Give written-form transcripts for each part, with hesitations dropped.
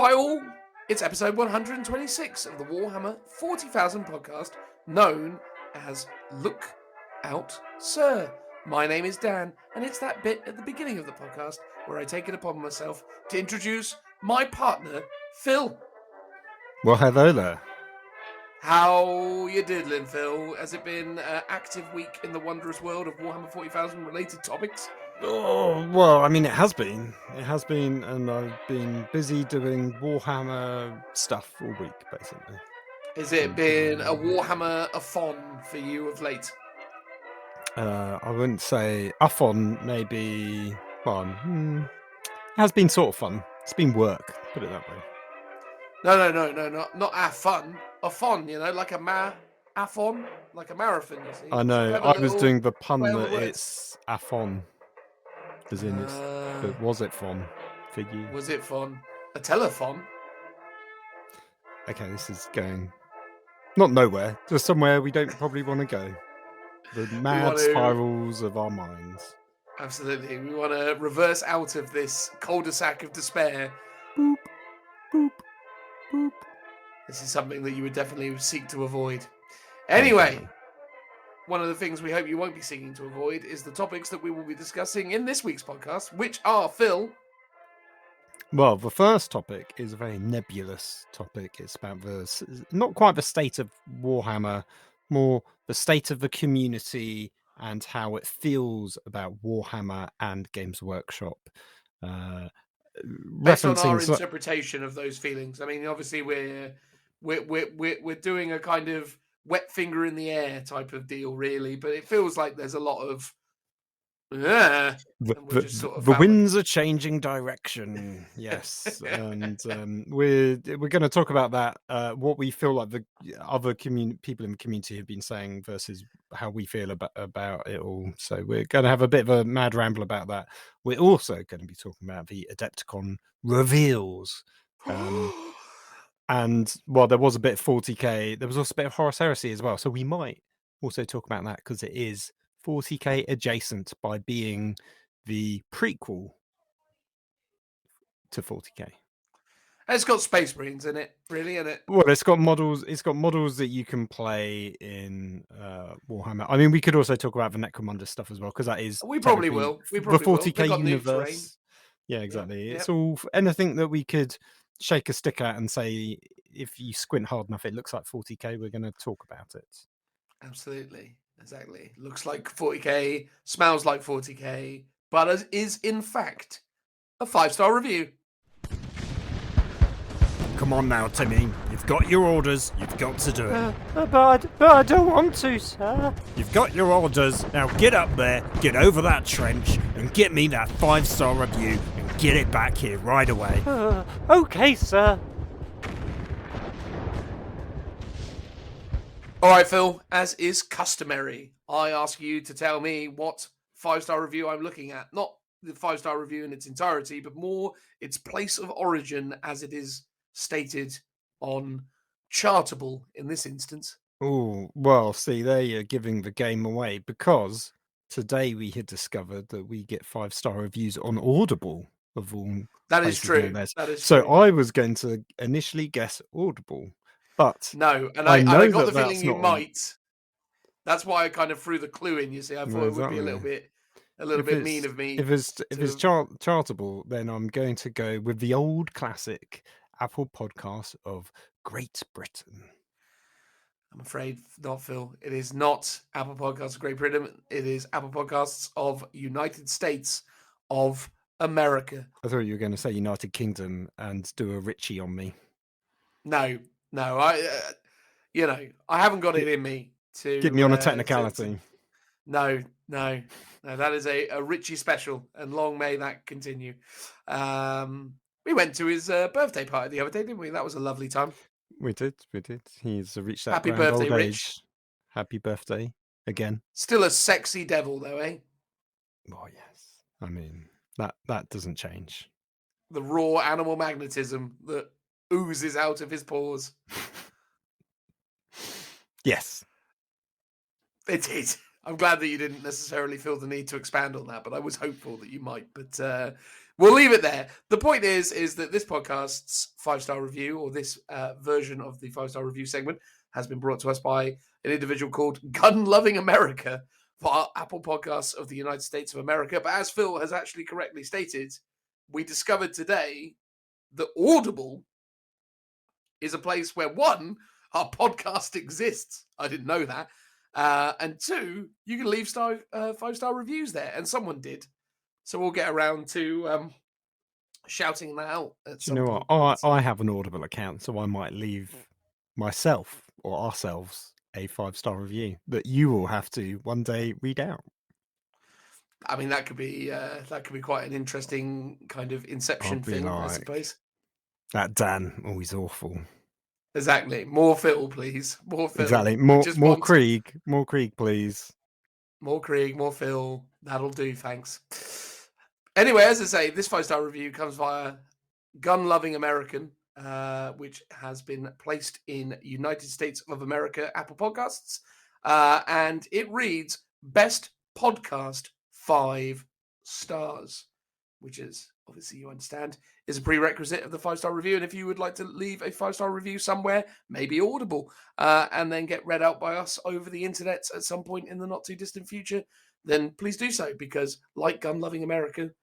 Hi all, it's episode 126 of the Warhammer 40,000 podcast, known as Look Out Sir. My name is Dan, and it's that bit at the beginning of the podcast where I take it upon myself to introduce my partner, Phil. Well, hello there. How you diddling, Phil? Has it been an active week in the wondrous world of Warhammer 40,000 related topics? Oh, well, I mean, it has been, and I've been busy doing Warhammer stuff all week, basically. Has it been a Warhammer-a-thon for you of late? I wouldn't say a-thon, maybe fun. It has been sort of fun. It's been work, put it that way. No, not a-thon. A-thon, you know, like a a-thon, like a marathon, you see. I know, I was doing the pun that it's a-thon. As in, but was it fun for you? Was it fun? A telethon? Okay, this is going not nowhere, just somewhere we don't probably want to go. The mad spirals of our minds. Absolutely. We want to reverse out of this cul-de-sac of despair. Boop, boop, boop. This is something that you would definitely seek to avoid. Anyway, one of the things we hope you won't be seeking to avoid is the topics that we will be discussing in this week's podcast, which are, Phil. Well, the first topic is a very nebulous topic. It's about not quite the state of Warhammer, more the state of the community and how it feels about Warhammer and Games Workshop. Based on our interpretation of those feelings. I mean, obviously we're doing a kind of wet finger in the air type of deal, really, but it feels like there's a lot of the winds are changing direction. Yes, and we're going to talk about that. What we feel like the other people in the community have been saying versus how we feel about it all. So we're going to have a bit of a mad ramble about that. We're also going to be talking about the ADEPTICON reveals. And while there was a bit of 40k, there was also a bit of Horus Heresy as well. So we might also talk about that because it is 40k adjacent by being the prequel to 40k. It's got Space Marines in it, really, isn't it? Well, it's got models. It's got models that you can play in Warhammer. I mean, we could also talk about the Necromunda stuff as well because that is we probably will. The 40k universe. Yeah, exactly. It's all anything that we could shake a stick at and say, if you squint hard enough, it looks like 40k. We're going to talk about it. Absolutely, exactly. Looks like 40k, smells like 40k, but is in fact a 5-star review. Come on now, Timmy. You've got your orders. You've got to do it. But I don't want to, sir. You've got your orders. Now get up there, get over that trench, and get me that 5-star review, and get it back here right away. Okay, sir. All right, Phil, as is customary, I ask you to tell me what 5-star review I'm looking at. Not the 5-star review in its entirety, but more its place of origin as it is stated on Chartable in this instance. Oh, well, see, there you're giving the game away because today we had discovered that we get 5-star reviews on Audible of all. That is true. So I was going to initially guess Audible. But no, and I got the feeling you might. That's why I kind of threw the clue in. You see, I thought it would be a little bit mean of me. If it's Chartable, then I'm going to go with the old classic Apple podcast of Great Britain. I'm afraid not, Phil. It is not Apple Podcasts of Great Britain. It is Apple Podcasts of United States of America. I thought you were going to say United Kingdom and do a Richie on me. No, I haven't got it in me to get me on a technicality. No, that is a Richie special, and long may that continue. We went to his birthday party the other day, didn't we? That was a lovely time. We did. He's reached that happy birthday, Rich. Happy birthday again. Still a sexy devil, though, eh? Oh yes. I mean that doesn't change. The raw animal magnetism that oozes out of his pores. Yes. It did. I'm glad that you didn't necessarily feel the need to expand on that, but I was hopeful that you might. But We'll leave it there. The point is that this podcast's 5-star review, or this version of the 5-star review segment, has been brought to us by an individual called Gun Loving America for Apple Podcasts of the United States of America. But as Phil has actually correctly stated, we discovered today that Audible is a place where, one, our podcast exists. I didn't know that. And two, you can leave 5-star reviews there. And someone did. So we'll get around to shouting that out. Do you know what? I have an Audible account, so I might leave myself or ourselves a 5-star review that you will have to one day read out. I mean, that could be quite an interesting kind of Inception thing, I suppose. That Dan, he's awful. Exactly. More Phil, please. More Phil. Exactly. More Krieg. More Krieg, please. More Krieg, more Phil. That'll do, thanks. Anyway, as I say, this 5-star review comes via Gun Loving American, which has been placed in United States of America Apple Podcasts. And it reads, Best Podcast, 5 stars, which is, obviously you understand, is a prerequisite of the 5-star review. And if you would like to leave a 5-star review somewhere, maybe Audible, and then get read out by us over the internet at some point in the not too distant future, then please do so, because like Gun Loving American,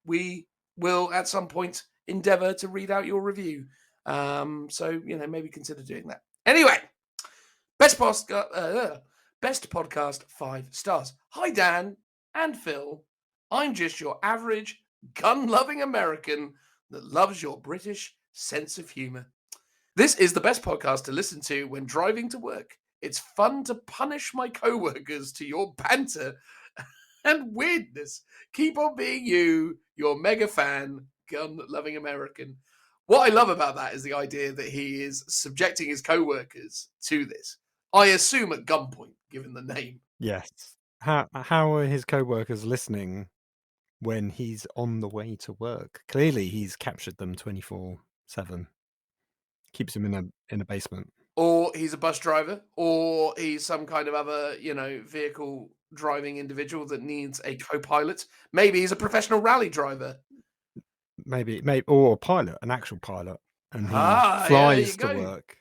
we will at some point endeavor to read out your review. So, maybe consider doing that. Anyway, best podcast, 5 stars. Hi, Dan and Phil. I'm just your average gun-loving American that loves your British sense of humor. This is the best podcast to listen to when driving to work. It's fun to punish my co-workers to your banter and weirdness. Keep on being you, your mega fan, gun-loving American. What I love about that is the idea that he is subjecting his co-workers to this. I assume at gunpoint, given the name. Yes. How are his co-workers listening when he's on the way to work? Clearly, he's captured them 24/7. Keeps them in a basement. Or he's a bus driver, or he's some kind of other, vehicle driving individual that needs a co-pilot. Maybe he's a professional rally driver. Maybe, or a pilot, an actual pilot, and he flies to work.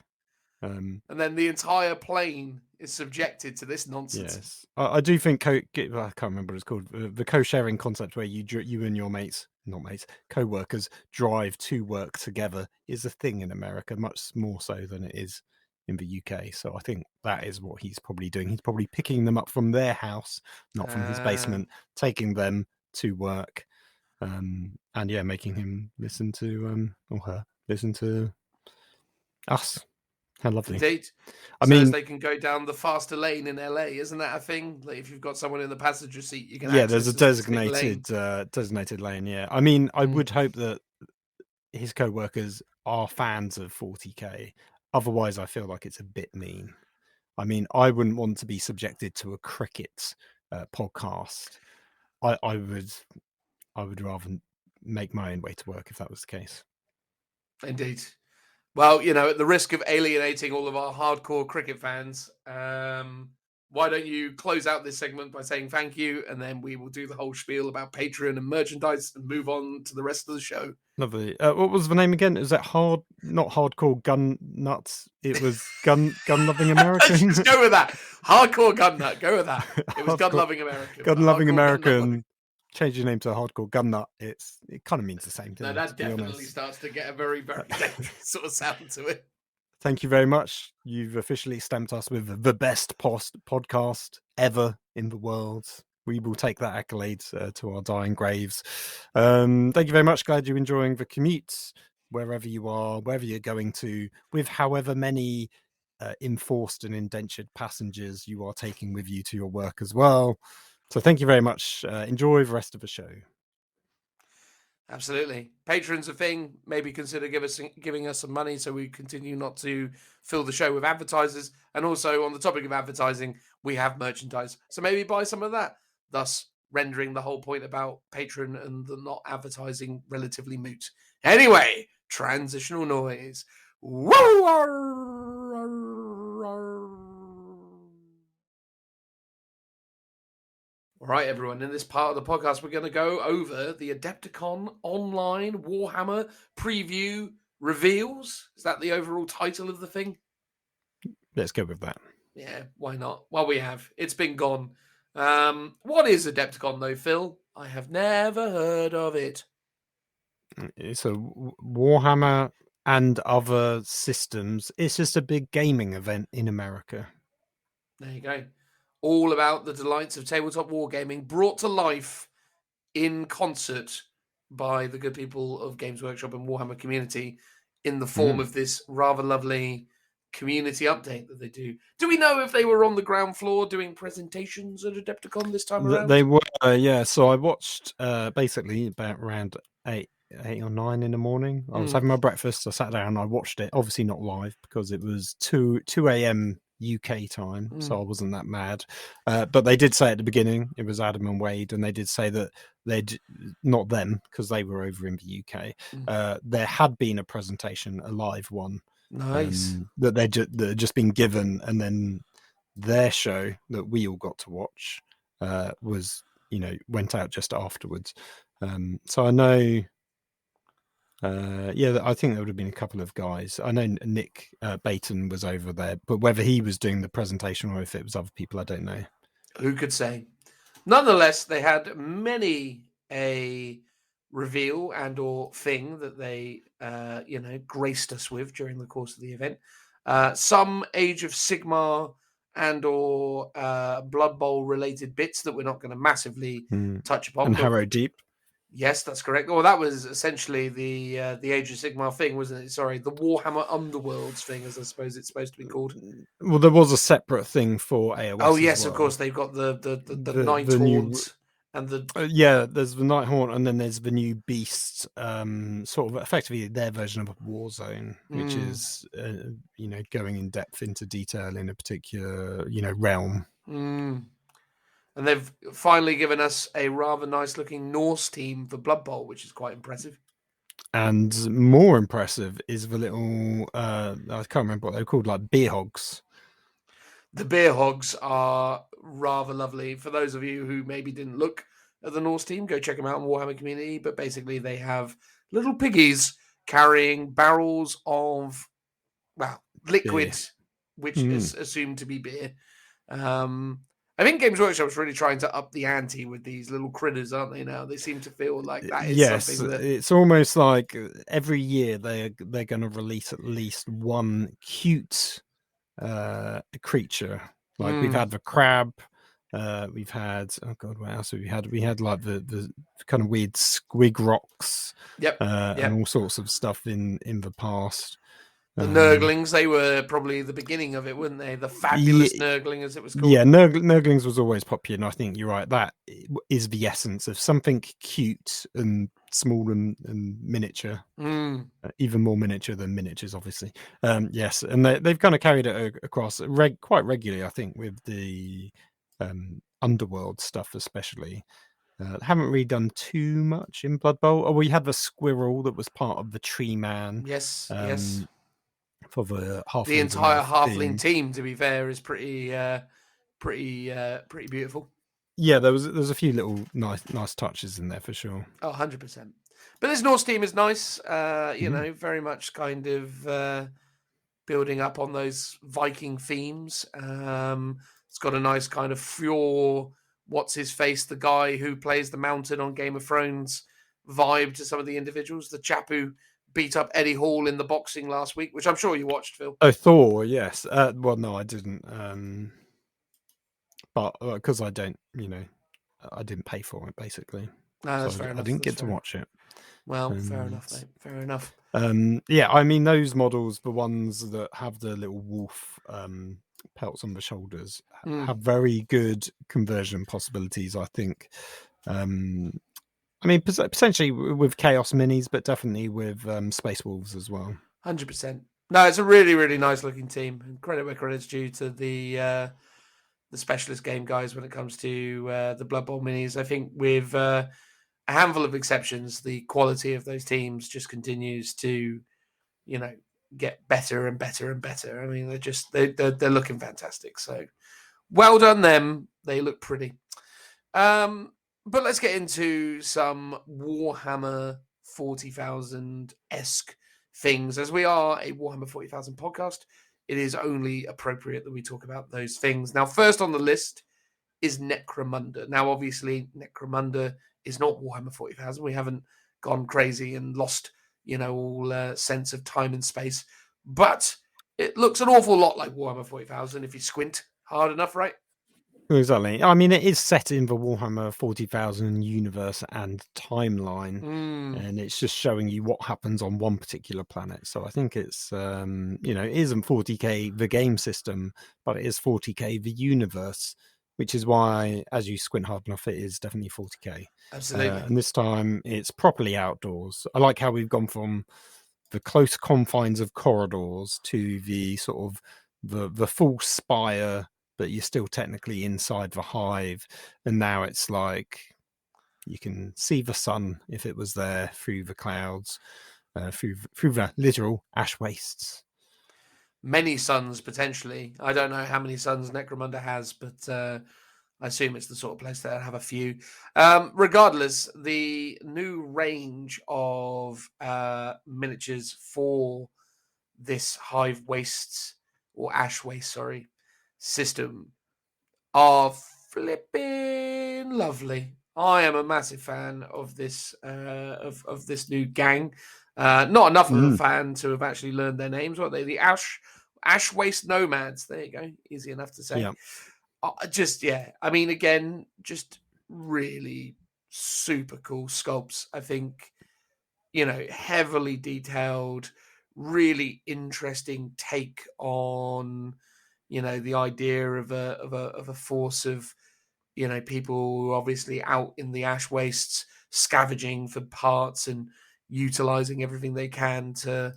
And then the entire plane is subjected to this nonsense. Yes, I do think I can't remember what it's called. The co-sharing concept, where you and your co-workers drive to work together, is a thing in America, much more so than it is in the UK. So I think that is what he's probably doing. He's probably picking them up from their house, not from his basement, taking them to work, and making him listen to or her listen to us. How lovely. Indeed. I mean, they can go down the faster lane in LA. Isn't that a thing? Like, if you've got someone in the passenger seat, you can there's a designated lane. Yeah. I mean, I would hope that his co-workers are fans of 40K. Otherwise, I feel like it's a bit mean. I mean, I wouldn't want to be subjected to a cricket podcast. I would rather make my own way to work if that was the case. Indeed. Well, at the risk of alienating all of our hardcore cricket fans, why don't you close out this segment by saying thank you, and then we will do the whole spiel about Patreon and merchandise and move on to the rest of the show. Lovely. What was the name again? Is that not hardcore gun nuts? It was gun loving American. Let's go with that. Hardcore gun nut. Go with that. It was gun loving American. Gun loving American. Change your name to a hardcore gun nut. It kind of means the same thing. No, that definitely starts to get a very, very dangerous sort of sound to it. Thank you very much. You've officially stamped us with the best podcast ever in the world. We will take that accolade to our dying graves. Thank you very much. Glad you're enjoying the commute, wherever you are, wherever you're going to, with however many enforced and indentured passengers you are taking with you to your work as well. So thank you very much. Enjoy the rest of the show. Absolutely. Patreon's a thing. Maybe consider giving us some money so we continue not to fill the show with advertisers. And also, on the topic of advertising, we have merchandise. So maybe buy some of that, thus rendering the whole point about Patreon and the not advertising relatively moot. Anyway, transitional noise. All right, everyone. In this part of the podcast, we're going to go over the Adepticon online Warhammer preview reveals. Is that the overall title of the thing? Let's go with that. Yeah, why not? Well, we have. It's been gone. What is Adepticon, though, Phil? I have never heard of it. It's a Warhammer and other systems. It's just a big gaming event in America. There you go. All about the delights of tabletop wargaming brought to life in concert by the good people of Games Workshop and Warhammer community in the form of this rather lovely community update that they do. Do we know if they were on the ground floor doing presentations at Adepticon this time around? They were, yeah. So I watched basically about around 8 or 9 in the morning. I was having my breakfast. I sat down. I watched it. Obviously not live because it was 2 a.m. UK time, so I wasn't that mad. But they did say at the beginning it was Adam and Wade, and they did say that they'd not them because they were over in the UK. There had been a presentation, a live one. Nice. That they'd just been given, and then their show that we all got to watch was, went out just afterwards. So I know, I think there would have been a couple of guys. I know Nick Baton was over there, but whether he was doing the presentation or if it was other people, I don't know. Who could say? Nonetheless, they had many a reveal and or thing that they graced us with during the course of the event. Some Age of Sigmar and or Blood Bowl related bits that we're not going to massively touch upon. And Harrow Deep. Yes, that's correct. Well, that was essentially the Age of Sigmar thing, wasn't it? Sorry, the Warhammer Underworlds thing, as I suppose it's supposed to be called. Well, there was a separate thing for AOS. Oh yes, well. Of course they've got the Nighthawns and the there's the Nighthaunt, and then there's the new Beast, sort of effectively their version of a Warzone, which is going in depth into detail in a particular realm. And they've finally given us a rather nice looking Norse team for Blood Bowl, which is quite impressive. And more impressive is the little I can't remember what they're called, like beer hogs. The beer hogs are rather lovely. For those of you who maybe didn't look at the Norse team, go check them out on Warhammer Community. But basically, they have little piggies carrying barrels of, liquid, which is assumed to be beer. I think Games Workshop's really trying to up the ante with these little critters, aren't they? Now they seem to feel like that is something that it's almost like every year they're going to release at least one cute creature. Like we've had the crab, we've had what else have we had? We had like the kind of weird squig rocks, and all sorts of stuff in the past. The Nurglings, they were probably the beginning of it, weren't they? The fabulous Nurgling, as it was called. Yeah, Nurglings was always popular, and I think you're right. That is the essence of something cute and small and miniature. Even more miniature than miniatures, obviously. Yes, and they've kind of carried it across quite regularly, I think, with the Underworld stuff especially. Haven't really done too much in Blood Bowl. Oh, we had the squirrel that was part of the Tree Man. Yes. For the halfling, the entire halfling team, to be fair, is pretty beautiful. Yeah, there's a few little nice touches in there for sure. Oh, 100%. But this Norse team is nice. Very much kind of building up on those Viking themes. It's got a nice kind of Fjord, what's his face, the guy who plays the Mountain on Game of Thrones vibe to some of the individuals. The chap who beat up Eddie Hall in the boxing last week, which I'm sure you watched, Phil. Oh, Thor, yes. Well, no, I didn't. But because I don't, I didn't pay for it, basically. No, that's fair enough. I didn't get to watch it. Well, fair enough, mate. Fair enough. I mean, those models, the ones that have the little wolf pelts on the shoulders, have very good conversion possibilities, I think. I mean, potentially with Chaos Minis, but definitely with Space Wolves as well. 100%. No, it's a really, really nice looking team. And credit where credit's due to the specialist game guys when it comes to the Blood Bowl Minis. I think with a handful of exceptions, the quality of those teams just continues to, get better and better and better. I mean, they're looking fantastic. So well done them. They look pretty. But let's get into some Warhammer 40,000-esque things. As we are a Warhammer 40,000 podcast, it is only appropriate that we talk about those things. Now, first on the list is Necromunda. Now, obviously, Necromunda is not Warhammer 40,000. We haven't gone crazy and lost, all sense of time and space. But it looks an awful lot like Warhammer 40,000 if you squint hard enough, right? Exactly. I mean, it is set in the Warhammer 40,000 universe and timeline, and it's just showing you what happens on one particular planet. So I think it's, it isn't 40k the game system, but it is 40k the universe, which is why, as you squint hard enough, it is definitely 40k. Absolutely. And this time it's properly outdoors. I like how we've gone from the close confines of corridors to the sort of the full spire, but you're still technically inside the hive. And now it's like you can see the sun if it was there through the clouds, through the literal ash wastes. Many suns, potentially. I don't know how many suns Necromunda has, but I assume it's the sort of place that have a few. Regardless, the new range of miniatures for this hive wastes, or ash waste, system are flipping lovely. I am a massive fan of this of this new gang. Not enough of a fan to have actually learned their names. What are they? The Ash Waste Nomads. There you go. Easy enough to say. Yeah. I mean, again, just really super cool sculpts. I think, heavily detailed, really interesting take on, the idea of a force of, people who are obviously out in the ash wastes, scavenging for parts and utilizing everything they can to,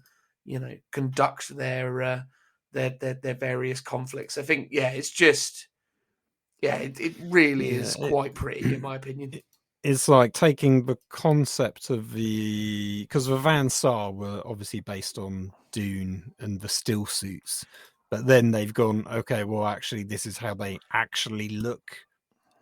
conduct their various conflicts. I think, it's just, it really is quite pretty, in my opinion. It's like taking the concept of because the Van Saar were obviously based on Dune and the still suits, but then they've gone, okay, well, actually, this is how they actually look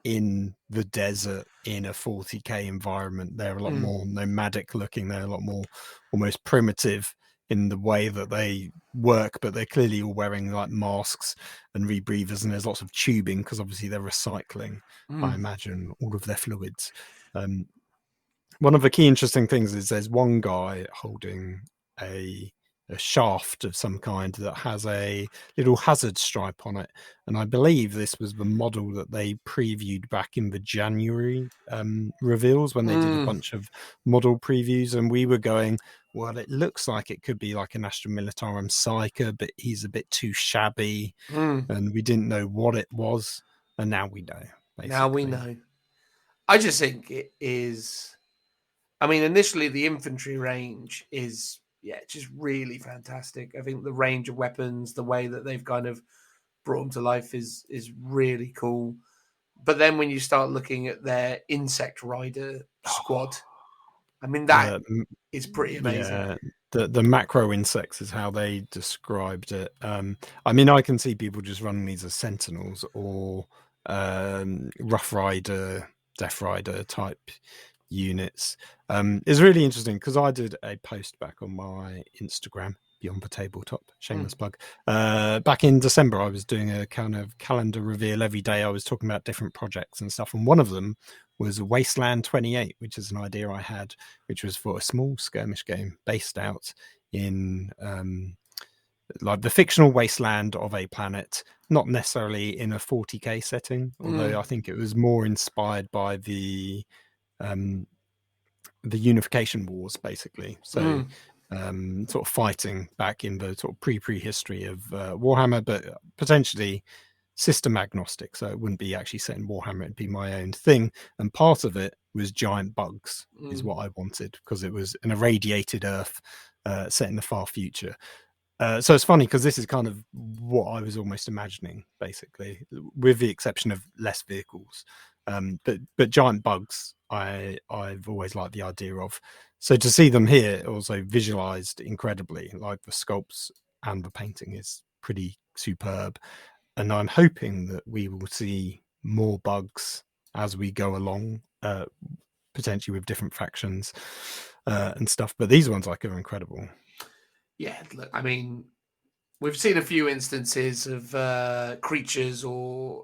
in the desert in a 40k environment. They're a lot more nomadic looking. They're a lot more almost primitive in the way that they work, but they're clearly all wearing like masks and rebreathers, and there's lots of tubing because obviously they're recycling, I imagine, all of their fluids. One of the key interesting things is there's one guy holding a shaft of some kind that has a little hazard stripe on it, and I believe this was the model that they previewed back in the January reveals when they did a bunch of model previews, and we were going, well, it looks like it could be like an Astra Militarum Psyker, but he's a bit too shabby, and we didn't know what it was, and now we know. Basically. Now we know. I just think it is. I mean, initially the infantry range is just really fantastic. I think the range of weapons, the way that they've kind of brought them to life is really cool. But then when you start looking at their insect rider squad, I mean, that is pretty amazing. Yeah, the macro insects is how they described it. I mean, I can see people just running these as sentinels or Rough Rider, Death Rider type units. It's really interesting because I did a post back on my Instagram, Beyond the Tabletop, shameless plug. Back in December, I was doing a kind of calendar reveal every day. I was talking about different projects and stuff, and one of them was Wasteland 28, which is an idea I had, which was for a small skirmish game based out in like the fictional wasteland of a planet, not necessarily in a 40k setting, although I think it was more inspired by the unification wars, basically. So sort of fighting back in the sort of prehistory of Warhammer, but potentially system agnostic. So it wouldn't be actually set in Warhammer, it'd be my own thing. And part of it was giant bugs is what I wanted, because it was an irradiated Earth set in the far future. So it's funny because this is kind of what I was almost imagining, basically, with the exception of less vehicles. But giant bugs, I've always liked the idea of. So to see them here also visualized incredibly, like the sculpts and the painting is pretty superb. And I'm hoping that we will see more bugs as we go along, potentially with different factions and stuff. But these ones like are incredible. Yeah, look, I mean, we've seen a few instances of creatures or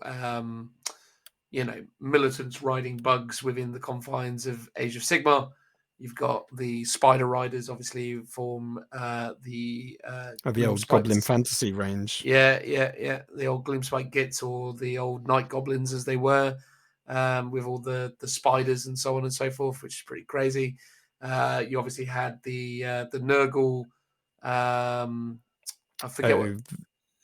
militants riding bugs within the confines of Age of Sigmar. You've got the spider riders, obviously, from the old Goblin Fantasy range. Yeah. The old Gloomspite Gits, or the old Night Goblins as they were, with all the spiders and so on and so forth, which is pretty crazy. You obviously had the Nurgle. I forget what.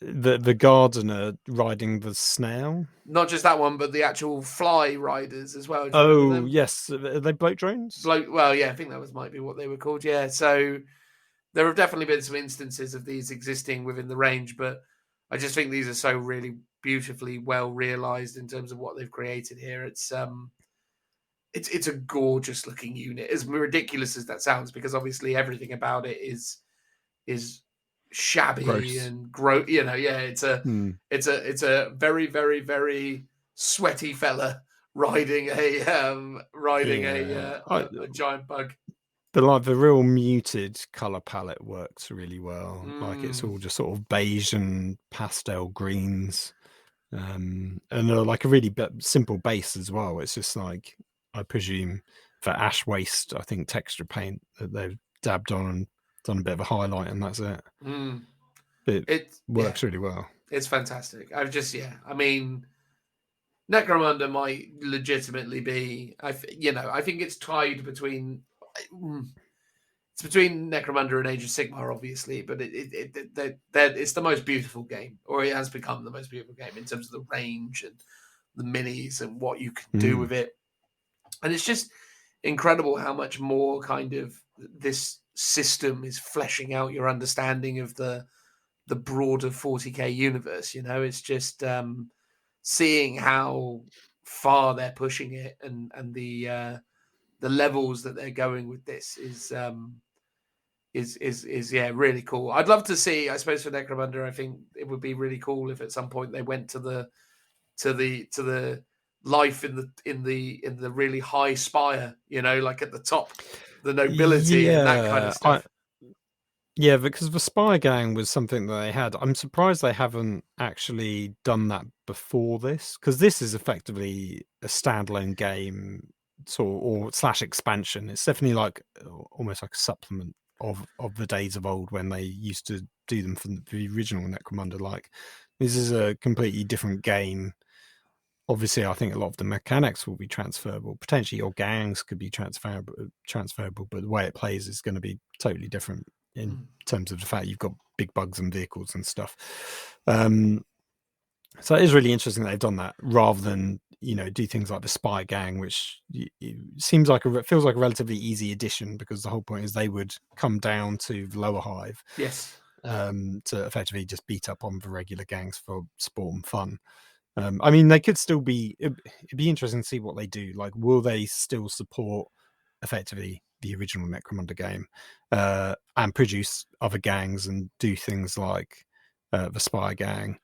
The gardener riding the snail. Not just that one, but the actual fly riders as well. Oh yes, are they bloat drones? Well, yeah, I think that might be what they were called. Yeah, so there have definitely been some instances of these existing within the range, but I just think these are so really beautifully well realized in terms of what they've created here. It's a gorgeous looking unit, as ridiculous as that sounds, because obviously everything about it is shabby Gross. and gross. It's a very, very, very sweaty fella riding a giant bug. The real muted color palette works really well. Like it's all just sort of beige and pastel greens, and like a really simple base as well. It's just like, I presume, for ash waste, I think texture paint that they've dabbed on and done a bit of a highlight, and that's it. It works really well. It's fantastic. I mean, Necromunda might legitimately be, I think it's tied between. It's between Necromunda and Age of Sigmar, obviously, but it's the most beautiful game, or it has become the most beautiful game in terms of the range and the minis and what you can do with it. And it's just incredible how much more kind of this system is fleshing out your understanding of the broader 40k universe. It's just seeing how far they're pushing it and the levels that they're going with this is really cool. I'd love to see, I suppose, for Necromunda, I think it would be really cool if at some point they went to the life in the really high spire, like at the top, the nobility and that kind of stuff. Yeah, because the Spy Gang was something that they had. I'm surprised they haven't actually done that before this, because this is effectively a standalone game, or / expansion. It's definitely like almost like a supplement of the days of old when they used to do them from the original Necromunda. Like, this is a completely different game. Obviously, I think a lot of the mechanics will be transferable. Potentially, your gangs could be transferable, but the way it plays is going to be totally different in terms of the fact you've got big bugs and vehicles and stuff. So it is really interesting that they've done that, rather than do things like the Spy Gang, which feels like a relatively easy addition, because the whole point is they would come down to the lower hive, yes, to effectively just beat up on the regular gangs for sport and fun. I mean, they could still be. It'd be interesting to see what they do. Like, will they still support effectively the original Necromunda game, and produce other gangs and do things like the Spy Gang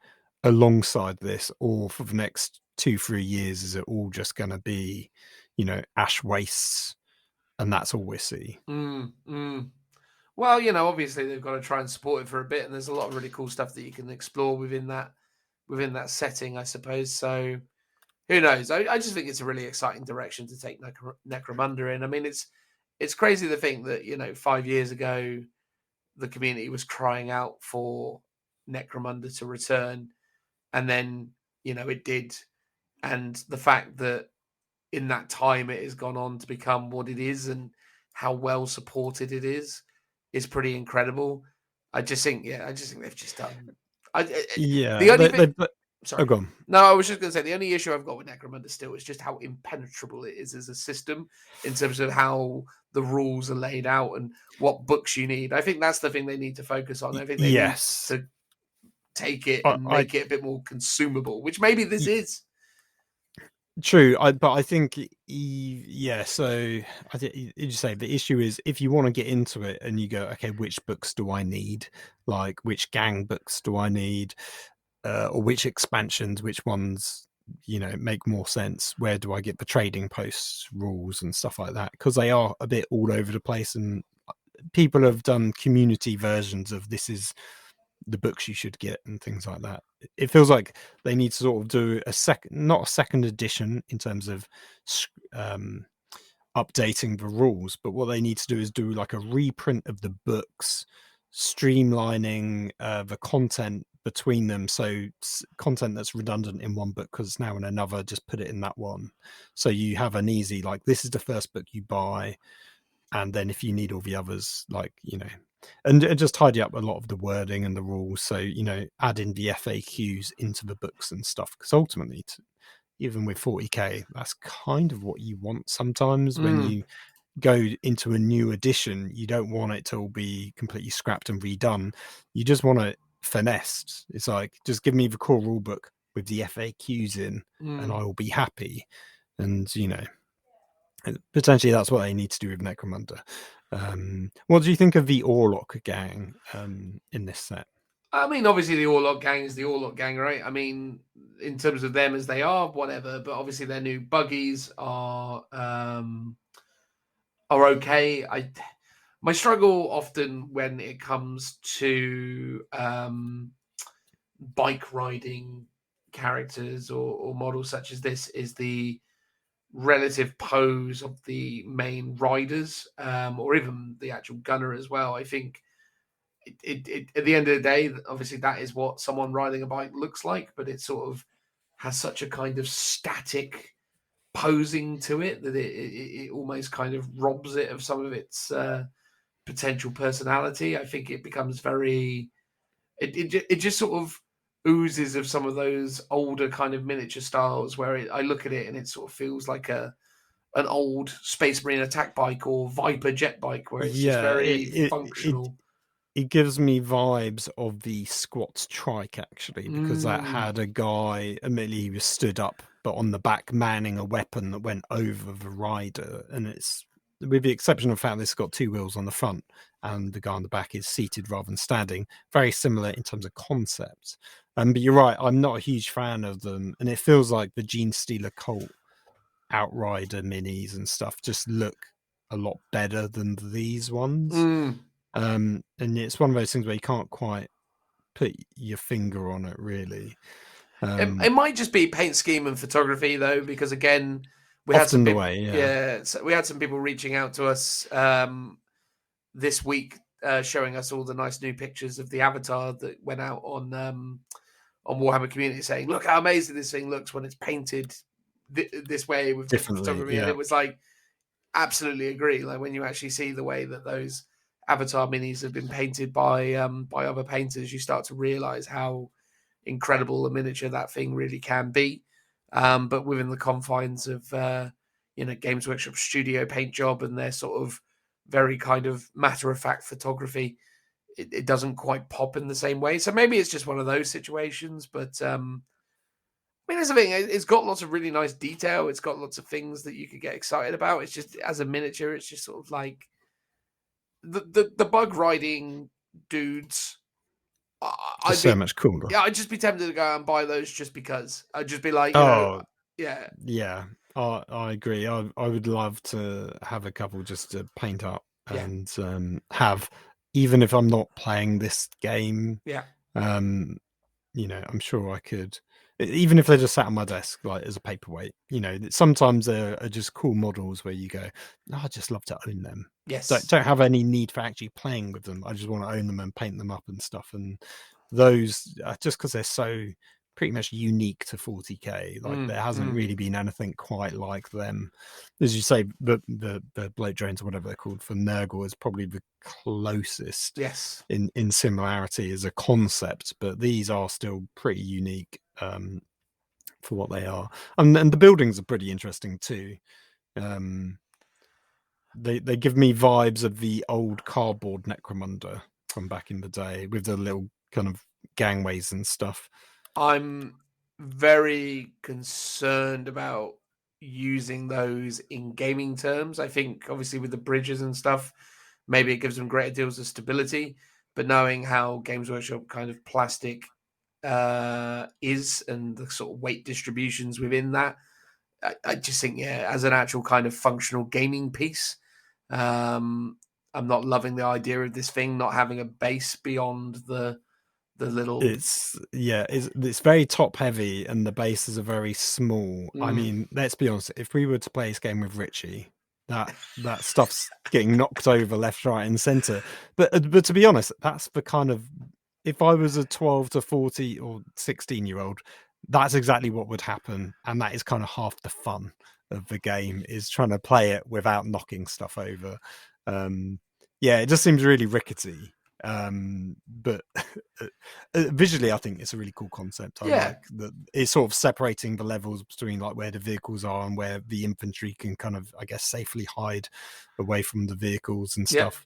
alongside this, or for the next 2-3 years is it all just going to be ash wastes and that's all we see? Well, obviously they've got to try and support it for a bit, and there's a lot of really cool stuff that you can explore within that setting, I suppose. So who knows? I just think it's a really exciting direction to take Necromunda in. I mean, it's crazy to think that 5 years ago the community was crying out for Necromunda to return, and then it did, and the fact that in that time it has gone on to become what it is and how well supported it is pretty incredible. I just think they've just done. Sorry. Oh, go on. No, I was just going to say the only issue I've got with Necromunda still is just how impenetrable it is as a system in terms of how the rules are laid out and what books you need. I think that's the thing they need to focus on. I think they need to take it and make it a bit more consumable, which maybe this is. True, but I think, so I think you say the issue is, if you want to get into it and you go, okay, which books do I need? Like, which gang books do I need? Or which expansions, which ones make more sense. Where do I get the trading posts rules and stuff like that? Because they are a bit all over the place, and people have done community versions of this is the books you should get and things like that. It feels like they need to sort of do not a second edition in terms of updating the rules, but what they need to do is do like a reprint of the books, streamlining the content between them, so content that's redundant in one book because it's now in another, just put it in that one, so you have an easy, like, this is the first book you buy, and then if you need all the others, like, and just tidy up a lot of the wording and the rules, so add in the FAQs into the books and stuff, because ultimately even with 40k, that's kind of what you want sometimes. When you go into a new edition, you don't want it to all be completely scrapped and redone. You just want it finessed. It's like, just give me the core rule book with the FAQs in and I will be happy. And potentially that's what they need to do with Necromunda. What do you think of the Orlok gang in this set? I mean, obviously the Orlok gang is the Orlok gang, right? I mean, in terms of them as they are, whatever, but obviously their new buggies are okay. My struggle often when it comes to bike riding characters or models such as this is the relative pose of the main riders, or even the actual gunner as well. I think it at the end of the day, obviously that is what someone riding a bike looks like, but it sort of has such a kind of static posing to it that it almost kind of robs it of some of its potential personality. I think it becomes very it just sort of oozes of some of those older kind of miniature styles where I look at it and it sort of feels like an old Space Marine attack bike or Viper jet bike, where it's just very functional. It gives me vibes of the Squats trike, actually, because that had a guy, admittedly he was stood up, but on the back manning a weapon that went over the rider. And it's, with the exception of the fact that it's got two wheels on the front and the guy on the back is seated rather than standing, very similar in terms of concept. But you're right, I'm not a huge fan of them. And it feels like the Gene Stealer Cult Outrider minis and stuff just look a lot better than these ones. And it's one of those things where you can't quite put your finger on it, really. It might just be paint scheme and photography, though, because again, we had some people, so we had some people reaching out to us this week, showing us all the nice new pictures of the avatar that went out on Warhammer Community, saying, "Look how amazing this thing looks when it's painted this way with different photography." Yeah. And it was like, absolutely agree. Like when you actually see the way that those Avatar minis have been painted by other painters, you start to realize how incredible a miniature that thing really can be. But within the confines of Games Workshop studio paint job and their sort of very kind of matter-of-fact photography, it doesn't quite pop in the same way. So maybe it's just one of those situations. But I mean, that's the thing. It's got lots of really nice detail. It's got lots of things that you could get excited about. It's just, as a miniature, it's just sort of like the bug riding dudes. I'd so much cooler. Yeah, I'd just be tempted to go out and buy those just because. I'd just be like, yeah. I agree. I would love to have a couple just to paint up and have, even if I'm not playing this game. Yeah. I'm sure I could, even if they're just sat on my desk, like as a paperweight. Sometimes there are just cool models where you go, I just love to own them. Yes. Don't have any need for actually playing with them. I just want to own them and paint them up and stuff. And those, just because they're so pretty much unique to 40k, like there hasn't really been anything quite like them. As you say, the bloat drones or whatever they're called for Nurgle is probably the closest in similarity as a concept, but these are still pretty unique for what they are. And the buildings are pretty interesting too. They give me vibes of the old cardboard Necromunda from back in the day with the little kind of gangways and stuff. I'm very concerned about using those in gaming terms. I think obviously with the bridges and stuff, maybe it gives them greater deals of stability, but knowing how Games Workshop kind of plastic is and the sort of weight distributions within that. I just think, as an actual kind of functional gaming piece, I'm not loving the idea of this thing not having a base beyond the little. It's very top heavy, and the bases are very small. I mean, let's be honest. If we were to play this game with Richie, that stuff's getting knocked over left, right, and centre. But to be honest, that's the kind of, if I was a 12 to 40 or 16-year-old, that's exactly what would happen, and that is kind of half the fun of the game, is trying to play it without knocking stuff over. It just seems really rickety. But visually, I think it's a really cool concept. I like that it's sort of separating the levels between like where the vehicles are and where the infantry can kind of, I guess, safely hide away from the vehicles and stuff.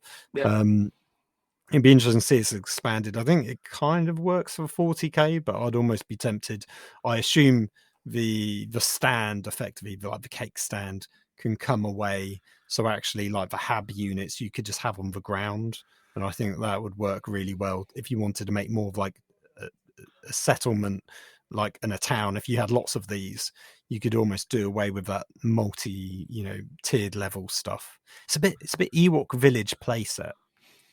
It'd be interesting to see it's expanded. I think it kind of works for 40k, but I'd almost be tempted. I assume the stand, effectively, like the cake stand, can come away. So actually, like the hab units, you could just have on the ground. And I think that would work really well if you wanted to make more of like a settlement, like in a town. If you had lots of these, you could almost do away with that tiered level stuff. It's a bit Ewok Village playset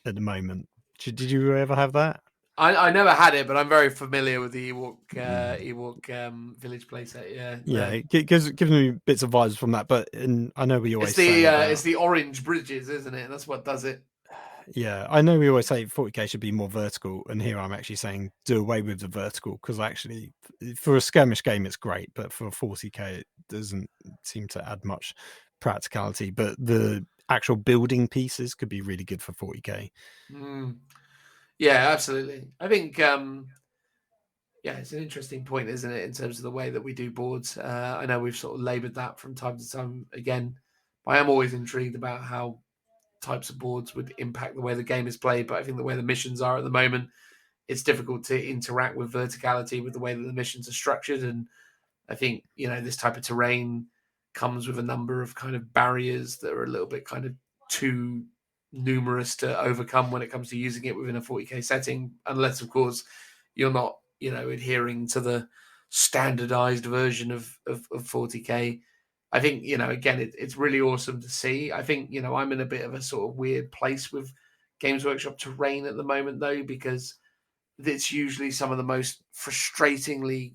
at the moment. Did you ever have that? I never had it, but I'm very familiar with the Ewok Village playset. Yeah, it gives me bits of vibes from that. But I know we always say it's the orange bridges, isn't it? That's what does it. Yeah, I know we always say 40k should be more vertical, and here I'm actually saying do away with the vertical, because actually for a skirmish game it's great, but for 40k it doesn't seem to add much practicality. But the actual building pieces could be really good for 40k. Yeah, absolutely. I think it's an interesting point, isn't it, in terms of the way that we do boards. I know we've sort of laboured that from time to time again, but I am always intrigued about how types of boards would impact the way the game is played. But I think the way the missions are at the moment, it's difficult to interact with verticality with the way that the missions are structured. And I think, this type of terrain comes with a number of kind of barriers that are a little bit kind of too numerous to overcome when it comes to using it within a 40k setting, unless of course you're not, adhering to the standardized version of 40k. I think, again, it's really awesome to see. I think, I'm in a bit of a sort of weird place with Games Workshop terrain at the moment, though, because it's usually some of the most frustratingly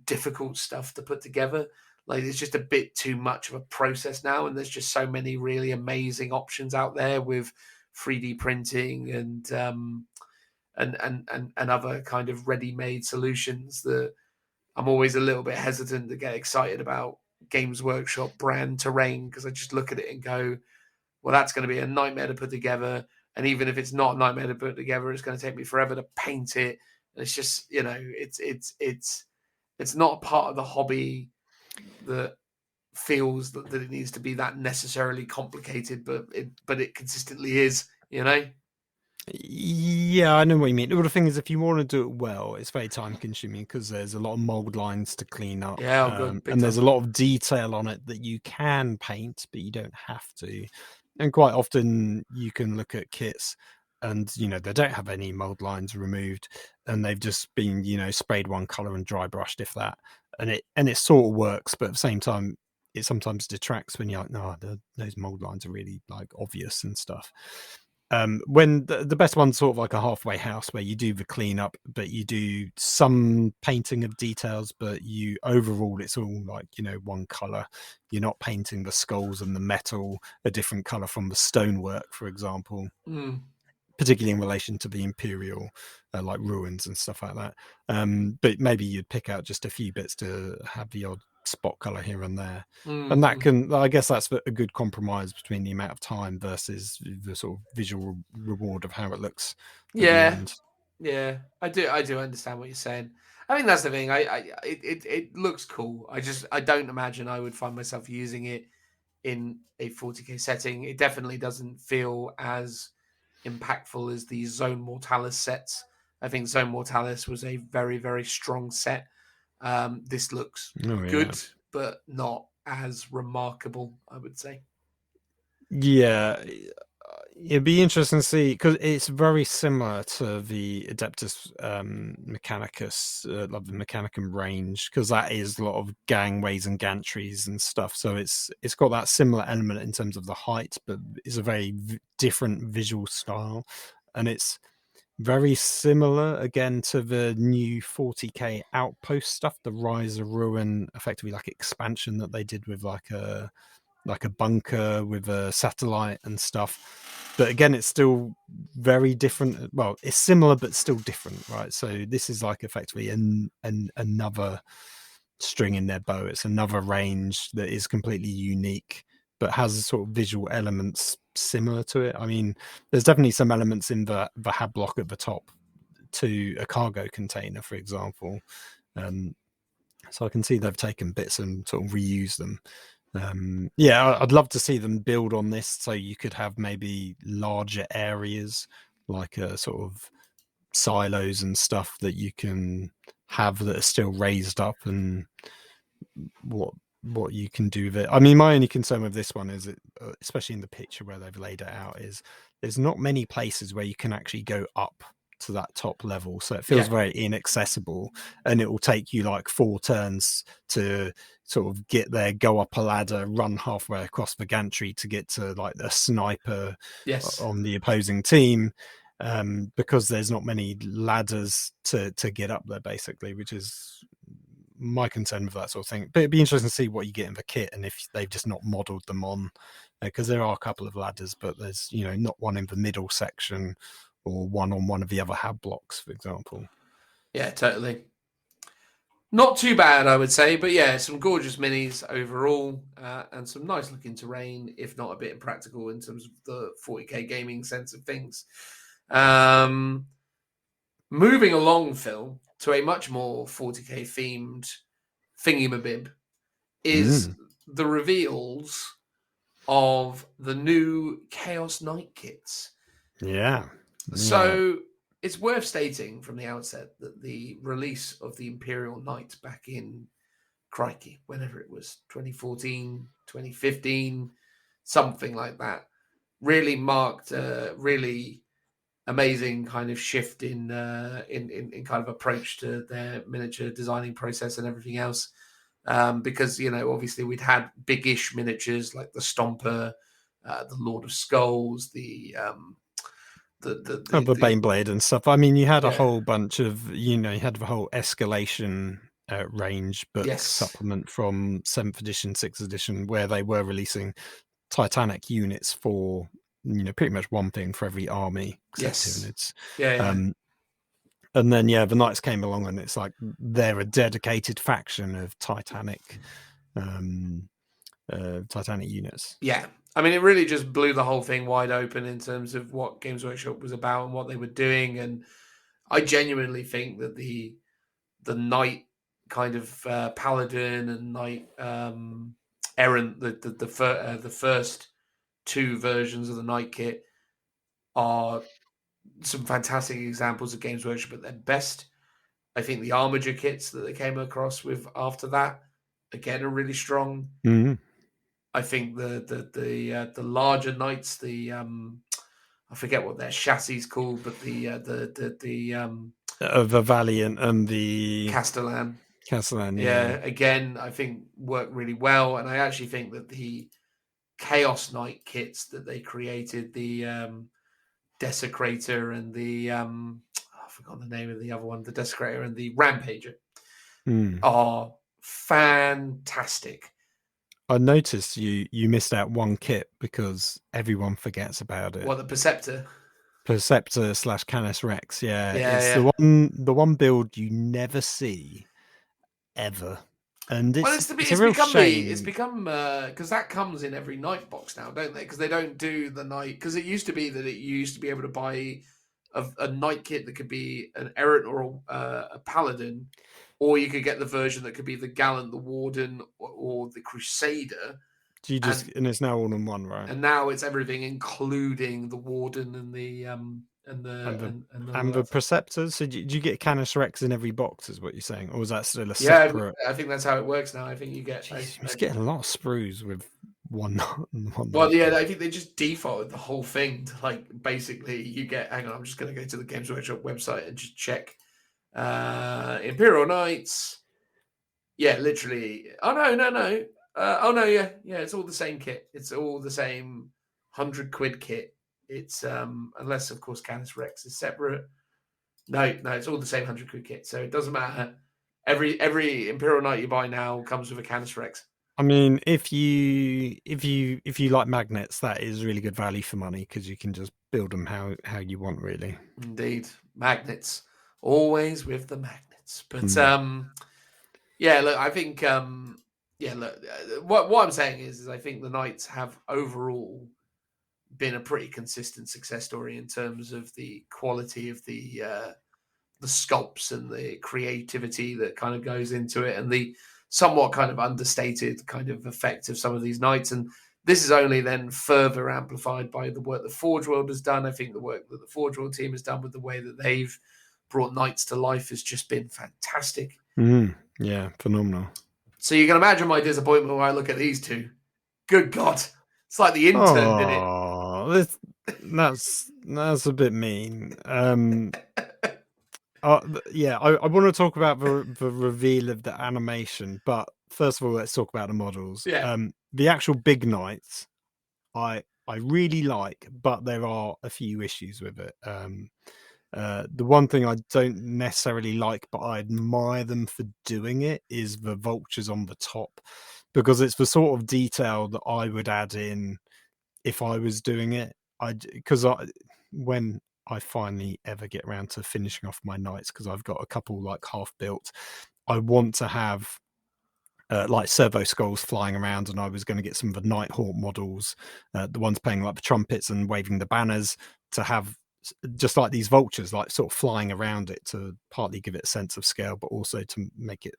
difficult stuff to put together. Like, it's just a bit too much of a process now, and there's just so many really amazing options out there with 3D printing and other kind of ready-made solutions that I'm always a little bit hesitant to get excited about Games Workshop brand terrain, because I just look at it and go, well, that's going to be a nightmare to put together. And even if it's not a nightmare to put together, it's going to take me forever to paint it. And it's just, it's not a part of the hobby that feels that it needs to be that necessarily complicated, but it consistently is, Yeah, I know what you mean. Well, the thing is, if you want to do it well, it's very time consuming because there's a lot of mold lines to clean up. Good. And there's a lot of detail on it that you can paint, but you don't have to. And quite often you can look at kits and, they don't have any mold lines removed, and they've just been, sprayed one color and dry brushed, if that. And it sort of works, but at the same time, it sometimes detracts when you're like, no, those mold lines are really like obvious and stuff. When the best one's sort of like a halfway house where you do the cleanup, but you do some painting of details, but you overall it's all like, one color. You're not painting the skulls and the metal a different color from the stonework, for example, particularly in relation to the Imperial, like ruins and stuff like that. But maybe you'd pick out just a few bits to have the odd spot color here and there, and that can, I guess that's a good compromise between the amount of time versus the sort of visual reward of how it looks. I do understand what you're saying. I think that's the thing. It looks cool. I don't imagine I would find myself using it in a 40k setting. It definitely doesn't feel as impactful as the Zone Mortalis sets. I think Zone Mortalis was a very, very strong set. This looks good, but not as remarkable, I would say. Yeah, It'd be interesting to see because it's very similar to the Adeptus Mechanicus, like the Mechanicum range, because that is a lot of gangways and gantries and stuff. So it's got that similar element in terms of the height, but it's a very different visual style, and it's very similar again to the new 40k outpost stuff, the Rise of Ruin, effectively like expansion that they did with like a bunker with a satellite and stuff. But again, it's still very different. Well, it's similar but still different, right? So this is like effectively another string in their bow. It's another range that is completely unique but has sort of visual elements similar to it. I mean, there's definitely some elements in the hab block at the top to a cargo container, for example. So I can see they've taken bits and sort of reused them. Yeah, I'd love to see them build on this, so you could have maybe larger areas, like a sort of silos and stuff that you can have that are still raised up, and what you can do with it. I mean, my only concern with this one is, especially in the picture where they've laid it out, is there's not many places where you can actually go up to that top level, so it feels very inaccessible, and it will take you like 4 turns to sort of get there, go up a ladder, run halfway across the gantry to get to like a sniper on the opposing team, because there's not many ladders to get up there, basically, which is my concern with that sort of thing. But it'd be interesting to see what you get in the kit, and if they've just not modeled them on, because there are a couple of ladders, but there's, you know, not one in the middle section or one on one of the other hab blocks, for example. Yeah, totally. Not too bad, I would say, but yeah, some gorgeous minis overall, and some nice looking terrain, if not a bit impractical in terms of the 40k gaming sense of things. Moving along, Phil, to a much more 40k themed thingy-mabib is the reveals of the new Chaos Knight kits. Yeah. So it's worth stating from the outset that the release of the Imperial Knight back in, crikey, whenever it was, 2014, 2015, something like that, really marked a really amazing kind of shift in kind of approach to their miniature designing process and everything else. Because, you know, obviously we'd had big-ish miniatures like the Stomper, the Lord of Skulls, the Baneblade and stuff. I mean, you had a whole bunch of, you know, you had the whole escalation range book supplement from 7th edition, 6th edition, where they were releasing Titanic units for, you know, pretty much one thing for every army, except Tyranids. And then, the Knights came along, and it's like they're a dedicated faction of Titanic units. Yeah. I mean, it really just blew the whole thing wide open in terms of what Games Workshop was about and what they were doing. And I genuinely think that the Knight kind of Paladin and Knight Errant, the first 2 versions of the Knight kit are some fantastic examples of Games Workshop at their best. I think the Armiger kits that they came across with after that, again, are really strong. I think the larger knights, I forget what their chassis is called, but the Valiant and the Castellan, again, I think work really well, and I actually think that the Chaos Knight kits that they created, the Desecrator and the I forgot the name of the other one, the Desecrator and the Rampager, are fantastic. I noticed you missed out one kit because everyone forgets about it. What, the Perceptor? Perceptor / Canis Rex, it's the one build you never see ever, and it's a real shame. It's become because that comes in every Knight box now, don't they? Because they don't do the Knight, because it used to be that you used to be able to buy a Knight kit that could be an Errant or a Paladin. Or you could get the version that could be the Gallant, the Warden, or the Crusader. And it's now all in one, right? And now it's everything, including the Warden and the Preceptors. So do you get Canis Rex in every box? Is what you're saying, or is that still a separate? I think that's how it works now. I think you get. You're getting a lot of sprues with one. Well, yeah, I think they just defaulted the whole thing to like basically you get. Hang on, I'm just going to go to the Games Workshop website and just check. Imperial Knights. Yeah, literally. Oh no. Oh no, yeah. It's all the same kit. It's all the same £100 kit. It's unless of course Canis Rex is separate. No, it's all the same £100 kit. So it doesn't matter. Every Imperial Knight you buy now comes with a Canis Rex. I mean, if you like magnets, that is really good value for money because you can just build them how you want, really. Indeed, magnets, always with the magnets. But yeah, look, I think look, what I'm saying is I think the Knights have overall been a pretty consistent success story in terms of the quality of the sculpts and the creativity that kind of goes into it, and the somewhat kind of understated kind of effect of some of these Knights. And this is only then further amplified by the work that Forge World has done. I think the work that the Forge World team has done with the way that they've brought Knights to life has just been fantastic. Yeah, phenomenal. So you can imagine my disappointment when I look at these two. Good God. It's like the intern did it. Oh, that's a bit mean. Yeah, I want to talk about the reveal of the animation, but first of all, let's talk about the models. Yeah. The actual big Knights, I really like, but there are a few issues with it. The one thing I don't necessarily like, but I admire them for doing it, is the vultures on the top, because it's the sort of detail that I would add in if I was doing it. When I finally ever get around to finishing off my Knights, because I've got a couple like half built, I want to have like servo skulls flying around, and I was going to get some of the Nighthawk models, the ones playing like the trumpets and waving the banners, to have just like these vultures like sort of flying around it, to partly give it a sense of scale, but also to make it,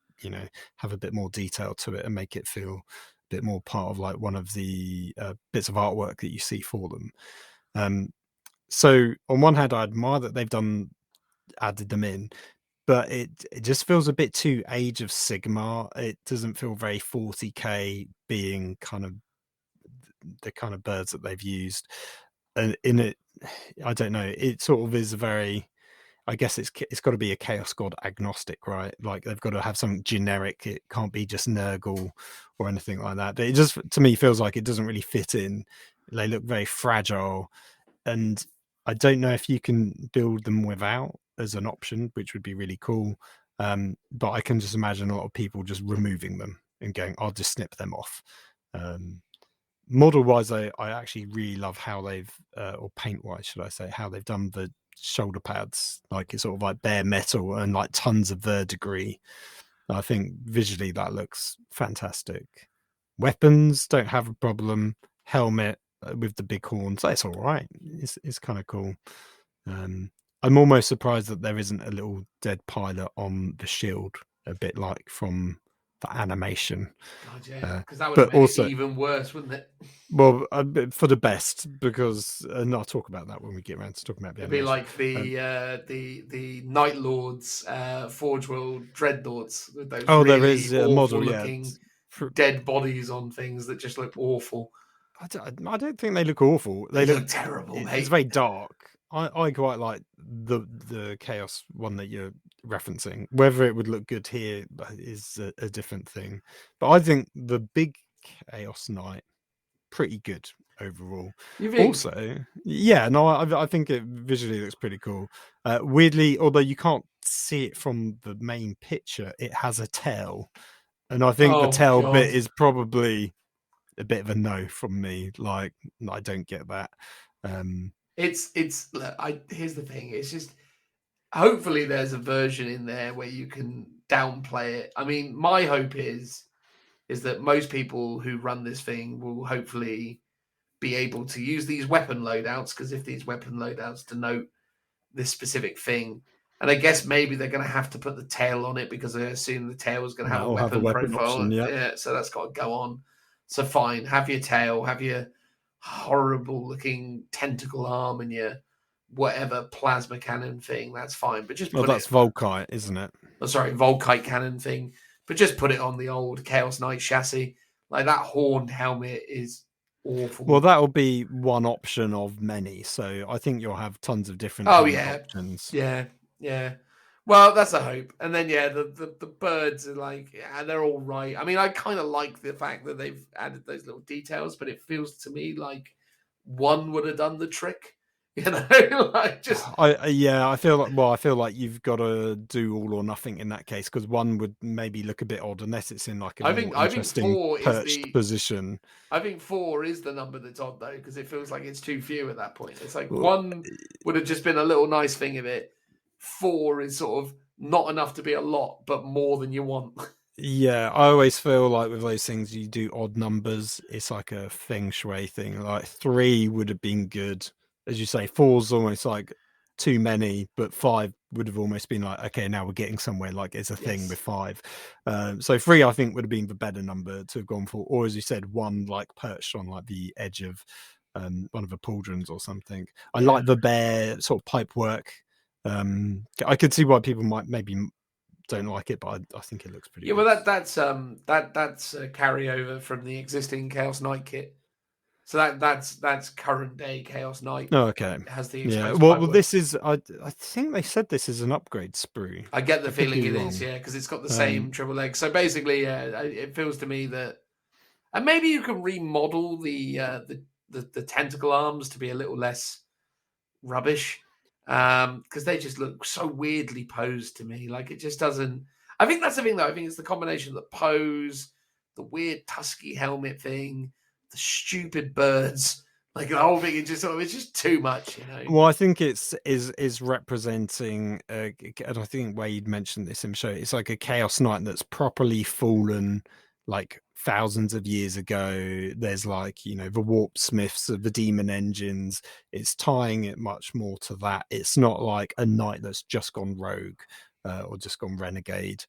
have a bit more detail to it and make it feel a bit more part of like one of the bits of artwork that you see for them. So on one hand, I admire that they've added them in, but it just feels a bit too Age of Sigmar. It doesn't feel very 40k, being kind of the kind of birds that they've used. And in it, I don't know, it sort of is a very, I guess it's got to be a Chaos God agnostic, right? Like they've got to have something generic. It can't be just Nurgle or anything like that. But it just, to me, feels like it doesn't really fit in. They look very fragile, and I don't know if you can build them without as an option, which would be really cool. But I can just imagine a lot of people just removing them and going, I'll just snip them off. Model wise, I actually really love how they've, or paint wise, should I say, how they've done the shoulder pads. Like it's sort of like bare metal and like tons of verdigris. I think visually that looks fantastic. Weapons don't have a problem. Helmet with the big horns, that's all right. It's kind of cool. I'm almost surprised that there isn't a little dead pilot on the shield, a bit like from the animation. God, yeah, because that would have made it even worse, wouldn't it? Well, for the best, because and I'll talk about that when we get around to talking about the It'd animation. be like the Night Lords, Forge World Dreadnoughts with those there is a model, looking dead bodies on things that just look awful. I don't think they look awful. They look terrible. It's very dark. I quite like the Chaos one that you're referencing. Whether it would look good here is a different thing. But I think the big Chaos Knight, pretty good overall. You think? Also, yeah, no, I think it visually looks pretty cool. Weirdly, although you can't see it from the main picture, it has a tail, and I think the tail bit is probably a bit of a no from me. Like, I don't get that. Here's the thing. It's just, hopefully there's a version in there where you can downplay it. I mean, my hope is that most people who run this thing will hopefully be able to use these weapon loadouts, because if these weapon loadouts denote this specific thing, and I guess maybe they're going to have to put the tail on it, because I assume the tail is going to have a weapon profile. Option, yeah, so that's got to go on. So fine, have your tail, have your horrible looking tentacle arm and your whatever plasma cannon thing. That's fine, but just that's Volkite, isn't it? Oh, sorry, Volkite cannon thing. But just put it on the old Chaos Knight chassis. Like that horned helmet is awful. Well, that'll be one option of many. So I think you'll have tons of different Oh helmet yeah, options. yeah. Well, that's a hope. And then the birds are like, yeah, they're all right. I mean, I kind of like the fact that they've added those little details, but it feels to me like one would have done the trick. You know, like just I feel like you've got to do all or nothing in that case, because one would maybe look a bit odd unless it's in like a I more think interesting 4 is perched position. I think 4 is the number that's odd though, because it feels like it's too few at that point. It's like Well, 1 would have just been a little nice thing of it. 4 is sort of not enough to be a lot, but more than you want. Yeah, I always feel like with those things, you do odd numbers. It's like a feng shui thing. Like 3 would have been good. As you say, 4's almost like too many, but 5 would have almost been like, okay, now we're getting somewhere. Like it's a thing with 5. So 3, I think, would have been the better number to have gone for. Or as you said, 1 like perched on like the edge of one of the pauldrons or something. I like the bear sort of pipe work. I could see why people might maybe don't like it, but I think it looks pretty good. Well, that's a carryover from the existing Chaos Knight kit. So that's current day Chaos Knight. Oh, okay. Has the well, this is I think they said this is an upgrade sprue. I get the feeling it is, because it's got the same triple leg. So basically, it feels to me that, and maybe you can remodel the tentacle arms to be a little less rubbish, because they just look so weirdly posed to me. Like it just doesn't. I think that's the thing, though. I think it's the combination of the pose, the weird tusky helmet thing, the stupid birds. Like the whole thing, it's just too much, you know. Well, I think is representing, and I think Wade mentioned this in the show. It's like a Chaos Knight that's properly fallen, like thousands of years ago. There's like the warp smiths of the demon engines. It's tying it much more to that. It's not like a knight that's just gone rogue or just gone renegade.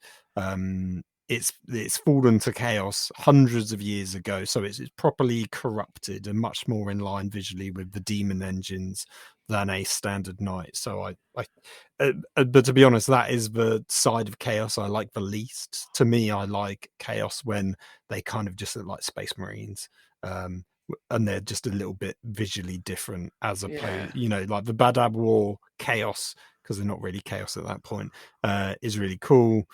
It's fallen to chaos hundreds of years ago, so it's properly corrupted and much more in line visually with the demon engines than a standard knight. So but to be honest, that is the side of chaos I like the least. To me, I like chaos when they kind of just look like Space Marines, and they're just a little bit visually different, as opposed, like the Badab War chaos, because they're not really chaos at that point, is really cool.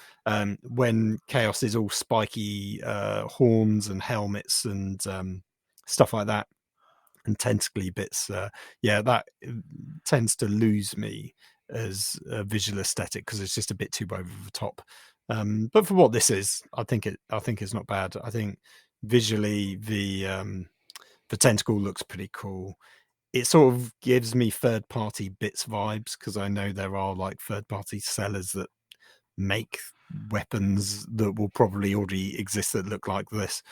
When chaos is all spiky horns and helmets and stuff like that, and tentacly bits, that tends to lose me as a visual aesthetic, because it's just a bit too over the top. But for what this is, I think it's not bad. I think visually the tentacle looks pretty cool. It sort of gives me third-party bits vibes, because I know there are like third-party sellers that make weapons that will probably already exist that look like this,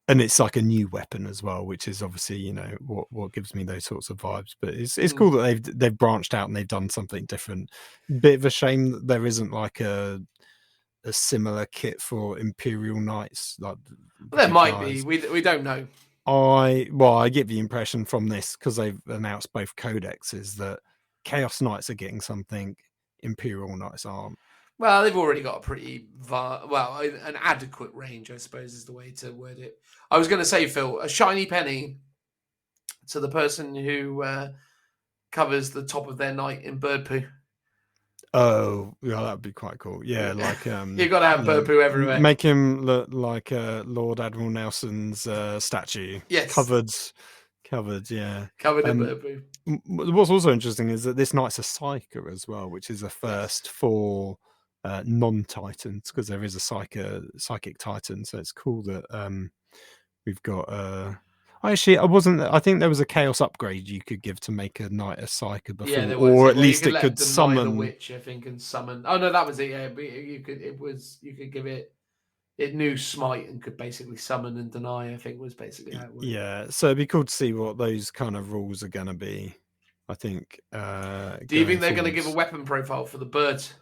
and it's like a new weapon as well, which is obviously what gives me those sorts of vibes. But it's cool that they've branched out and they've done something different. Bit of a shame that there isn't like a similar kit for Imperial Knights. Like there might be. We don't know. I get the impression from this, because they've announced both codexes, that Chaos Knights are getting something, Imperial Knights aren't. Well, they've already got a pretty an adequate range, I suppose, is the way to word it. I was going to say, Phil, a shiny penny to the person who covers the top of their knight in bird poo. Oh, yeah, that'd be quite cool. Yeah, like you've got to have bird poo everywhere. Make him look like Lord Admiral Nelson's statue. Yes, covered, yeah, covered in bird poo. What's also interesting is that this knight's a psyker as well, which is a first for non-titans, because there is a psychic titan. So it's cool that we've got. Actually, I think there was a chaos upgrade you could give to make a knight a psyker before, yeah, there was. Or at least it could summon a witch, I think, and summon. Oh no, that was it. Yeah, you could give it. It knew smite and could basically summon and deny, I think, was basically how it worked. Yeah, so it'd be cool to see what those kind of rules are going to be, I think. Do you think they're going to give a weapon profile for the birds?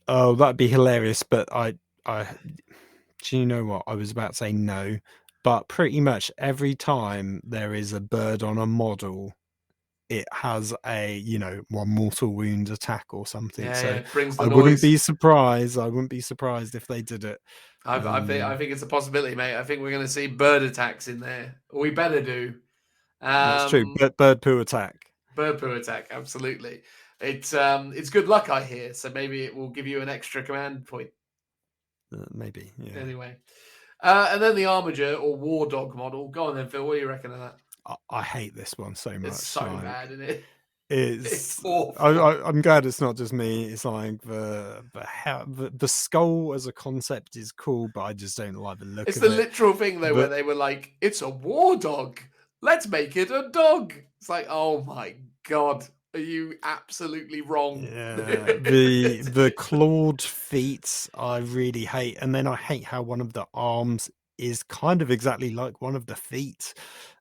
Oh, that'd be hilarious, but do you know what? I was about to say no, but pretty much every time there is a bird on a model, it has a, one mortal wound attack or something. Yeah, So it brings the I noise. wouldn't be surprised. I wouldn't be surprised if they did it. I think it's a possibility, mate. I think we're going to see bird attacks in there. We better do. That's true. Bird poo attack. Bird poo attack, absolutely. It's good luck, I hear. So maybe it will give you an extra command point. Maybe, yeah. Anyway, and then the Armiger or War Dog model. Go on then, Phil. What do you reckon of that? I hate this one so much. It's so bad, isn't it? It's awful. I'm glad it's not just me. It's like the skull as a concept is cool, but I just don't like the look. It's the literal thing though, where they were like, "It's a war dog. Let's make it a dog." It's like, oh my god, are you absolutely wrong? Yeah, the clawed feet I really hate, and then I hate how one of the arms is kind of exactly like one of the feet.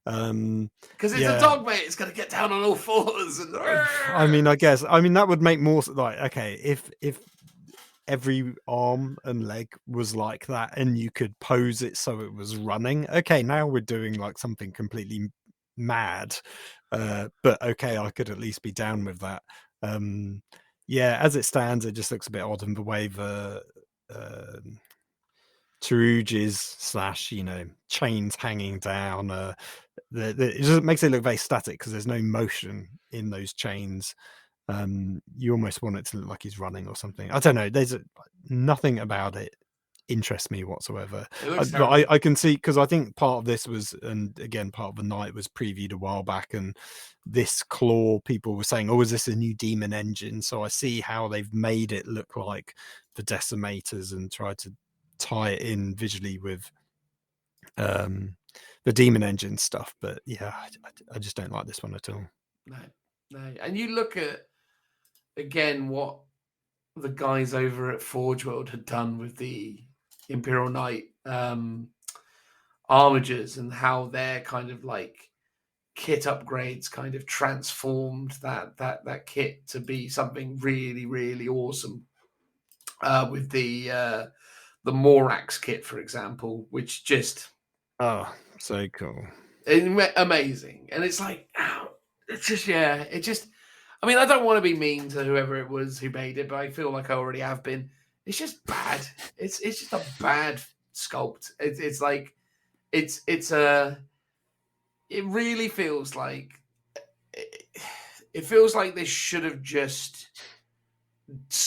Because it's a dog, mate. It's gonna get down on all fours. And I guess that would make more like, okay, if every arm and leg was like that and you could pose it so it was running, okay, now we're doing like something completely mad, but okay, I could at least be down with that. As it stands, it just looks a bit odd, and the way the Taruges / chains hanging down, it just makes it look very static because there's no motion in those chains. You almost want it to look like he's running or something. I don't know. There's nothing about it interests me whatsoever. I can see, because I think part of this was, and again, part of the night was previewed a while back, and this claw, people were saying, oh, is this a new demon engine? So I see how they've made it look like the Decimators and tried to tie it in visually with the demon engine stuff. But yeah, I just don't like this one at all. No. And you look at, again, what the guys over at Forge World had done with the Imperial Knight armigers, and how their kind of like kit upgrades kind of transformed that kit to be something really, really awesome. With the Morax kit, for example, which just so cool, amazing. And it's like, it's just I mean, I don't want to be mean to whoever it was who made it, but I feel like I already have been. It's just bad. It's just a bad sculpt. It's like it really feels like it feels like they should have just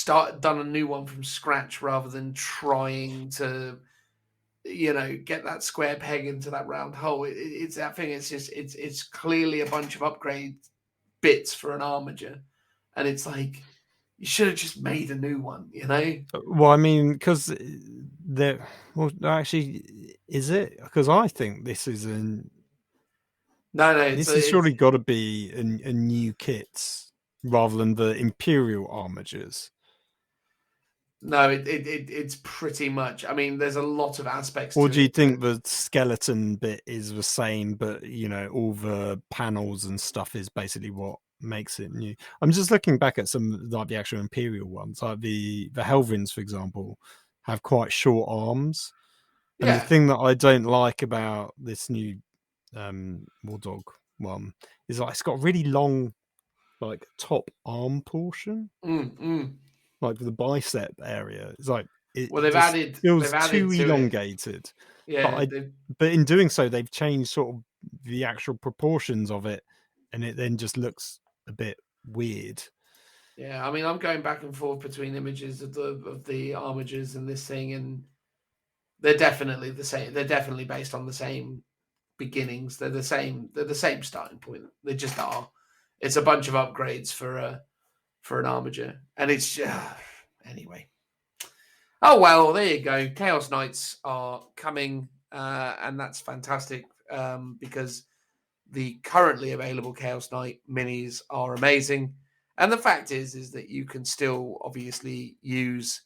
done a new one from scratch rather than trying to get that square peg into that round hole. It's that thing. It's clearly a bunch of upgrade bits for an armiger, and it's like you should have just made a new one. Well, I mean, because actually, is it? Because I think this is this has surely got to be a new kit rather than the Imperial armigers. No, it's pretty much. I mean, there's a lot of aspects. Or do you think the skeleton bit is the same, but all the panels and stuff is basically what makes it new? I'm just looking back at some like the actual Imperial ones, like the Helvrins, for example, have quite short arms. And the thing that I don't like about this new War Dog one is like it's got really long, like top arm portion. Like the bicep area, it's like it feels too elongated. Yeah, but in doing so, they've changed sort of the actual proportions of it, and it then just looks a bit weird. Yeah, I mean, I'm going back and forth between images of the armigers and this thing, and they're definitely the same. They're definitely based on the same beginnings. They're the same. They're the same starting point. They just are. It's a bunch of upgrades for an armiger, and it's anyway. Oh well, there you go. Chaos Knights are coming, and that's fantastic because the currently available Chaos Knight minis are amazing. And the fact is that you can still obviously use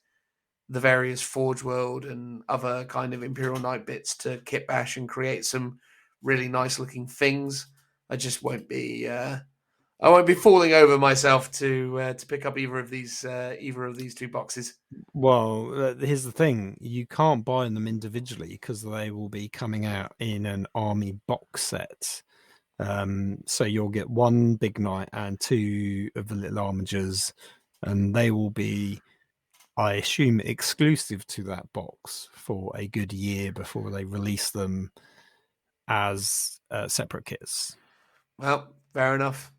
the various Forge World and other kind of Imperial Knight bits to kit bash and create some really nice looking things. I just won't be. I won't be falling over myself to pick up either of these two boxes. Well, here's the thing: you can't buy them individually because they will be coming out in an army box set. So you'll get 1 big knight and 2 of the little armigers, and they will be, I assume, exclusive to that box for a good year before they release them as separate kits. Well, fair enough.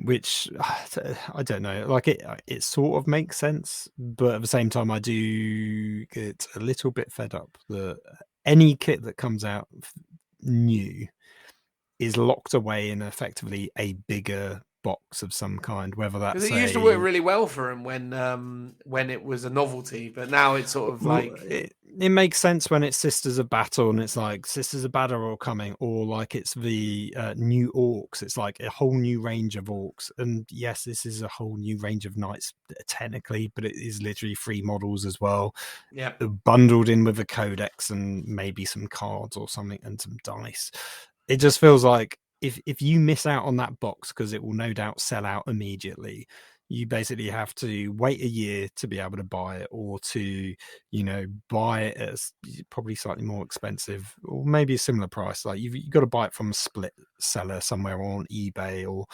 Which I don't know. Like it sort of makes sense, but at the same time, I do get a little bit fed up that any kit that comes out new is locked away in effectively a bigger box of some kind, whether that's Because it used to work really well for him when it was a novelty, but now it's sort of like it makes sense when it's Sisters of Battle and it's like Sisters of Battle are coming, or like it's the new orcs. It's like a whole new range of orcs, and yes, this is a whole new range of knights technically, but it is literally 3 models as well. Yeah, bundled in with a codex and maybe some cards or something and some dice. It just feels like if you miss out on that box, because it will no doubt sell out immediately, you basically have to wait a year to be able to buy it, or to, buy it at probably slightly more expensive, or maybe a similar price. Like you've got to buy it from a split seller somewhere on eBay, or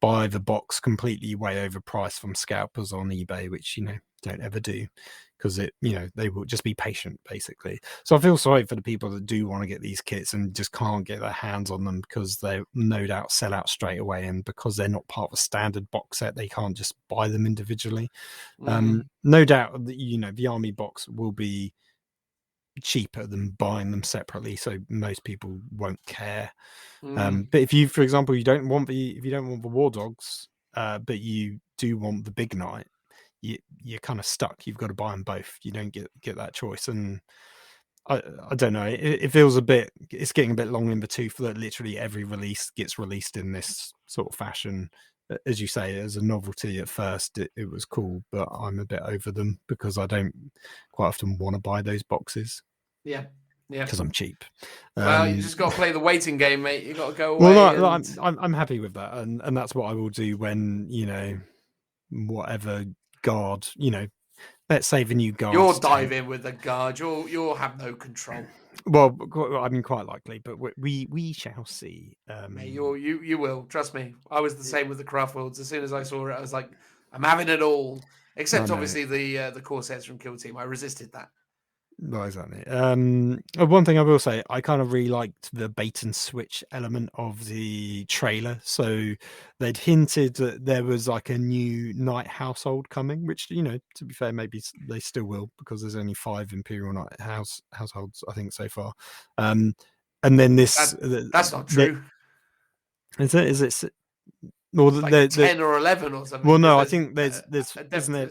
buy the box completely way overpriced from scalpers on eBay, which, don't ever do, because they will just be patient basically. So I feel sorry for the people that do want to get these kits and just can't get their hands on them, because they no doubt sell out straight away, and because they're not part of a standard box set, they can't just buy them individually. No doubt that the army box will be cheaper than buying them separately, so most people won't care. But if you, for example, you don't want the war dogs, but you do want the big knight, you're kind of stuck. You've got to buy them both. You don't get that choice. And I don't know. It feels it's getting a bit long in the tooth that literally every release gets released in this sort of fashion. As you say, as a novelty at first, it was cool, but I'm a bit over them because I don't quite often want to buy those boxes. Yeah. Because I'm cheap. Well, you just got to play the waiting game, mate. You got to go away. Well, I'm happy with that, and that's what I will do when whatever guard, let's say the new guard. You'll dive in with the guard. You'll have no control. Well, I mean, quite likely, but we shall see. Mate, you will, trust me. I was the same with the Craftworlds. As soon as I saw it, I was like, I'm having it all. Except obviously the Corsairs from Kill Team. I resisted that. No, exactly. One thing I will say, I kind of really liked the bait and switch element of the trailer. So they'd hinted that there was like a new knight household coming, which, to be fair, maybe they still will, because there's only 5 Imperial Knight households, I think, so far. And then this... That's not true. Is it? Well, like 10 or 11 or something. Well, no, I think there's isn't there...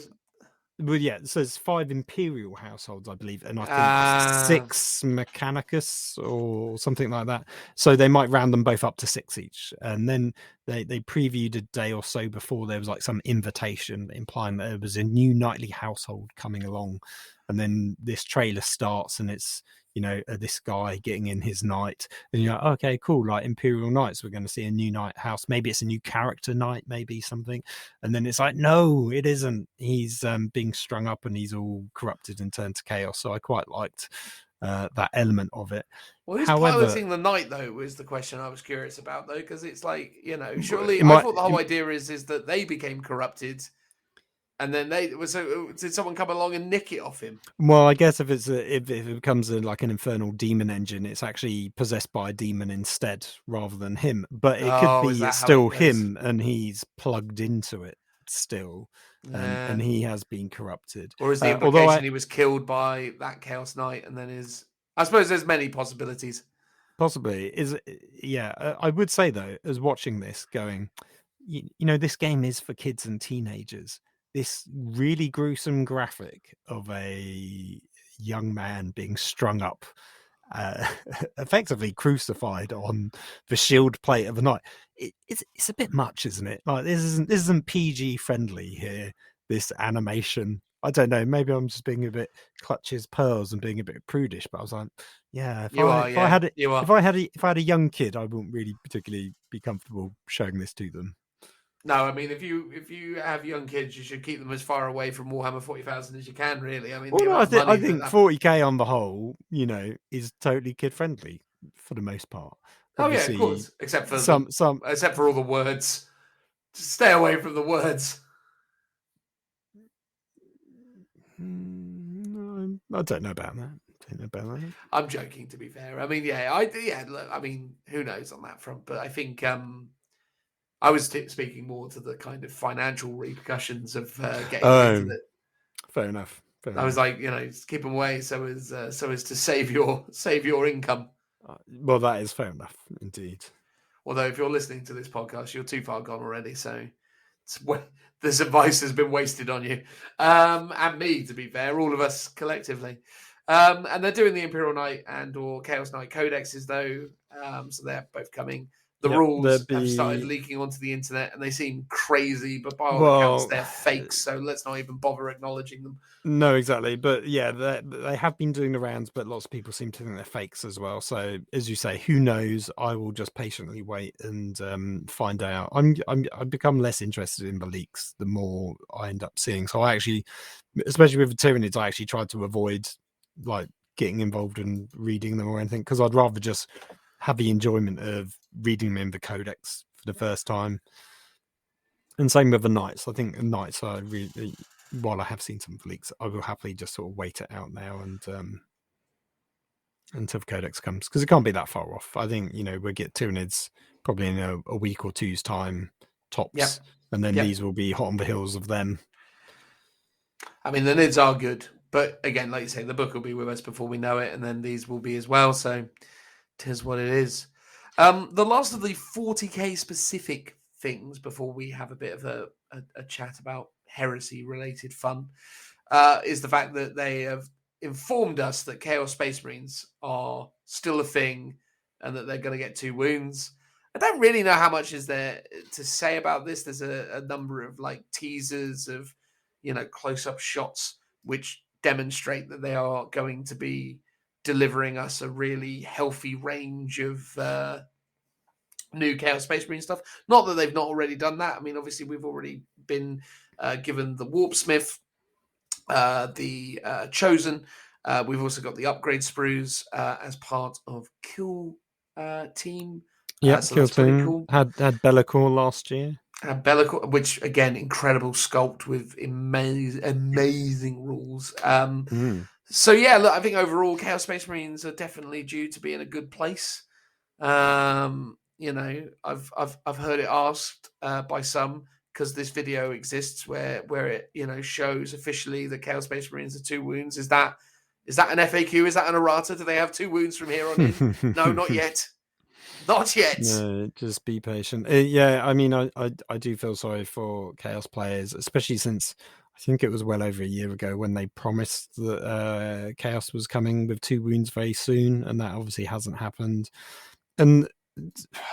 Well, yeah, so there's 5 Imperial households, I believe, and I think 6 Mechanicus or something like that. So they might round them both up to 6 each. And then they previewed a day or so before there was like some invitation implying that there was a new knightly household coming along. And then this trailer starts and it's, this guy getting in his knight, and you're like, okay, cool, like Imperial Knights, we're going to see a new knight house. Maybe it's a new character knight, maybe something. And then it's like, no, it isn't. He's being strung up and he's all corrupted and turned to chaos. So I quite liked that element of it. Well, who's piloting the knight, though, was the question I was curious about, though, because it's like, surely I thought the whole idea is that they became corrupted. And then did someone come along and nick it off him? Well, I guess if it becomes like an infernal demon engine, it's actually possessed by a demon instead rather than him. But it could be still him, and he's plugged into it still, and he has been corrupted. Or is the implication he was killed by that Chaos Knight, and then I suppose there's many possibilities. Possibly I would say though, as watching this, going, this game is for kids and teenagers. This really gruesome graphic of a young man being strung up, effectively crucified on the shield plate of a knight. It's a bit much, isn't it? Like this isn't PG friendly here. This animation. I don't know. Maybe I'm just being a bit clutch his pearls and being a bit prudish. But I was like, yeah, if I had a young kid, I wouldn't really particularly be comfortable showing this to them. No, I mean, if you have young kids, you should keep them as far away from Warhammer 40,000 as you can, really. I mean, I think 40k on the whole, is totally kid friendly for the most part. Oh yeah, of obviously course. Except for some except for all the words. Just stay away from the words. I don't know about that. I'm joking, to be fair. I mean, look, I mean, who knows on that front? But I think I was speaking more to the kind of financial repercussions of getting into it. Fair enough. I was like, just keep them away so as to save your income. Well, that is fair enough, indeed. Although, if you're listening to this podcast, you're too far gone already. So this advice has been wasted on you and me, to be fair, all of us collectively. And they're doing the Imperial Knight and or Chaos Knight codexes though, so they're both coming. The rules have started leaking onto the internet, and they seem crazy, but by all accounts, they're fakes. So let's not even bother acknowledging them. No, exactly. But yeah, they have been doing the rounds, but lots of people seem to think they're fakes as well. So as you say, who knows? I will just patiently wait and find out. I've become less interested in the leaks the more I end up seeing. So I actually, especially with the Tyranids, I actually tried to avoid like getting involved in reading them or anything, because I'd rather just have the enjoyment of reading them in the codex for the first time. And same with the Knights. I think the Knights are really, while I have seen some leaks, I will happily just sort of wait it out now and until the codex comes, because it can't be that far off. I think we'll get Tyranids probably in a week or two's time tops, and then these will be hot on the heels of them. I mean, the Nids are good, but again, like you say, the book will be with us before we know it, and then these will be as well. So, tis what it is. The last of the 40k specific things before we have a bit of a chat about heresy-related fun is the fact that they have informed us that Chaos Space Marines are still a thing and that they're going to get 2 wounds. I don't really know how much is there to say about this. There's a number of like teasers of close-up shots which demonstrate that they are going to be delivering us a really healthy range of new Chaos Space Marine stuff. Not that they've not already done that. I mean, obviously, we've already been given the Warpsmith, the Chosen. We've also got the upgrade sprues as part of Kill Team. Yeah, so Kill that's pretty Team cool. had Bellicor last year. Bellicor, which again, incredible sculpt with amazing ruls. So yeah, look, I think overall Chaos Space Marines are definitely due to be in a good place. I've heard it asked by some, because this video exists where it shows officially that Chaos Space Marines are 2 wounds. Is that an FAQ? Is that an errata? Do they have 2 wounds from here on in? No, not yet. Not yet. No, just be patient. Yeah, I mean, I do feel sorry for Chaos players, especially since I think it was well over a year ago when they promised that Chaos was coming with 2 wounds very soon, and that obviously hasn't happened. And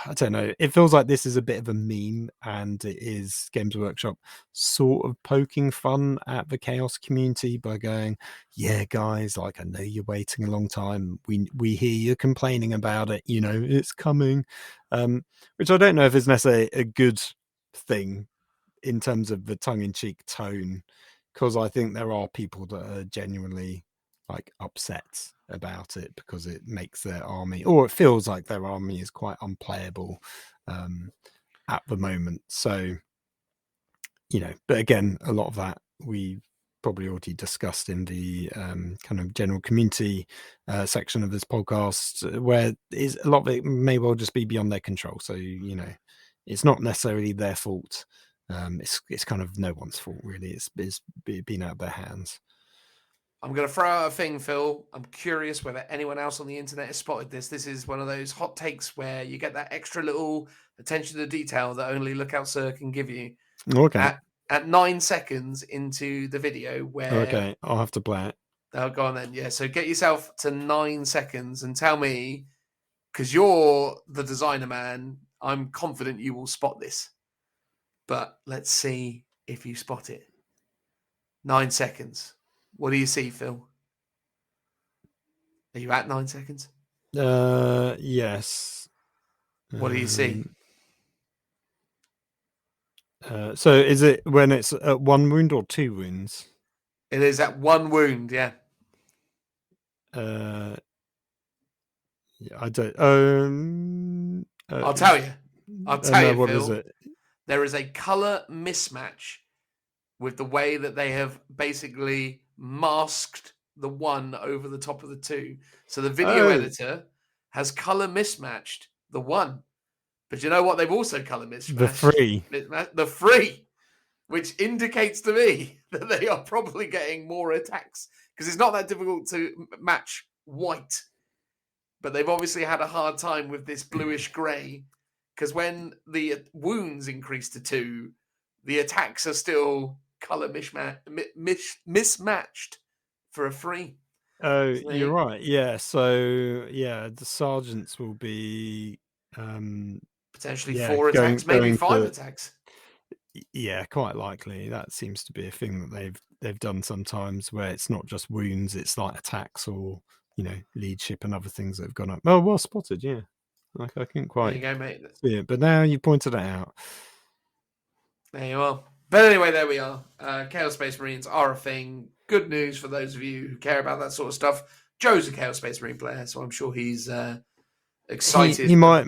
I don't know, it feels like this is a bit of a meme, and it is Games Workshop sort of poking fun at the Chaos community by going, yeah guys, like, I know you're waiting a long time, we hear you complaining about it, it's coming, which I don't know if is necessarily a good thing in terms of the tongue-in-cheek tone, because I think there are people that are genuinely like upset about it because it makes their army, or it feels like their army is quite unplayable at the moment. So, but again, a lot of that we probably already discussed in the kind of general community section of this podcast, where is a lot of it may well just be beyond their control. So, it's not necessarily their fault. It's kind of no one's fault, really. It's been out of their hands. I'm going to throw out a thing, Phil. I'm curious whether anyone else on the internet has spotted this. This is one of those hot takes where you get that extra little attention to detail that only Lookout Sir can give you. Okay. At 9 seconds into the video where... Okay, I'll have to play it. Oh, go on then. Yeah, so get yourself to 9 seconds and tell me, because you're the designer man, I'm confident you will spot this. But let's see if you spot it. 9 seconds. What do you see, Phil? Are you at 9 seconds? Yes. What do you see? So is it when it's at 1 wound or 2 wounds? It is at 1 wound, yeah. Yeah, I don't. I'll tell you. No, what Phil. is it? There is a color mismatch with the way that they have basically masked the one over the top of the two. So the video editor has color mismatched the one. But you know what? They've also color mismatched the three, which indicates to me that they are probably getting more attacks because it's not that difficult to match white. But they've obviously had a hard time with this bluish grey because when the wounds increase to 2, the attacks are still color mismatched for a 3. Oh, So you're right. Yeah. So yeah, the sergeants will be potentially 4 attacks, maybe 5 attacks. Yeah, quite likely. That seems to be a thing that they've done sometimes, where it's not just wounds; it's like attacks or leadership and other things that have gone up. Oh, well spotted. Yeah, like I couldn't There quite you go, mate. see it, but now you pointed it out. There you are. But anyway, there we are. Chaos Space Marines are a thing. Good news for those of you who care about that sort of stuff. Joe's a Chaos Space Marine player, so I'm sure he's excited. He might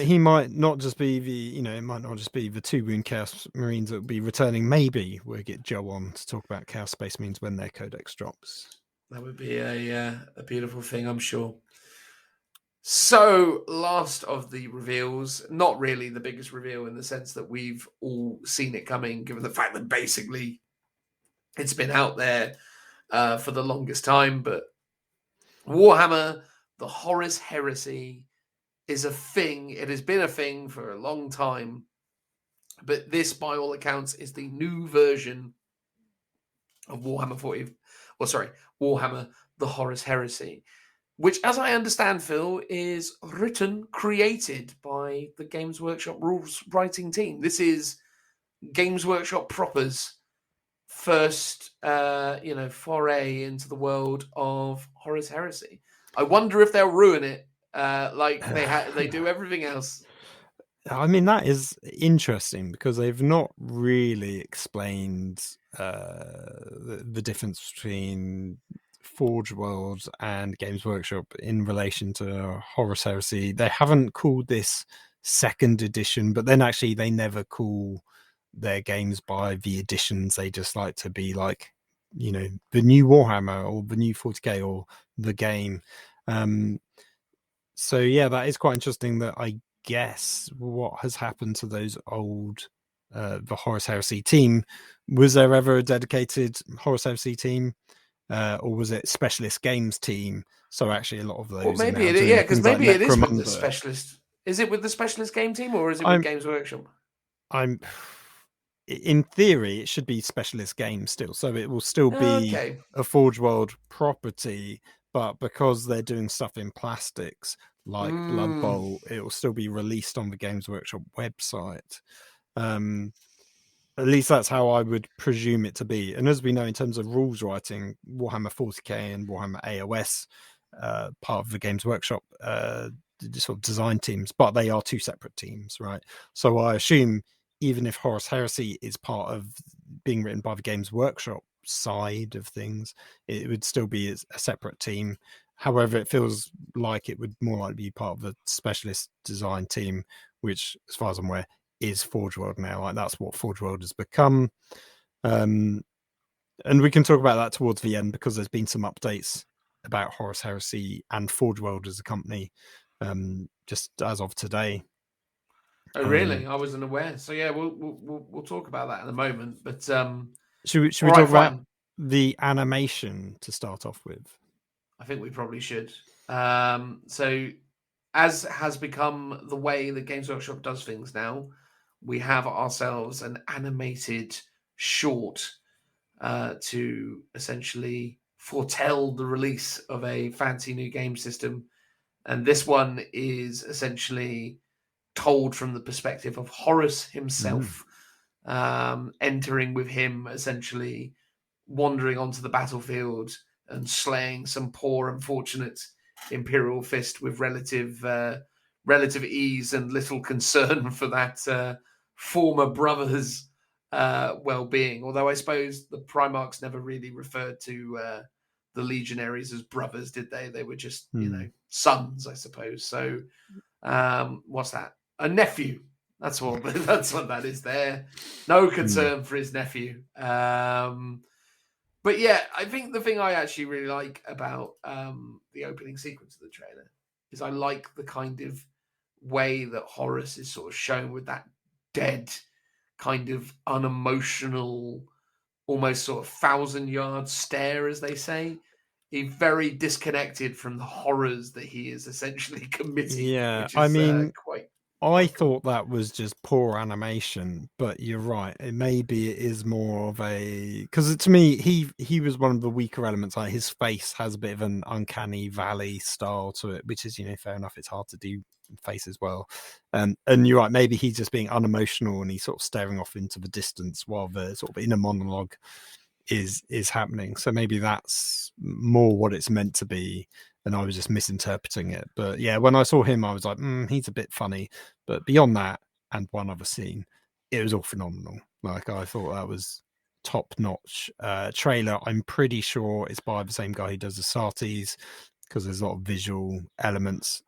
he might not just be the it might not just be the 2 wound Chaos Marines that will be returning. Maybe we'll get Joe on to talk about Chaos Space Marines when their codex drops. That would be a beautiful thing, I'm sure. So, last of the reveals, not really the biggest reveal in the sense that we've all seen it coming, given the fact that basically it's been out there for the longest time. But Warhammer, the Horus Heresy, is a thing. It has been a thing for a long time. But this, by all accounts, is the new version of Warhammer Warhammer, the Horus Heresy. Which, as I understand, Phil, is created by the Games Workshop rules writing team. This is Games Workshop proper's first, foray into the world of Horus Heresy. I wonder if they'll ruin it like they do everything else. I mean, that is interesting because they've not really explained the difference between Forge World and Games Workshop in relation to Horus Heresy. They haven't called this 2nd edition, but then actually they never call their games by the editions. They just like to be like, the new Warhammer or the new 40k or the game. So yeah, that is quite interesting that I guess what has happened to those old the Horus Heresy team. Was there ever a dedicated Horus Heresy team? Or was it specialist games team? So actually, a lot of those. Well, maybe it is, because maybe it is with the specialist. Is it with the specialist game team, or is it with Games Workshop? In theory, it should be specialist games still, so it will still be a Forge World property. But because they're doing stuff in plastics like Blood Bowl, it will still be released on the Games Workshop website. At least that's how I would presume it to be. And as we know, in terms of rules writing, Warhammer 40k and Warhammer AOS, part of the Games Workshop sort of design teams, but they are 2 separate teams, right? So I assume even if Horus Heresy is part of being written by the Games Workshop side of things, it would still be a separate team. However, it feels like it would more likely be part of the specialist design team, which, as far as I'm aware, is Forge World now. Like, that's what Forge World has become. And we can talk about that towards the end because there's been some updates about Horus Heresy and Forge World as a company just as of today. Oh, really? I wasn't aware. So yeah, we'll talk about that in a moment. But should we talk about the animation to start off with? I think we probably should. So, as has become the way that Games Workshop does things now, we have ourselves an animated short to essentially foretell the release of a fancy new game system. And this one is essentially told from the perspective of Horus himself, entering with him, essentially wandering onto the battlefield and slaying some poor, unfortunate Imperial Fist with relative ease and little concern for that former brother's well-being. Although I suppose the Primarchs never really referred to the Legionaries as brothers, did they? They were just, sons, I suppose. So what's that? a nephew. That's what that is there. No concern for his nephew. But yeah, I think the thing I actually really like about the opening sequence of the trailer is I like the kind of way that Horus is sort of shown with that dead, kind of unemotional, almost sort of 1,000-yard stare, as they say. He's very disconnected from the horrors that he is essentially committing. Yeah, which is, I mean, quite. I thought that was just poor animation, but you're right. Maybe it is more of a, because to me, he was one of the weaker elements. Like his face has a bit of an uncanny valley style to it, which is, fair enough. It's hard to do face as well. And you're right. Maybe he's just being unemotional and he's sort of staring off into the distance while the sort of inner monologue is happening. So maybe that's more what it's meant to be, and I was just misinterpreting it. But yeah, when I saw him, I was like, he's a bit funny. But beyond that, and one other scene, it was all phenomenal. Like, I thought that was top-notch trailer. I'm pretty sure it's by the same guy who does the Sarties, because there's a lot of visual elements,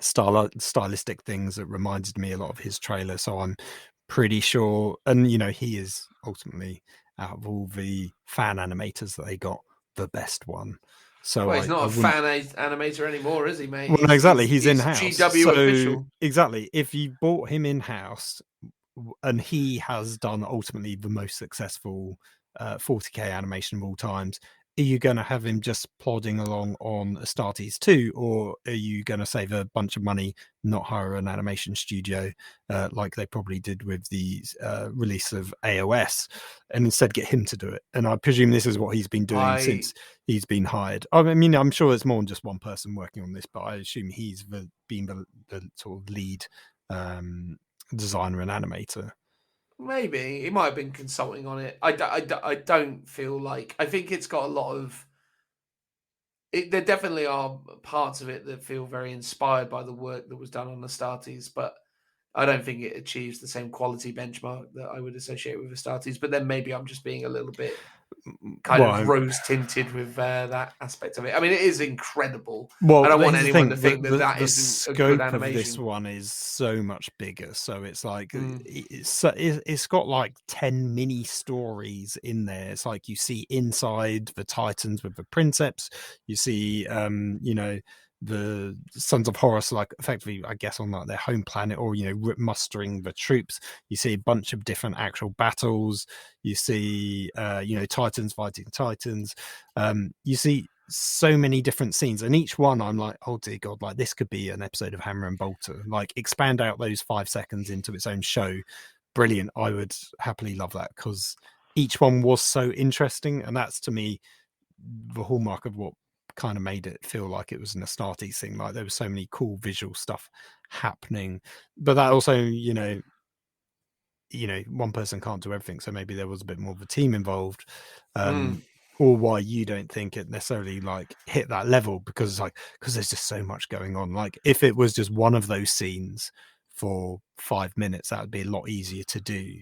stylistic things that reminded me a lot of his trailer. So I'm pretty sure, and he is ultimately, out of all the fan animators that they got, the best one. So Well, he's not a fan animator anymore, is he, mate? Well, no, exactly. He's in-house. GW official. Exactly. If you bought him in-house, and he has done ultimately the most successful 40k animation of all times, are you going to have him just plodding along on Astartes 2, or are you going to save a bunch of money, not hire an animation studio like they probably did with the release of AOS, and instead get him to do it? And I presume this is what he's been doing since he's been hired. I mean, I'm sure there's more than just one person working on this, but I assume he's been the sort of lead designer and animator. Maybe he might have been consulting on it. I don't feel like. I think it's got a lot of. There definitely are parts of it that feel very inspired by the work that was done on Astartes, but I don't think it achieves the same quality benchmark that I would associate with Astartes. But then maybe I'm just being a little bit kind of rose tinted with that aspect of it. I mean, it is incredible. Well, I don't want anyone to think that the isn't scope a good animation. of this one is so much bigger. So it's like it's got like 10 mini stories in there. It's like you see inside the Titans with the Princeps. You see, the Sons of Horus, like effectively, I guess, on like their home planet, or mustering the troops. You see a bunch of different actual battles. You see Titans fighting Titans. You see so many different scenes, and each one I'm like, oh dear God, like this could be an episode of Hammer and Bolter. Like, expand out those 5 seconds into its own show. Brilliant. I would happily love that, because each one was so interesting, and that's, to me, the hallmark of what kind of made it feel like it was an Astartes thing. Like, there was so many cool visual stuff happening, but that also, one person can't do everything, so maybe there was a bit more of a team involved, or why you don't think it necessarily like hit that level, because there's just so much going on. Like, if it was just one of those scenes for 5 minutes, that would be a lot easier to do,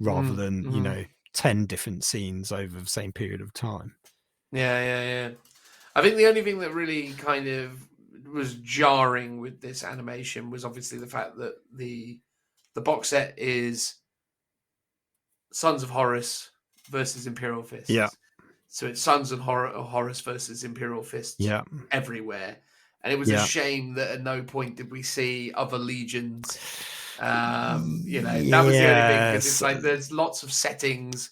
rather than 10 different scenes over the same period of time. Yeah. I think the only thing that really kind of was jarring with this animation was obviously the fact that the box set is Sons of Horus versus Imperial Fists. Yeah. So it's Sons of Horus versus Imperial Fists everywhere. And it was a shame that at no point did we see other legions. That was the only thing, because it's like there's lots of settings.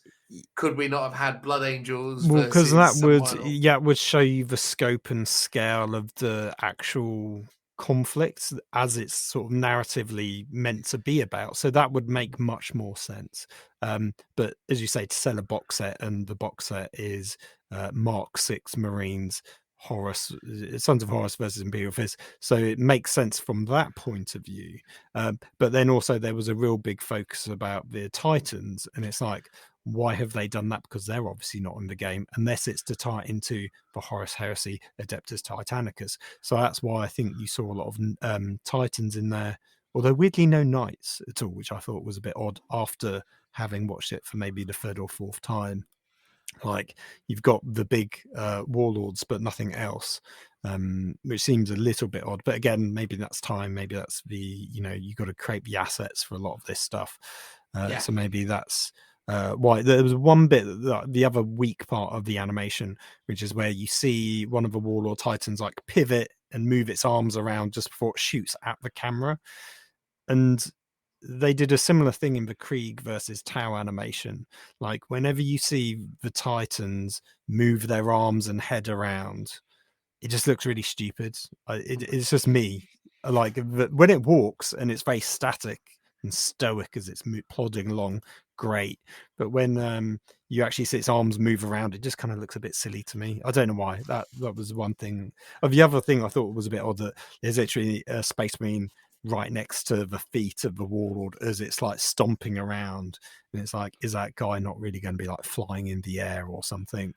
Could we not have had Blood Angels? Well, because that would show you the scope and scale of the actual conflict as it's sort of narratively meant to be about. So that would make much more sense. But as you say, to sell a box set, and the box set is Mark 6 Marines, Horus, Sons of Horus versus Imperial Fist. So it makes sense from that point of view. But then also there was a real big focus about the Titans, and it's like, why have they done that? Because they're obviously not in the game, unless it's to tie into the Horus Heresy, Adeptus Titanicus. So that's why I think you saw a lot of Titans in there, although weirdly no Knights at all, which I thought was a bit odd after having watched it for maybe the 3rd or 4th time. Like you've got the big warlords, but nothing else, which seems a little bit odd. But again, maybe that's time. Maybe that's you got to create the assets for a lot of this stuff. So maybe that's why there was one bit, the other weak part of the animation, which is where you see one of the warlord titans like pivot and move its arms around just before it shoots at the camera. And they did a similar thing in the Krieg versus Tau animation. Like whenever you see the Titans move their arms and head around, it just looks really stupid. It's just me. Like when it walks and it's very static and stoic as it's plodding along, great. But when you actually see its arms move around, it just kind of looks a bit silly to me. I don't know why. That was one thing. The other thing I thought was a bit odd, that there's actually a Space Marine right next to the feet of the warlord as it's like stomping around, and it's like, is that guy not really going to be like flying in the air or something?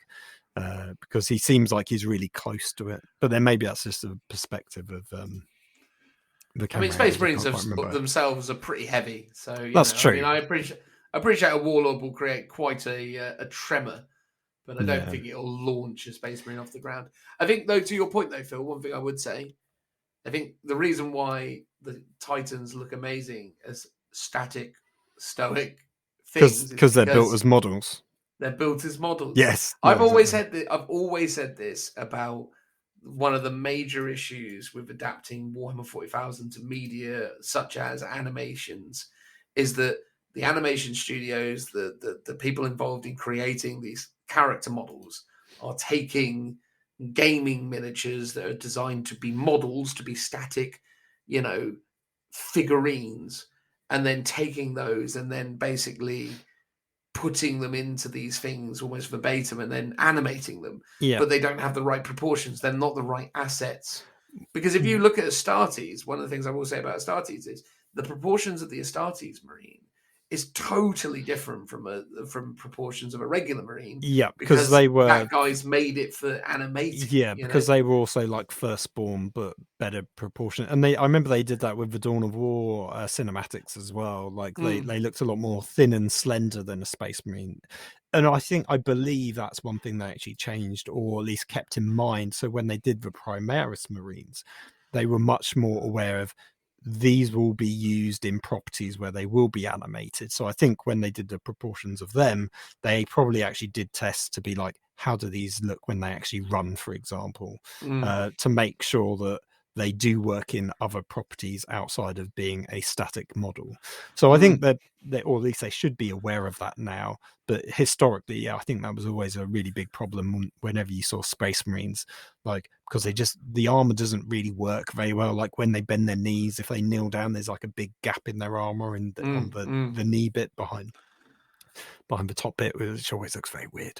Because he seems like he's really close to it. But then maybe that's just a perspective of the camera. I mean, Space Marines themselves are pretty heavy, so that's true. I mean, I appreciate a warlord will create quite a tremor, but I don't think it'll launch a Space Marine off the ground. I think, though, to your point though, Phil, one thing I would say, I think the reason why the Titans look amazing as static, stoic things because they're built as models. They're built as models. Yes, I've always said this about one of the major issues with adapting Warhammer 40,000 to media, such as animations, is that the animation studios, the people involved in creating these character models, are taking gaming miniatures that are designed to be models, to be static, figurines, and then taking those and then basically putting them into these things almost verbatim and then animating them. Yeah. But they don't have the right proportions. They're not the right assets. Because if you look at Astartes, one of the things I will say about Astartes is the proportions of the Astartes Marine is totally different from proportions of a regular Marine. Yeah, because that guy's made it for animating. Yeah, because they were also like firstborn, but better proportion. And I remember they did that with the Dawn of War cinematics as well. Like they looked a lot more thin and slender than a Space Marine. And I believe that's one thing they actually changed, or at least kept in mind. So when they did the Primaris Marines, they were much more aware of these will be used in properties where they will be animated. So I think when they did the proportions of them, they probably actually did tests to be like, how do these look when they actually run, for example, to make sure that they do work in other properties outside of being a static model. So I think that or at least they should be aware of that now. But historically, I think that was always a really big problem whenever you saw Space Marines, like, because the armor doesn't really work very well. Like when they bend their knees, if they kneel down, there's like a big gap in their armor and on the knee bit behind the top bit, which always looks very weird.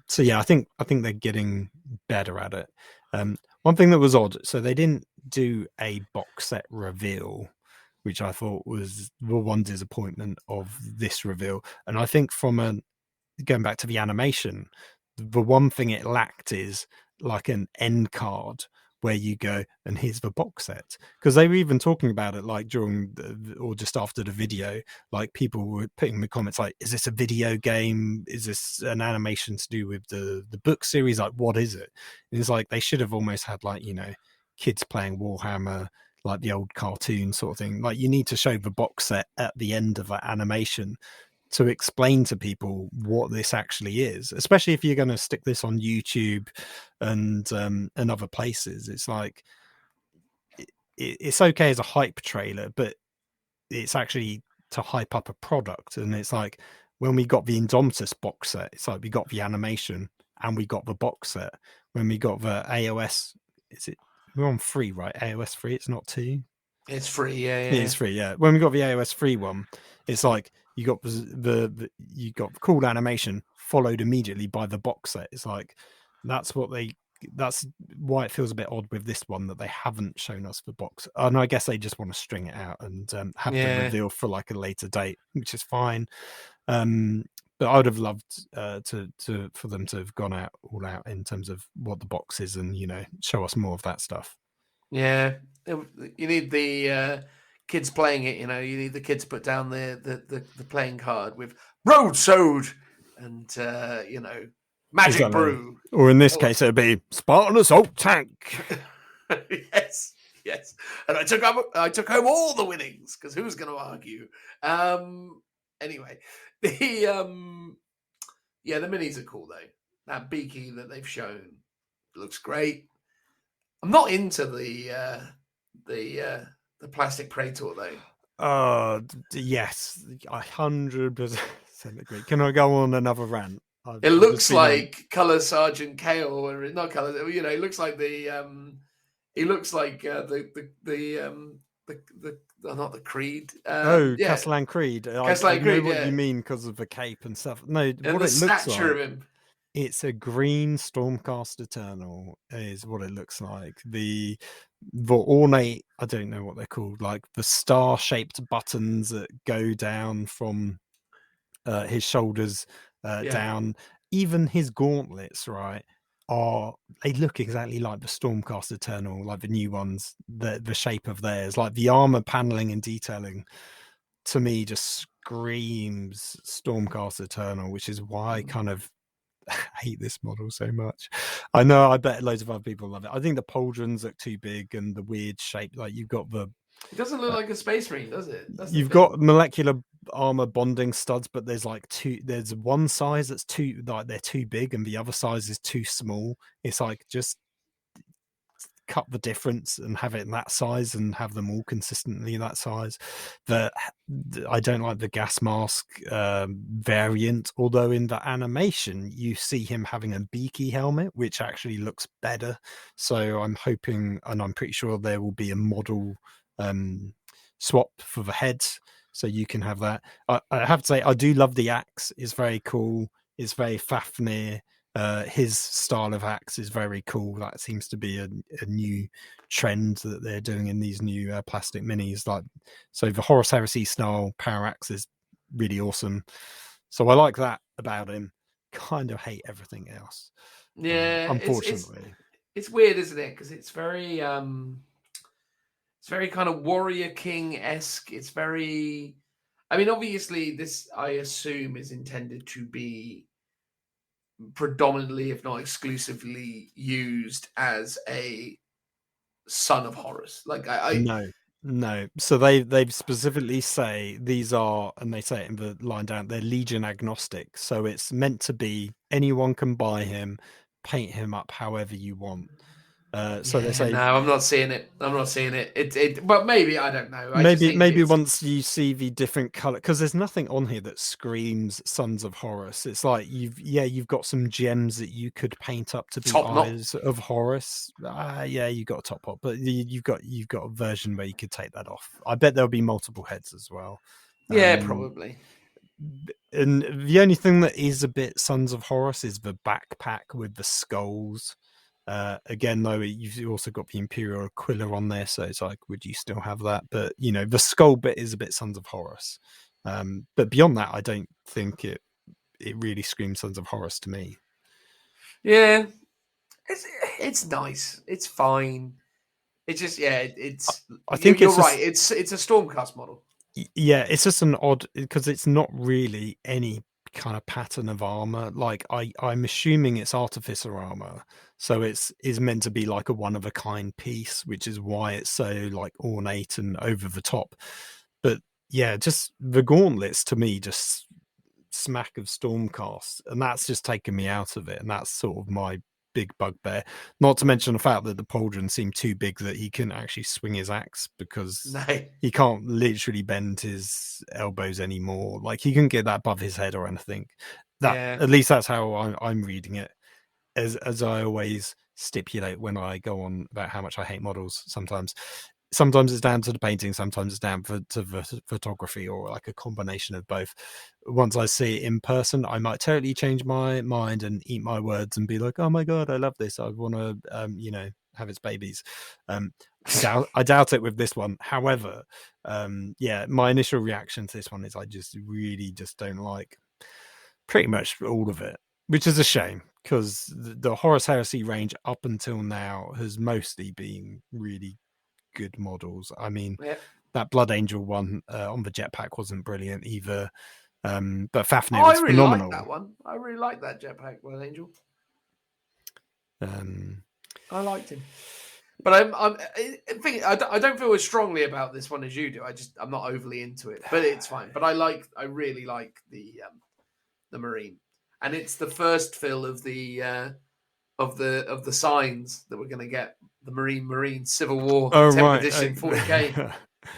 So yeah, I think they're getting better at it. One thing that was odd, so they didn't do a box set reveal, which I thought was the one disappointment of this reveal. And I think going back to the animation, the one thing it lacked is like an end card where you go, and here's the box set. Because they were even talking about it like during or just after the video, like people were putting in the comments like, is this a video game? Is this an animation to do with the book series? Like, what is it? And it's like they should have almost had like, kids playing Warhammer, like the old cartoon sort of thing. Like you need to show the box set at the end of that animation to explain to people what this actually is, especially if you're going to stick this on YouTube and other places. It's like it's okay as a hype trailer, but it's actually to hype up a product. And it's like when we got the Indomitus box set, it's like we got the animation and we got the box set. When we got the AOS, we're on free, right? AOS free, it's not 2. It's free, yeah. It's free, yeah. When we got the AOS free one, it's like you got the cool animation followed immediately by the box set. It's like that's why it feels a bit odd with this one that they haven't shown us the box. And I guess they just want to string it out and have the reveal for like a later date, which is fine. But I would have loved for them to have gone all out in terms of what the box is and show us more of that stuff. Yeah, you need the kids playing it. You need the kids put down the playing card with broadsword and magic Exactly. brew. Or in this Or- case, it'd be Spartan assault tank. yes. And I took home all the winnings because who's going to argue? Anyway, the minis are cool though. That beaky that they've shown looks great. I'm not into the plastic Praetor though. Yes, 100% agree. Can I go on another rant? It looks like Color Sergeant Kale, or not Color. It looks like It looks like not the Creed. Castellan Creed. Castellan I know Creed, what yeah. you mean because of the cape and stuff. No, And what the it looks stature like, of him. it's a green Stormcast Eternal is what it looks like. The ornate, I don't know what they're called, like the star-shaped buttons that go down from his shoulders down. Even his gauntlets, right, they look exactly like the Stormcast Eternal, like the new ones. The shape of theirs, like the armor paneling and detailing, to me just screams Stormcast Eternal, which is why I kind of hate this model so much. I know, I bet loads of other people love it. I think the pauldrons look too big and the weird shape. Like you've got the. It doesn't look like a Space Marine, does it? You've got molecular armor bonding studs, but there's like two. There's one size that's too, like they're too big, and the other size is too small. It's like just cut the difference and have it in that size and have them all consistently that size. I don't like the gas mask variant, although in the animation you see him having a beaky helmet, which actually looks better. So I'm hoping, and I'm pretty sure there will be a model swap for the heads, so you can have that. I have to say, I do love the axe. It's very cool. It's very Fafnir. His style of axe is very cool. That seems to be a new trend that they're doing in these new plastic minis. Like, so the Horus Heresy style power axe is really awesome. So I like that about him. Kind of hate everything else. Yeah, unfortunately, it's weird, isn't it? Because it's very kind of Warrior King-esque. It's very. I mean, obviously, this I assume is intended to be predominantly, if not exclusively, used as a son of Horus. Like no. So they've specifically say these are, and they say it in the line down, they're Legion agnostic. So it's meant to be anyone can buy him, paint him up however you want. So they say, no, I'm not seeing it. But maybe, I don't know. Maybe once you see the different color, because there's nothing on here that screams Sons of Horus. It's like you've got some gems that you could paint up to be eyes of Horus. You got a top knot, but you've got a version where you could take that off. I bet there'll be multiple heads as well. Yeah, probably. And the only thing that is a bit Sons of Horus is the backpack with the skulls. Again, though, you've also got the Imperial Aquila on there, so it's like, would you still have that? But the skull bit is a bit Sons of Horus. But beyond that, I don't think it really screams Sons of Horus to me. Yeah, it's nice. It's fine. It's just I think you're right. It's a Stormcast model. Yeah, it's just an odd, because it's not really any kind of pattern of armor. Like I'm assuming it's artificer armor, so is meant to be like a one of a kind piece, which is why it's so like ornate and over the top. But yeah, just the gauntlets to me just smack of Stormcast, and that's just taken me out of it, and that's sort of my big bugbear. Not to mention the fact that the pauldrons seem too big that he couldn't actually swing his axe, because he can't literally bend his elbows anymore. Like he couldn't get that above his head or anything. At least that's how I'm reading it. As I always stipulate when I go on about how much I hate models. Sometimes it's down to the painting, sometimes it's down to the photography, or like a combination of both. Once I see it in person, I might totally change my mind and eat my words and be like, oh my God, I love this. I want to, have its babies. I doubt it with this one. However, my initial reaction to this one is I just really just don't like pretty much all of it, which is a shame, because the Horus Heresy range up until now has mostly been really good models. I mean, that Blood Angel one on the jetpack wasn't brilliant either. But Fafnir Oh, I was really phenomenal. like that one. I really like that jetpack, Wild Angel. Um, I liked him. But I don't feel as strongly about this one as you do. I'm not overly into it, but it's fine. But I really like the Marine, and it's the first fill of the signs that we're going to get. The Marine Civil War 10th edition 40k.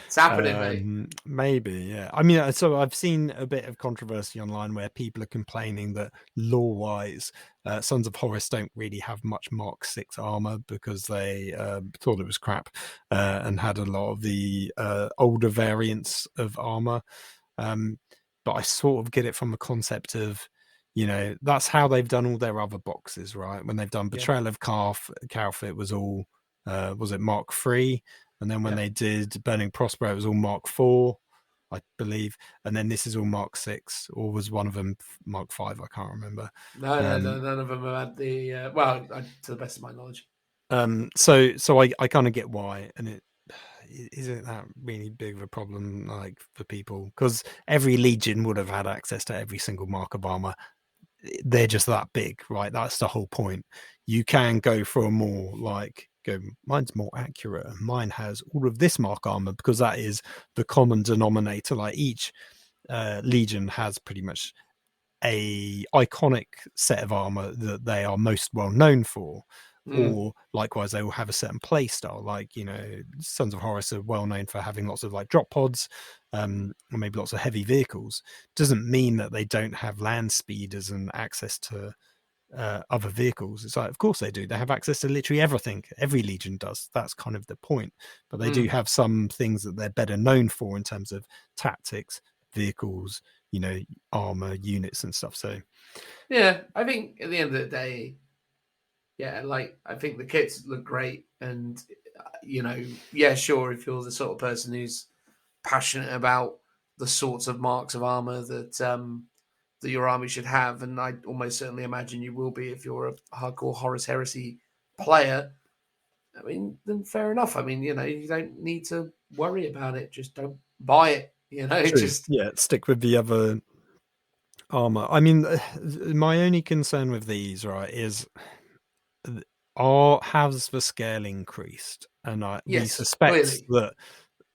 It's happening, mate. Maybe, yeah. I mean, so I've seen a bit of controversy online where people are complaining that lore-wise, Sons of Horus don't really have much Mark 6 armor because they thought it was crap and had a lot of the older variants of armor. But I sort of get it from the concept of, that's how they've done all their other boxes, right? When they've done Betrayal of Calf, it was all, was it Mark 3? And then when they did Burning Prospero, it was all Mark 4, I believe. And then this is all Mark 6, or was one of them Mark 5? I can't remember. No, none of them have had the, to the best of my knowledge. So I kind of get why. And it isn't that really big of a problem, like, for people, because every legion would have had access to every single mark of armor. They're just that big, right? That's the whole point. You can go for a more mine's more accurate and mine has all of this mark armor, because that is the common denominator. Like, each legion has pretty much a iconic set of armor that they are most well known for. Or likewise, they will have a certain play style. Like, Sons of Horus are well known for having lots of like drop pods, or maybe lots of heavy vehicles. Doesn't mean that they don't have land speeders and access to other vehicles. It's like, of course they do. They have access to literally everything. Every legion does. That's kind of the point. But they do have some things that they're better known for in terms of tactics, vehicles, armor, units and stuff. So yeah, I think at the end of the day, I think the kits look great, and sure, if you're the sort of person who's passionate about the sorts of marks of armor that your army should have, and I almost certainly imagine you will be if you're a hardcore Horus Heresy player, I mean, then fair enough. I mean, you don't need to worry about it. Just don't buy it. Stick with the other armor. I mean, my only concern with these, right, is has the scale increased? And we suspect clearly that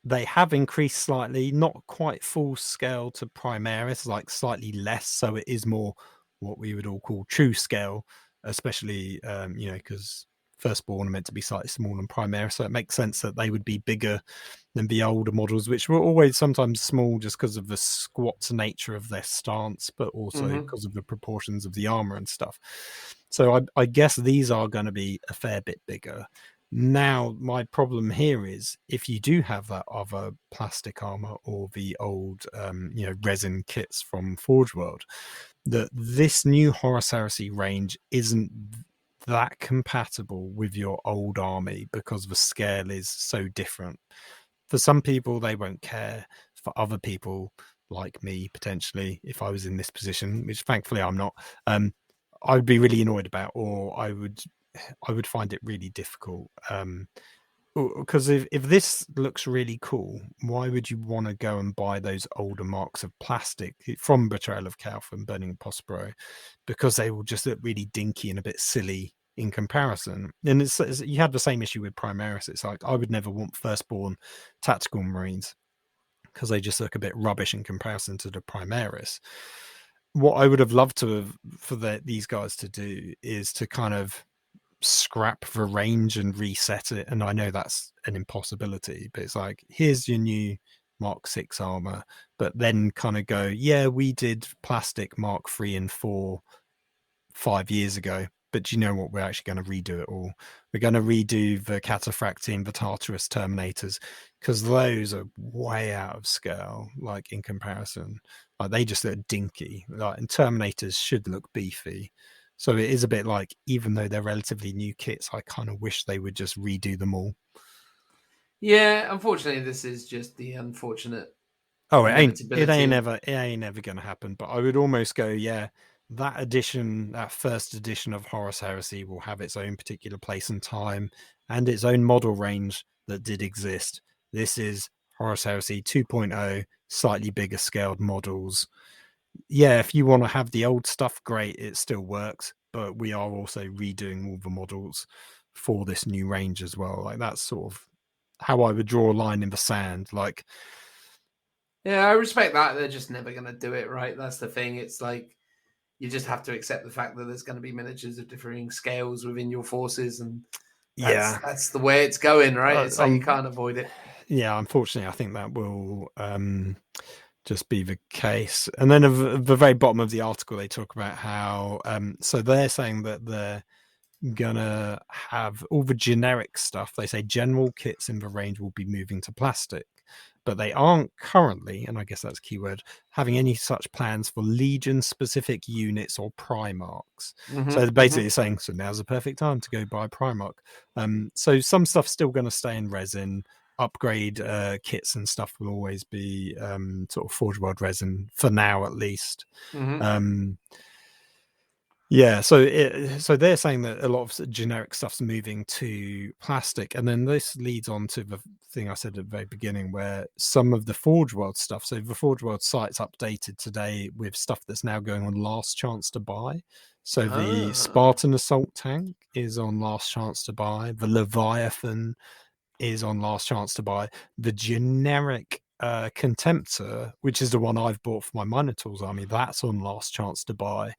they have increased slightly, not quite full scale to Primaris, like slightly less. So it is more what we would all call true scale, especially, because Firstborn are meant to be slightly smaller than Primaris. So it makes sense that they would be bigger than the older models, which were always sometimes small just because of the squat nature of their stance, but also because of the proportions of the armor and stuff. So I guess these are going to be a fair bit bigger. Now, my problem here is if you do have that other plastic armor or the old, resin kits from Forge World, that this new Horus Heresy range isn't that compatible with your old army because the scale is so different. For some people, they won't care. For other people, like me, potentially, if I was in this position, which thankfully I'm not, I would be really annoyed about, or I would find it really difficult. Because if this looks really cool, why would you want to go and buy those older marks of plastic from Betrayal of Calf and Burning Prospero? Because they will just look really dinky and a bit silly in comparison. And you had the same issue with Primaris. It's like, I would never want Firstborn Tactical Marines because they just look a bit rubbish in comparison to the Primaris. What I would have loved for these guys to do is to kind of scrap the range and reset it. And I know that's an impossibility, but it's like, here's your new Mark 6 armor, but then kind of go, we did plastic Mark 3 and 4 5 years ago, but do you know what? We're actually going to redo it all. We're going to redo the Cataphracti and the Tartarus Terminators, because those are way out of scale, like, in comparison. Like, they just look dinky. Like, and Terminators should look beefy. So it is a bit like, even though they're relatively new kits, I kind of wish they would just redo them all. Yeah, unfortunately, this is just the unfortunate. Oh, it ain't never going to happen. But I would almost go, that first edition of Horus Heresy will have its own particular place and time and its own model range that did exist. This is Horus Heresy 2.0, slightly bigger scaled models. yeah, if you want to have the old stuff, great, it still works. But we are also redoing all the models for this new range as well. Like that's sort of how I would draw a line in the sand. Like, Yeah, I respect that. They're just never going to do it, right? That's the thing. It's like you just have to accept the fact that there's going to be miniatures of differing scales within your forces, and yeah, that's the way it's going, right? It's like you um, can't avoid it. yeah. Unfortunately, I think that will just be the case. And then at the very bottom of the article, they talk about how so they're saying that they're gonna have all the generic stuff. They say general kits in the range will be moving to plastic, but they aren't currently, and I guess that's a keyword, having any such plans for Legion specific units or Primarchs. So basically it's saying, so now's the perfect time to go buy Primarch. So some stuff's still going to stay in resin. Upgrade kits and stuff will always be sort of Forge World resin for now, at least. Yeah, so they're saying that a lot of generic stuff's moving to plastic, and then this leads on to the thing I said at the very beginning, where some of the Forge World stuff. So the Forge World site's updated today with stuff that's now going on last chance to buy. So the Spartan assault tank is on last chance to buy. The Leviathan is on last chance to buy. The generic Contemptor, which is the one I've bought for my Minotaurs army, that's on last chance to buy.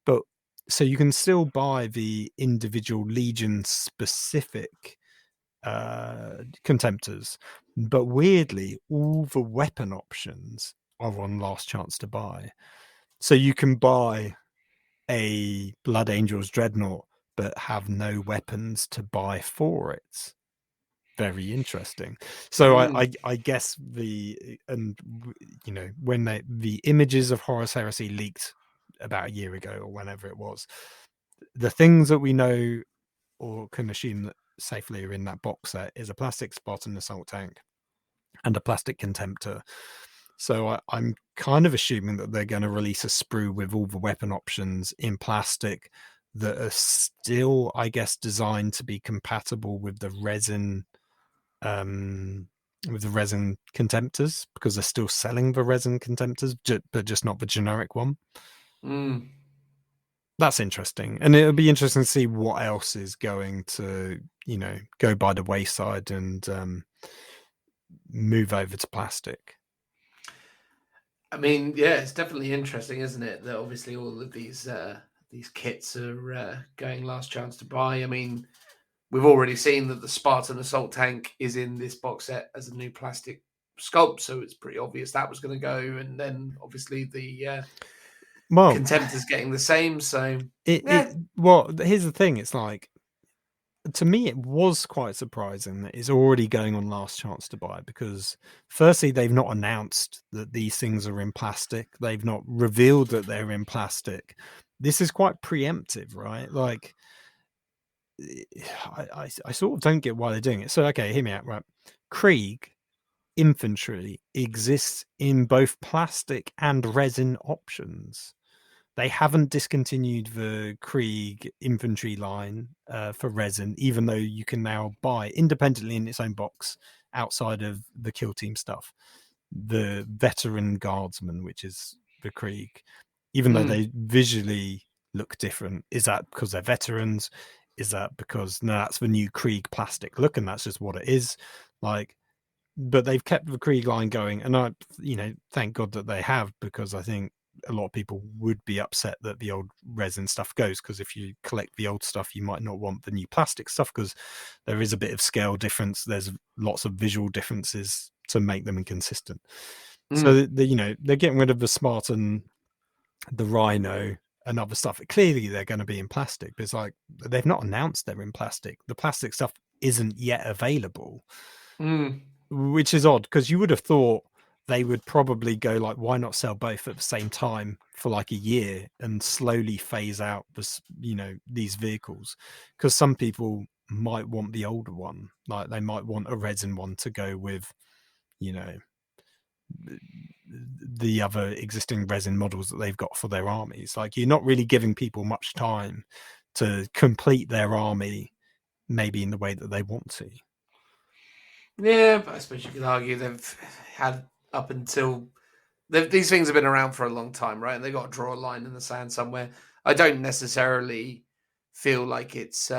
But so you can still buy the individual Legion specific Contemptors, but weirdly, all the weapon options are on last chance to buy. So you can buy a Blood Angels Dreadnought, but have no weapons to buy for it. Very interesting. So I guess when the images of Horus Heresy leaked about a year ago or whenever it was, the things that we know or can assume that safely are in that box set is a plastic Spartan assault tank and a plastic Contemptor. So I'm kind of assuming that they're going to release a sprue with all the weapon options in plastic that are still, I guess, designed to be compatible with the resin Contemptors, because they're still selling the resin Contemptors, but just not the generic one. That's interesting, and it'll be interesting to see what else is going to go by the wayside and move over to plastic. I mean, yeah, it's definitely interesting, isn't it? That obviously all of these kits are going last chance to buy. I mean, we've already seen that the Spartan assault tank is in this box set as a new plastic sculpt, so it's pretty obvious that was going to go. And then obviously the Contemptor's getting the same. So well, here's the thing: it's like, to me, it was quite surprising that it's already going on last chance to buy, because firstly, they've not announced that these things are in plastic. They've not revealed that they're in plastic. This is quite preemptive, right? Like, I sort of don't get why they're doing it. So, okay, hear me out, right? Krieg infantry exists in both plastic and resin options. They haven't discontinued the Krieg infantry line for resin, even though you can now buy independently in its own box outside of the Kill Team stuff the veteran guardsmen, which is the Krieg, even though they visually look different. Is that because they're veterans? Is that because that's the new Krieg plastic look and that's just what it is? Like, but they've kept the Krieg line going, and I thank God that they have, because I think a lot of people would be upset that the old resin stuff goes, because if you collect the old stuff, you might not want the new plastic stuff, because there is a bit of scale difference. There's lots of visual differences to make them inconsistent. So they're getting rid of the Spartan, the Rhino, and other stuff. Clearly they're going to be in plastic, but it's like they've not announced they're in plastic. The plastic stuff isn't yet available, which is odd, because you would have thought they would probably go like, why not sell both at the same time for like a year and slowly phase out this, these vehicles, because some people might want the older one. Like they might want a resin one to go with, the other existing resin models that they've got for their armies. Like, you're not really giving people much time to complete their army, maybe in the way that they want to. Yeah, but I suppose you could argue they've had up until these things have been around for a long time, right? And they got to draw a line in the sand somewhere. I don't necessarily feel like it's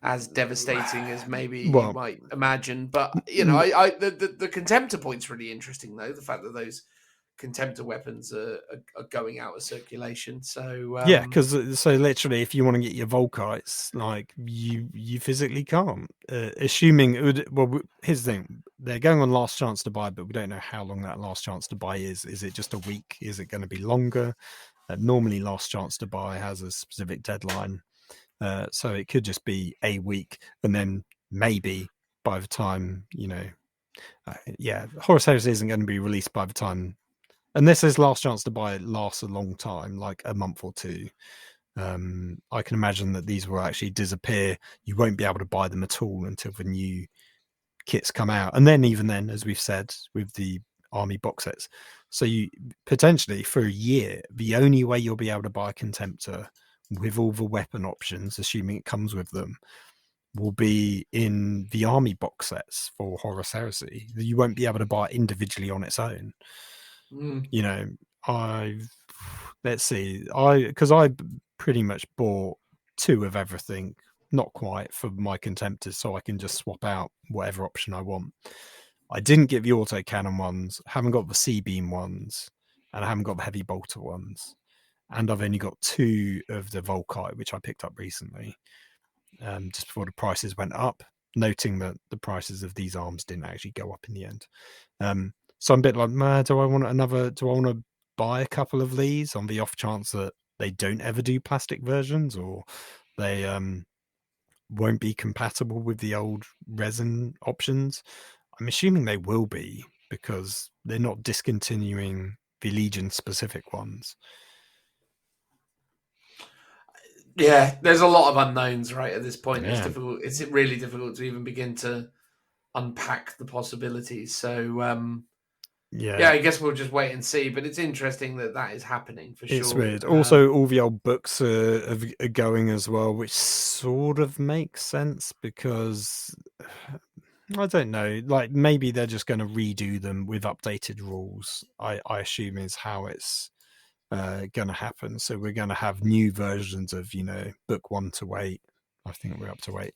as devastating as maybe you might imagine, but the contemptor point's really interesting though. The fact that those contemptor weapons are going out of circulation. So because so literally, if you want to get your Volkites, like you physically can't. Assuming it would. Well, here's the thing: they're going on last chance to buy, but we don't know how long that last chance to buy is. Is it just a week? Is it going to be longer? Normally, last chance to buy has a specific deadline, so it could just be a week, and then maybe by the time Horus Heresy isn't going to be released by the time. Unless his last chance to buy lasts a long time, like a month or two, I can imagine that these will actually disappear. You won't be able to buy them at all until the new kits come out. And then even then, as we've said, with the army box sets. So you potentially for a year, the only way you'll be able to buy a Contemptor with all the weapon options, assuming it comes with them, will be in the army box sets for Horus Heresy. You won't be able to buy it individually on its own. Let's see, because I pretty much bought 2 of everything, not quite, for my Contemptors, so I can just swap out whatever option I want. I didn't get the autocannon ones, haven't got the C-beam ones, and I haven't got the heavy bolter ones, and I've only got 2 of the Volkite, which I picked up recently, just before the prices went up, noting that the prices of these arms didn't actually go up in the end. So I'm a bit like, do I want to buy a couple of these on the off chance that they don't ever do plastic versions, or they won't be compatible with the old resin options? I'm assuming they will be, because they're not discontinuing the Legion specific ones. Yeah, there's a lot of unknowns right at this point. Yeah. It's difficult. It's really difficult to even begin to unpack the possibilities. So I guess we'll just wait and see. But it's interesting that is happening for sure. It's weird. Also, all the old books are going as well, which sort of makes sense, because I don't know. Like, maybe they're just going to redo them with updated rules. I assume is how it's going to happen. So we're going to have new versions of book 1 to 8. I think we're up to 8.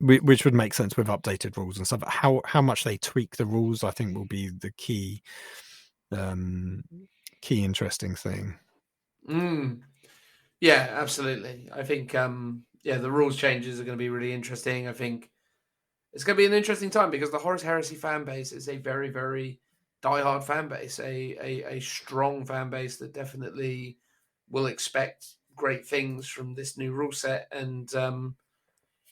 Which would make sense with updated rules and stuff. How much they tweak the rules, I think, will be the key interesting thing. Yeah, absolutely. I think the rules changes are going to be really interesting. I think it's going to be an interesting time, because the Horus Heresy fan base is a very, very diehard fan base, a strong fan base that definitely will expect great things from this new rule set. And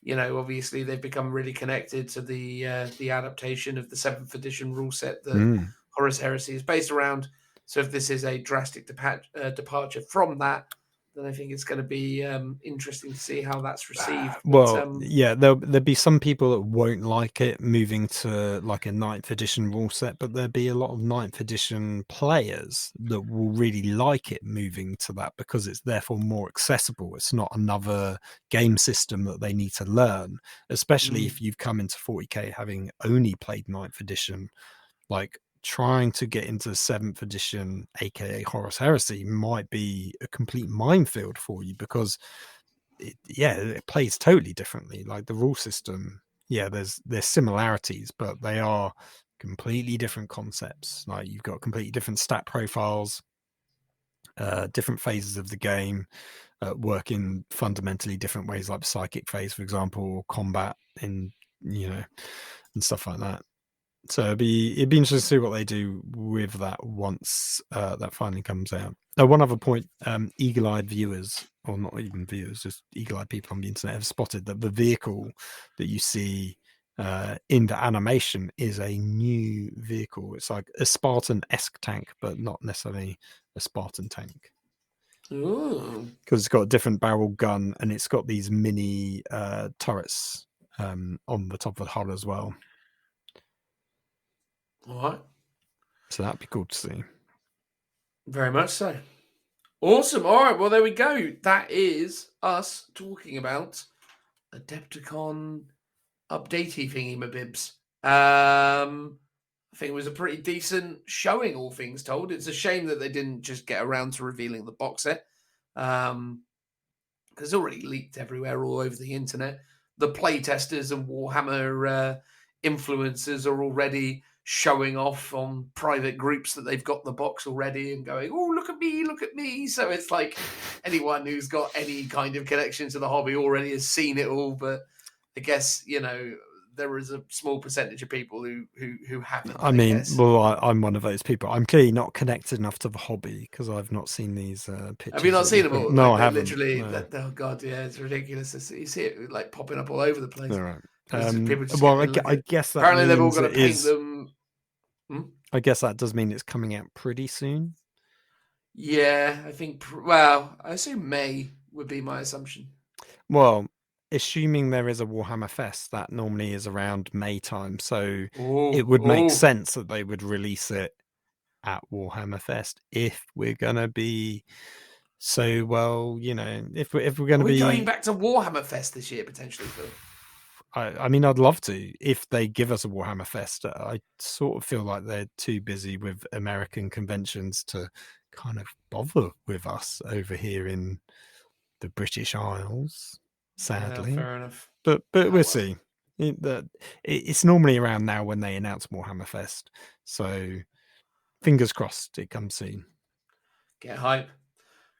obviously they've become really connected to the adaptation of the 7th edition rule set that Horus Heresy is based around. So if this is a drastic departure from that, then I think it's going to be interesting to see how that's received. There'll be some people that won't like it moving to like a 9th edition rule set, but there'll be a lot of 9th edition players that will really like it moving to that, because it's therefore more accessible. It's not another game system that they need to learn, especially if you've come into 40k having only played 9th edition. Like, trying to get into 7th edition, aka Horus Heresy, might be a complete minefield for you, because it plays totally differently. Like, the rule system, there's similarities, but they are completely different concepts. Like, you've got completely different stat profiles, different phases of the game work in fundamentally different ways, like the psychic phase, for example, or combat and stuff like that. So it'd be interesting to see what they do with that once that finally comes out. Now, one other point, eagle-eyed viewers, or not even viewers, just eagle-eyed people on the internet, have spotted that the vehicle that you see in the animation is a new vehicle. It's like a Spartan-esque tank, but not necessarily a Spartan tank. Because it's got a different barrel gun, and it's got these mini turrets on the top of the hull as well. All right. So that'd be cool to see. Very much so. Awesome. All right. Well, there we go. That is us talking about Adepticon updatey thingy-mabibs. I think it was a pretty decent showing, all things told. It's a shame that they didn't just get around to revealing the box set. Because it's already leaked everywhere, all over the internet. The playtesters and Warhammer influencers are already showing off on private groups that they've got the box already and going, oh, look at me, look at me. So it's like anyone who's got any kind of connection to the hobby already has seen it all. But I guess, there is a small percentage of people who haven't. I mean, guess. well, I'm one of those people. I'm clearly not connected enough to the hobby because I've not seen these pictures. Have you not seen them all? No, like, I haven't. Literally, no. oh god, yeah, it's ridiculous. You see it like popping up all over the place. All right. People just Well, getting I guess that apparently they've all means got to it paint is. them. I guess that does mean it's coming out pretty soon. Yeah, I think. Well, I assume May would be my assumption. Well, assuming there is a Warhammer Fest, that normally is around May time, so it would make sense that they would release it at Warhammer Fest if we're gonna be so well. If we're gonna be going back to Warhammer Fest this year potentially, Phil. I mean, I'd love to if they give us a Warhammer Fest. I sort of feel like they're too busy with American conventions to kind of bother with us over here in the British Isles, sadly. Yeah, fair enough. But we'll see. It's normally around now when they announce Warhammer Fest. So fingers crossed it comes soon. Get hype.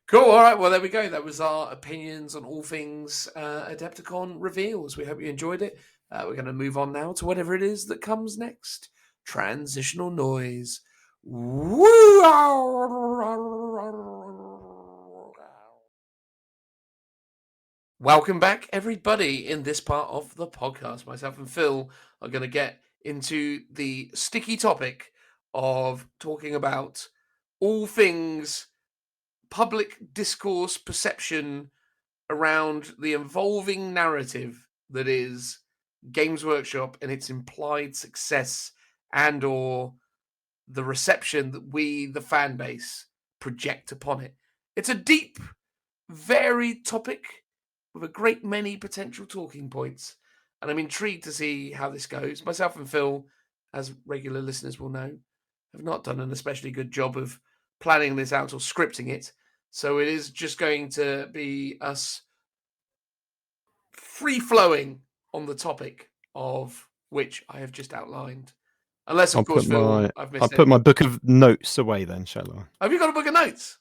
Cool. All right. Well, there we go. That was our opinions on all things Adepticon reveals. We hope you enjoyed it. We're going to move on now to whatever it is that comes next. Transitional noise. Welcome back, everybody. In this part of the podcast, myself and Phil are going to get into the sticky topic of talking about all things public discourse perception around the evolving narrative that is Games Workshop and its implied success and or the reception that we, the fan base, project upon it. It's a deep, varied topic with a great many potential talking points, and I'm intrigued to see how this goes. Myself and Phil, as regular listeners will know, have not done an especially good job of planning this out or scripting it. So it is just going to be us free-flowing on the topic of which I have just outlined. Unless, of course, Phil, I've missed I'll put my book of notes away then, shall I? Have you got a book of notes?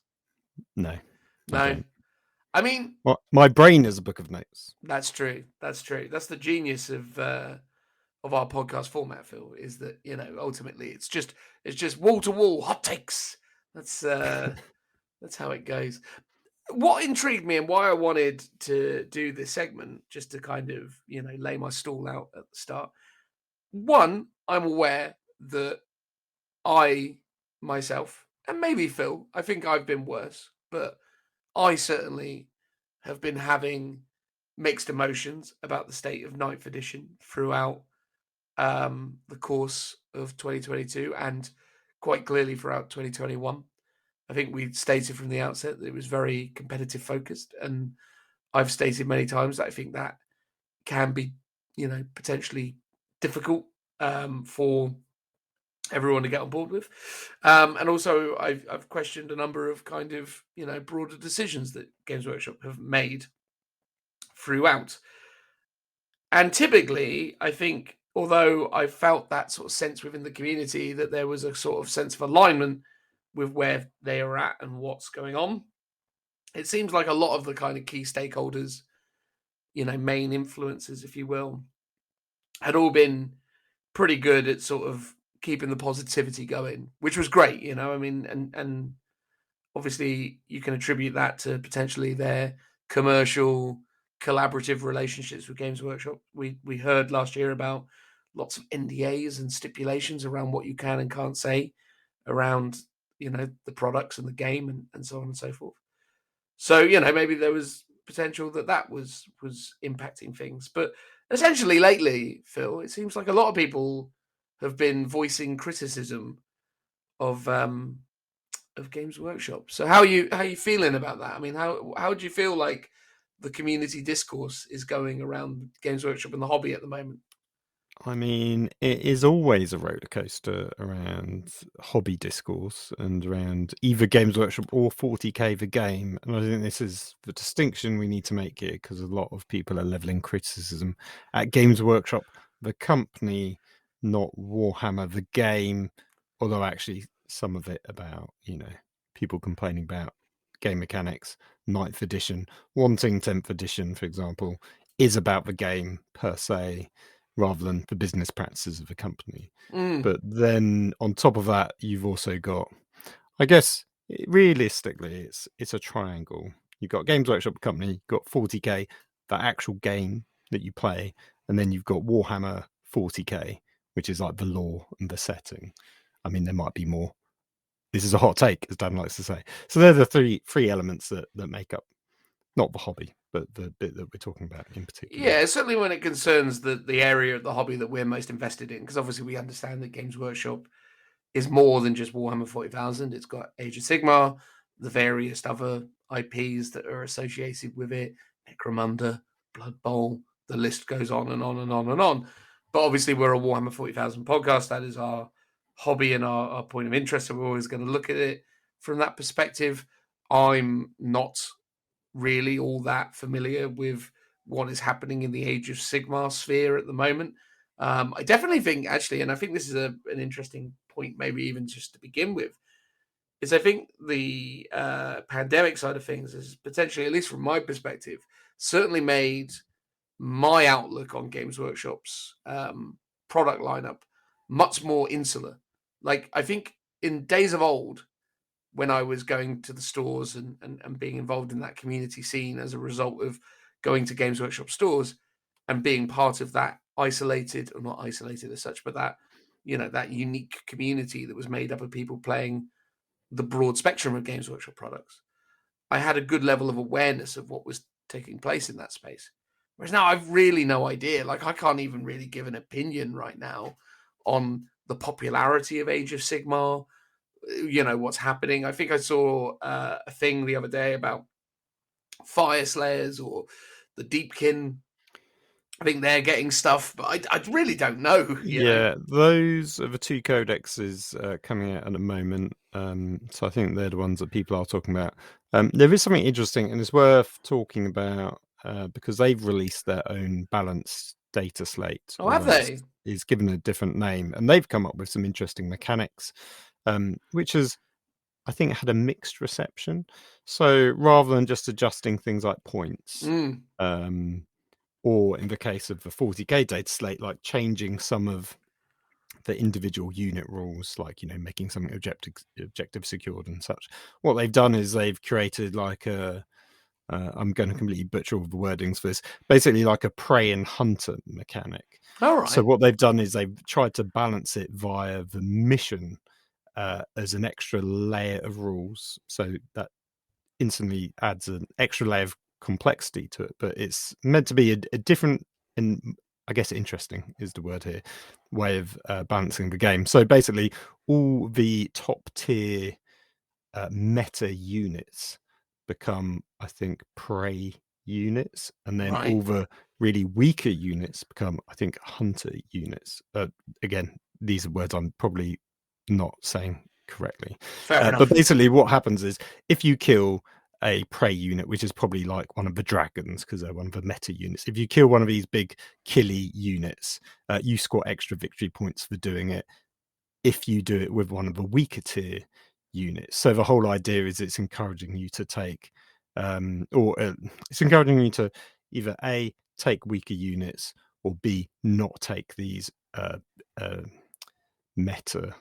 No. I mean... Well, my brain is a book of notes. That's true. That's the genius of our podcast format, Phil, is that, ultimately it's just wall-to-wall hot takes. That's how it goes. What intrigued me and why I wanted to do this segment, just to kind of, lay my stall out at the start. One, I'm aware that I, myself, and maybe Phil, I think I've been worse, but I certainly have been having mixed emotions about the state of 9th edition throughout the course of 2022 and quite clearly throughout 2021. I think we stated from the outset that it was very competitive focused, and I've stated many times that I think that can be, potentially difficult for everyone to get on board with. And also I've questioned a number of kind of, broader decisions that Games Workshop have made throughout. And typically, I think, although I felt that sort of sense within the community that there was a sort of sense of alignment with where they are at and what's going on, it seems like a lot of the kind of key stakeholders, main influencers, if you will, had all been pretty good at sort of keeping the positivity going, which was great, I mean, and obviously you can attribute that to potentially their commercial collaborative relationships with Games Workshop. We heard last year about lots of NDAs and stipulations around what you can and can't say around, the products and the game and so on and so forth. So, maybe there was potential that was impacting things. But essentially lately, Phil, it seems like a lot of people have been voicing criticism of Games Workshop. So how are you feeling about that? I mean, how do you feel like the community discourse is going around Games Workshop and the hobby at the moment? I mean, it is always a roller coaster around hobby discourse and around either Games Workshop or 40k the game. And I think this is the distinction we need to make here, because a lot of people are leveling criticism at Games Workshop, the company, not Warhammer, the game. Although actually some of it about, people complaining about game mechanics, 9th edition, wanting 10th edition, for example, is about the game per se, rather than the business practices of the company. But then on top of that, you've also got, I guess, realistically, it's a triangle. You've got Games Workshop company, you've got 40k, the actual game that you play, and then you've got Warhammer 40k, which is like the lore and the setting. I mean, there might be more. This is a hot take, as Dan likes to say. So they're the three elements that make up not the hobby, but the bit that we're talking about in particular. Yeah, certainly when it concerns the area of the hobby that we're most invested in, because obviously we understand that Games Workshop is more than just Warhammer 40,000. It's got Age of Sigmar, the various other IPs that are associated with it, Necromunda, Blood Bowl, the list goes on and on and on and on. But obviously we're a Warhammer 40,000 podcast. That is our hobby and our point of interest. So we're always going to look at it from that perspective. I'm not really all that familiar with what is happening in the Age of Sigmar sphere at the moment. I definitely think, actually, and I think this is an interesting point, maybe even just to begin with, is I think the pandemic side of things is potentially, at least from my perspective, certainly made my outlook on Games Workshop's product lineup much more insular. Like, I think in days of old, when I was going to the stores and being involved in that community scene as a result of going to Games Workshop stores and being part of that isolated, or not isolated as such, but that, that unique community that was made up of people playing the broad spectrum of Games Workshop products, I had a good level of awareness of what was taking place in that space. Whereas now I've really no idea. Like, I can't even really give an opinion right now on the popularity of Age of Sigmar, what's happening. I think I saw a thing the other day about Fire Slayers or the Deepkin. I think they're getting stuff, but I really don't know. Yeah, those are the two codexes coming out at the moment. So I think they're the ones that people are talking about. There is something interesting, and it's worth talking about because they've released their own balanced data slate. Oh, have they? Is given a different name, and they've come up with some interesting mechanics, which has, I think, had a mixed reception. So rather than just adjusting things like points, or in the case of the 40k data slate, like changing some of the individual unit rules, like, making something objective secured and such, what they've done is they've created like a I'm going to completely butcher all the wordings for this, basically like a prey and hunter mechanic. All right. So what they've done is they've tried to balance it via the mission as an extra layer of rules, so that instantly adds an extra layer of complexity to it. But it's meant to be a different, and I guess interesting is the word here, way of balancing the game. So basically, all the top tier meta units become, I think, prey units, and then all the really weaker units become, I think, hunter units. Again, these are words I'm probably not saying correctly. But basically what happens is, if you kill a prey unit, which is probably like one of the dragons, because they're one of the meta units, if you kill one of these big killy units, you score extra victory points for doing it if you do it with one of the weaker tier units. So the whole idea is it's encouraging you to take it's encouraging you to either A, take weaker units, or B, not take these meta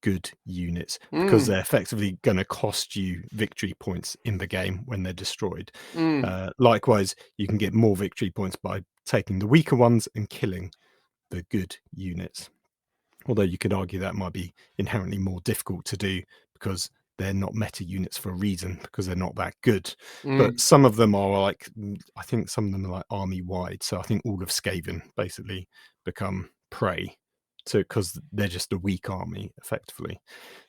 good units, because they're effectively going to cost you victory points in the game when they're destroyed. Likewise, you can get more victory points by taking the weaker ones and killing the good units. Although you could argue that might be inherently more difficult to do because they're not meta units for a reason, because they're not that good. But some of them are like, I think some of them are like army wide. So I think all of Skaven basically become prey, because they're just a weak army effectively.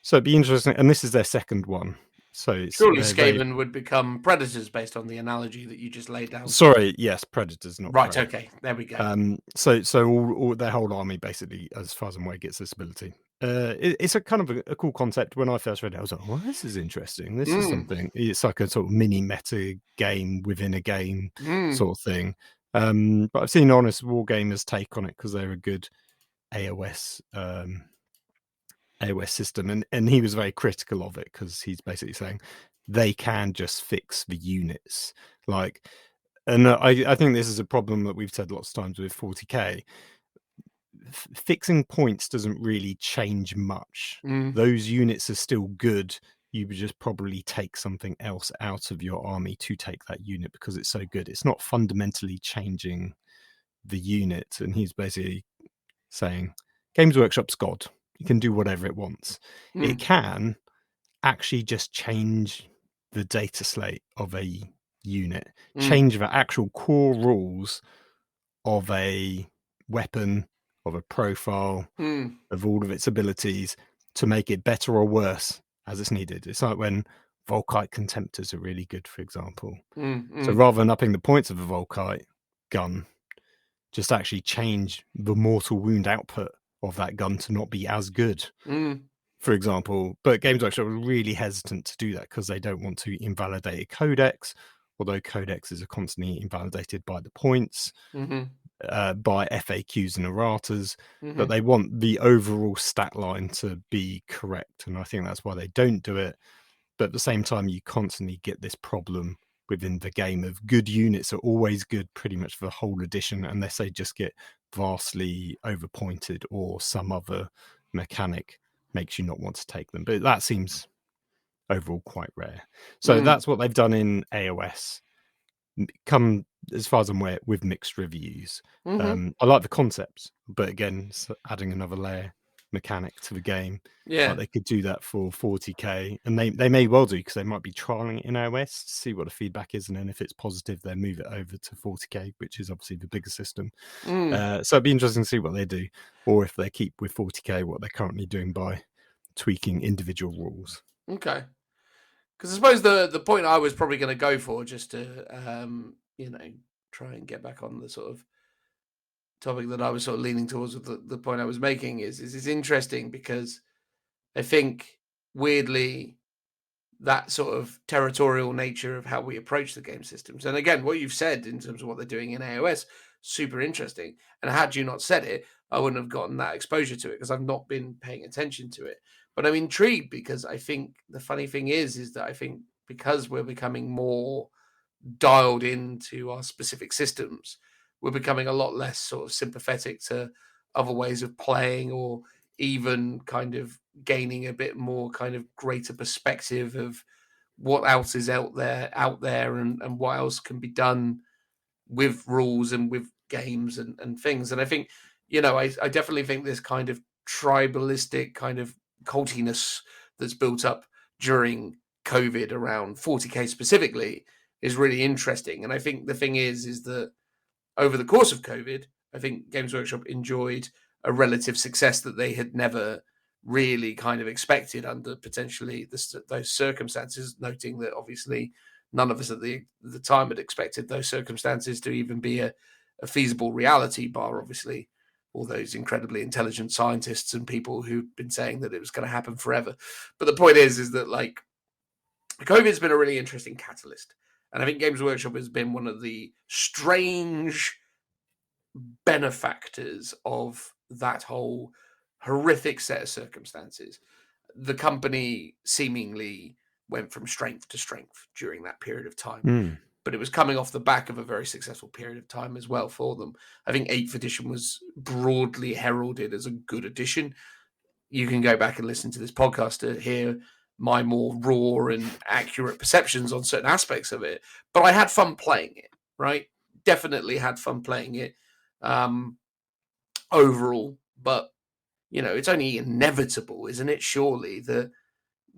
So it'd be interesting. And this is their second one. So Surely they Skaven would become predators based on the analogy that you just laid down. sorry, yes, predators, not Right, prey. okay, there we go. So all their whole army basically, as far as I'm aware, gets this ability. It's a kind of a cool concept. When I first read it, I was like, "Well, this is interesting. This is something." It's like a sort of mini meta game within a game sort of thing. But I've seen honest wargamers take on it because they're a good AOS system, and he was very critical of it because he's basically saying they can just fix the units, like. And I think this is a problem that we've said lots of times with 40k. Fixing points doesn't really change much. Those units are still good. You would just probably take something else out of your army to take that unit because it's so good. It's not fundamentally changing the unit. And he's basically saying, Games Workshop's God. It can do whatever it wants. It can actually just change the data slate of a unit, change the actual core rules of a weapon, of a profile, of all of its abilities to make it better or worse as it's needed. It's like when Volkite Contemptors are really good, for example. So rather than upping the points of a Volkite gun, just actually change the mortal wound output of that gun to not be as good, for example. But Games Workshop are really hesitant to do that because they don't want to invalidate a codex, although codexes are constantly invalidated by the points, by FAQs and erratas, but they want the overall stat line to be correct. And I think that's why they don't do it. But at the same time, you constantly get this problem within the game of good units are always good pretty much for the whole edition, unless they just get vastly overpointed or some other mechanic makes you not want to take them. But that seems overall quite rare. So that's what they've done in AOS. Come, as far as I'm aware, with mixed reviews. I like the concepts, but again, adding another layer mechanic to the game. Like they could do that for 40k, and they may well do, because they might be trialing it in AOS to see what the feedback is, and then if it's positive, they move it over to 40k, which is obviously the bigger system. So it'd be interesting to see what they do, or if they keep with 40k what they're currently doing by tweaking individual rules. Okay. Because I suppose the point I was probably going to go for, just to try and get back on the sort of topic that I was sort of leaning towards, with the point I was making, is it's interesting because I think weirdly that sort of territorial nature of how we approach the game systems, and again what you've said in terms of what they're doing in AOS, super interesting. And had you not said it, I wouldn't have gotten that exposure to it because I've not been paying attention to it. But I'm intrigued because I think the funny thing is that I think because we're becoming more dialed into our specific systems, we're becoming a lot less sort of sympathetic to other ways of playing, or even kind of gaining a bit more kind of greater perspective of what else is out there and what else can be done with rules and with games and things. And I think, I definitely think this kind of tribalistic kind of cultiness that's built up during COVID around 40k specifically is really interesting. And I think the thing is that over the course of COVID, I think Games Workshop enjoyed a relative success that they had never really kind of expected under potentially those circumstances, noting that obviously none of us at the time had expected those circumstances to even be a feasible reality, bar obviously all those incredibly intelligent scientists and people who've been saying that it was going to happen forever. But the point is that like COVID's been a really interesting catalyst. And I think Games Workshop has been one of the strange benefactors of that whole horrific set of circumstances. The company seemingly went from strength to strength during that period of time. But it was coming off the back of a very successful period of time as well for them. I think 8th edition was broadly heralded as a good edition. You can go back and listen to this podcast to hear my more raw and accurate perceptions on certain aspects of it. But I had fun playing it, right? Definitely had fun playing it overall. But, it's only inevitable, isn't it, surely, that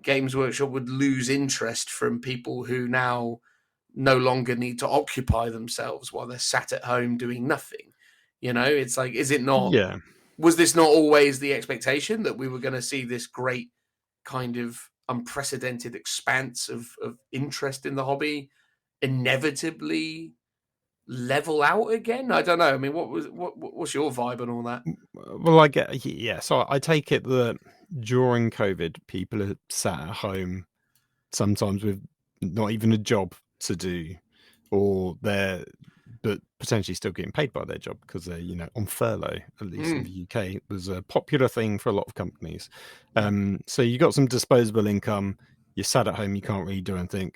Games Workshop would lose interest from people who now no longer need to occupy themselves while they're sat at home doing nothing. It's like, is it not? Yeah. Was this not always the expectation that we were going to see this great kind of unprecedented expanse of interest in the hobby inevitably level out again? I don't know. I mean, what's your vibe on all that? Well, I get, yeah. So I take it that during COVID, people are sat at home, sometimes with not even a job to do, or they're but potentially still getting paid by their job because they're on furlough. At least in the UK, it was a popular thing for a lot of companies. So you got some disposable income. You're sat at home. You can't really do anything.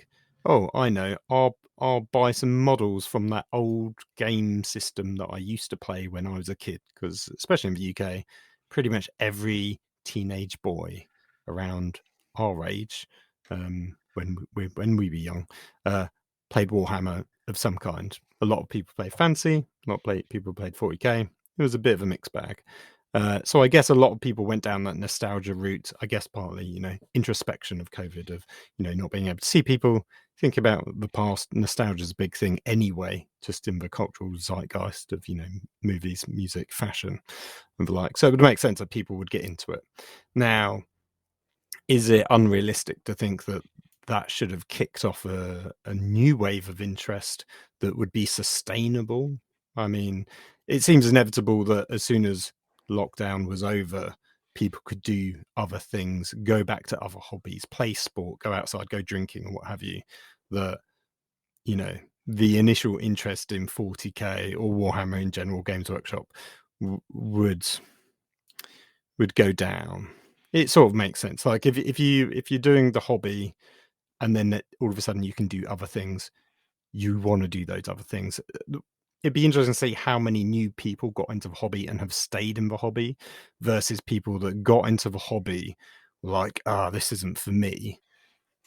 Oh, I know. I'll buy some models from that old game system that I used to play when I was a kid. Because especially in the UK, pretty much every teenage boy around our age, when we were young, played Warhammer of some kind. A lot of people played Fantasy. A lot of people played 40k. It was a bit of a mixed bag. So I guess a lot of people went down that nostalgia route. I guess partly, introspection of COVID, of not being able to see people, think about the past. Nostalgia is a big thing anyway, just in the cultural zeitgeist of movies, music, fashion, and the like. So it would make sense that people would get into it. Now, is it unrealistic to think that that should have kicked off a new wave of interest that would be sustainable? I mean, it seems inevitable that as soon as lockdown was over, people could do other things, go back to other hobbies, play sport, go outside, go drinking, or what have you. That the initial interest in 40k or Warhammer in general, Games Workshop, would go down. It sort of makes sense. Like if you're doing the hobby, and then all of a sudden you can do other things, you want to do those other things. It'd be interesting to see how many new people got into the hobby and have stayed in the hobby versus people that got into the hobby like, this isn't for me,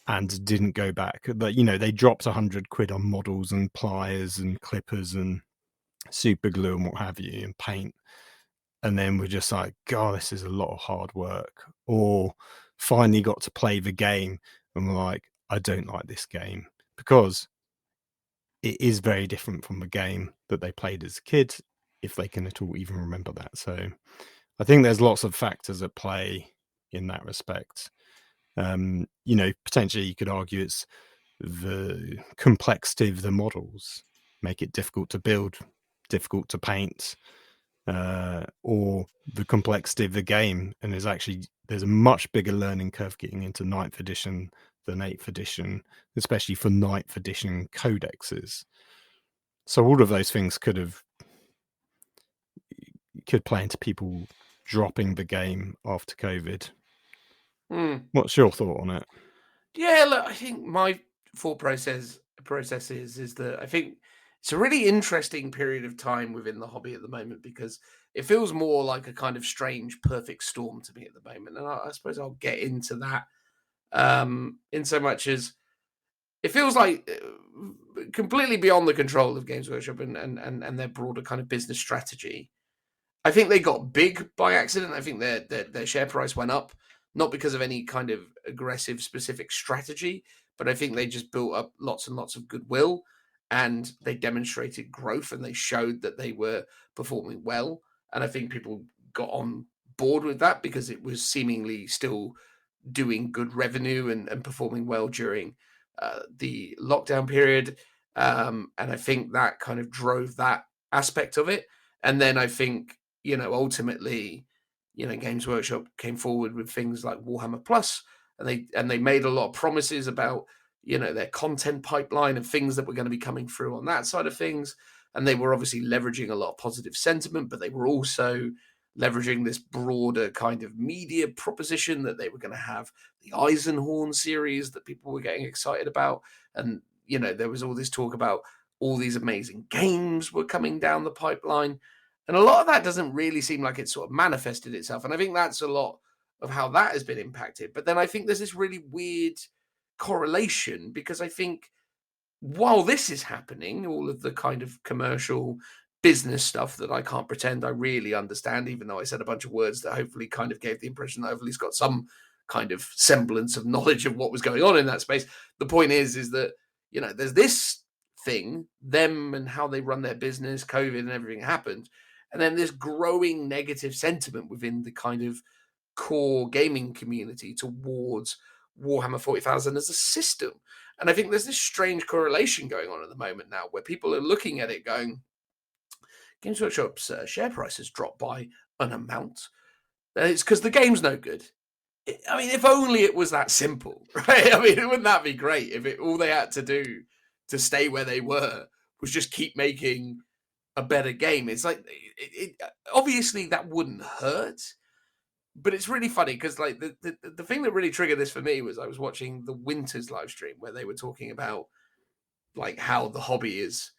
and didn't go back. But they dropped 100 quid on models and pliers and clippers and super glue and what have you, and paint, and then we're just like, God, this is a lot of hard work. Or finally got to play the game and we're like, I don't like this game, because it is very different from the game that they played as a kid, if they can at all even remember that. So I think there's lots of factors at play in that respect. Potentially you could argue it's the complexity of the models make it difficult to build, difficult to paint, or the complexity of the game. And there's a much bigger learning curve getting into 9th edition than 8th edition, especially for 9th edition codexes. So all of those things could play into people dropping the game after COVID. What's your thought on it? Yeah, look, I think my thought process is that I think it's a really interesting period of time within the hobby at the moment, because it feels more like a kind of strange perfect storm to me at the moment. And I suppose I'll get into that in so much as it feels like completely beyond the control of Games Workshop and their broader kind of business strategy. I think they got big by accident. I think their share price went up, not because of any kind of aggressive specific strategy, but I think they just built up lots and lots of goodwill, and they demonstrated growth, and they showed that they were performing well. And I think people got on board with that because it was seemingly still doing good revenue and performing well during the lockdown period. And I think that kind of drove that aspect of it. And then I think, ultimately, Games Workshop came forward with things like Warhammer Plus, and they made a lot of promises about, their content pipeline and things that were going to be coming through on that side of things. And they were obviously leveraging a lot of positive sentiment, but they were also leveraging this broader kind of media proposition that they were going to have the Eisenhorn series that people were getting excited about. And, there was all this talk about all these amazing games were coming down the pipeline. And a lot of that doesn't really seem like it sort of manifested itself. And I think that's a lot of how that has been impacted. But then I think there's this really weird correlation, because I think while this is happening, all of the kind of commercial business stuff that I can't pretend I really understand, even though I said a bunch of words that hopefully kind of gave the impression that I've at least got some kind of semblance of knowledge of what was going on in that space. The point is that, there's this thing, them and how they run their business, COVID and everything happened. And then this growing negative sentiment within the kind of core gaming community towards Warhammer 40,000 as a system. And I think there's this strange correlation going on at the moment now where people are looking at it going, Games Workshop's share price has dropped by an amount. It's because the game's no good. I mean, if only it was that simple, right? I mean, wouldn't that be great if all they had to do to stay where they were was just keep making a better game? It's like, obviously that wouldn't hurt, but it's really funny because like the thing that really triggered this for me was I was watching the Winters live stream where they were talking about like how the hobby is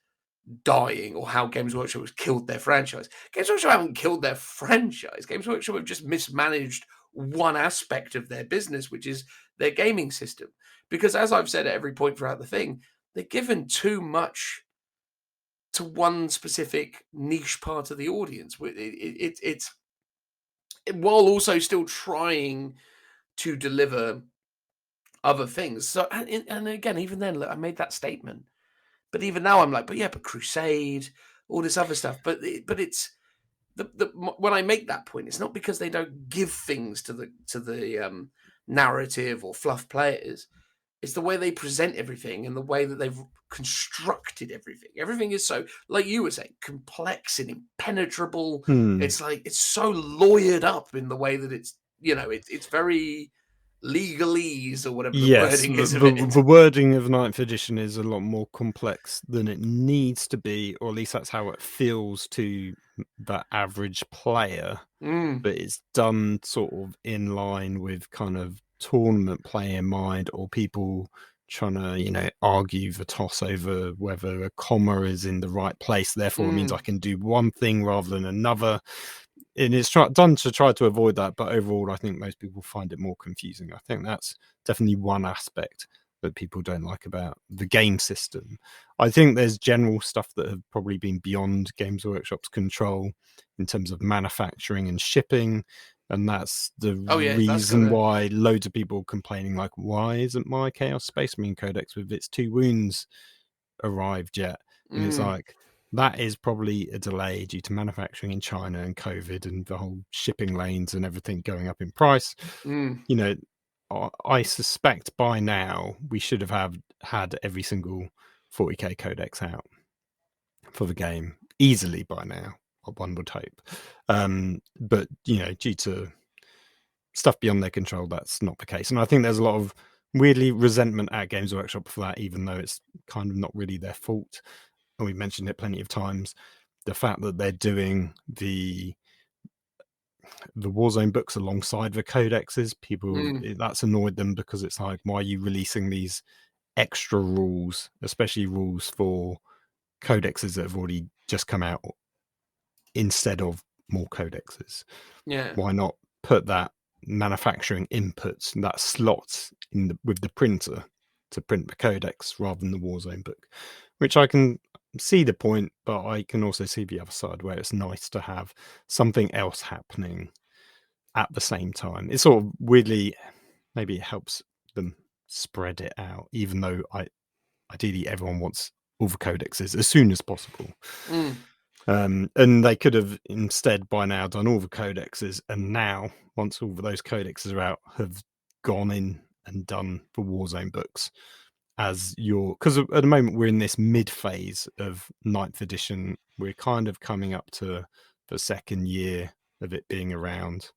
dying or how Games Workshop has killed their franchise. Games Workshop haven't killed their franchise. Games Workshop have just mismanaged one aspect of their business, which is their gaming system. Because as I've said at every point throughout the thing, they're given too much to one specific niche part of the audience. It's while also still trying to deliver other things. So, and again, even then, look, I made that statement. But even now, I'm like, but Crusade, all this other stuff. But it's when I make that point, it's not because they don't give things to the narrative or fluff players. It's the way they present everything and the way that they've constructed everything. Everything is so, like you were saying, complex and impenetrable. It's like it's so lawyered up in the way that it's it's very legalese or whatever the wording is. The wording of 9th edition is a lot more complex than it needs to be, or at least that's how it feels to the average player. But it's done sort of in line with kind of tournament play in mind, or people trying to argue the toss over whether a comma is in the right place, therefore it means I can do one thing rather than another. And it's done to try to avoid that, but overall I think most people find it more confusing. I think that's definitely one aspect that people don't like about the game system. I think there's general stuff that have probably been beyond Games Workshop's control in terms of manufacturing and shipping, and that's the reason why loads of people complaining, like, why isn't my Chaos Space Marine Codex with its 2 wounds arrived yet? And it's like, that is probably a delay due to manufacturing in China and COVID and the whole shipping lanes and everything going up in price. I suspect by now we should have had every single 40k codex out for the game easily by now, one would hope. But due to stuff beyond their control, that's not the case. And I think there's a lot of weirdly resentment at Games Workshop for that, even though it's kind of not really their fault. And we've mentioned it plenty of times, the fact that they're doing the Warzone books alongside the codexes, that's annoyed them, because it's like, why are you releasing these extra rules, especially rules for codexes that have already just come out, instead of more codexes? Why not put that manufacturing inputs, that slot with the printer to print the codex rather than the Warzone book? Which I can see the point, but I can also see the other side where it's nice to have something else happening at the same time. It's sort of weirdly, maybe it helps them spread it out, even though ideally everyone wants all the codexes as soon as possible. And they could have instead by now done all the codexes, and now once all of those codexes are out, have gone in and done the Warzone books because at the moment we're in this mid phase of 9th edition. We're kind of coming up to the second year of it being around.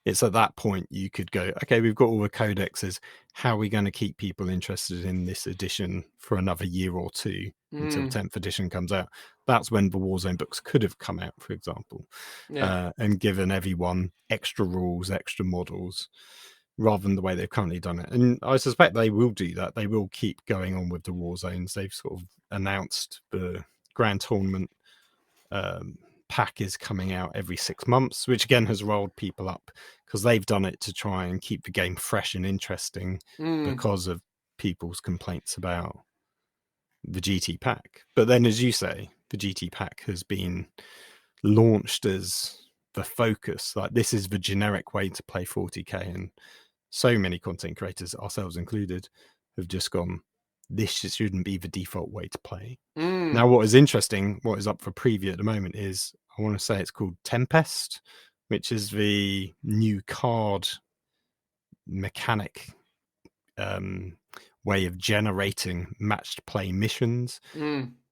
It's at that point you could go, okay, we've got all the codexes. How are we going to keep people interested in this edition for another year or two until 10th edition comes out? That's when the Warzone books could have come out, for example, and given everyone extra rules, extra models, rather than the way they've currently done it. And I suspect they will do that. They will keep going on with the war zones. They've sort of announced the Grand Tournament pack is coming out every 6 months, which again has rolled people up, because they've done it to try and keep the game fresh and interesting because of people's complaints about the GT pack. But then, as you say, the GT pack has been launched as the focus. Like, this is the generic way to play 40k, and so many content creators, ourselves included, have just gone, this shouldn't be the default way to play. Now, what is interesting, what is up for preview at the moment is, I want to say it's called Tempest, which is the new card mechanic way of generating matched play missions.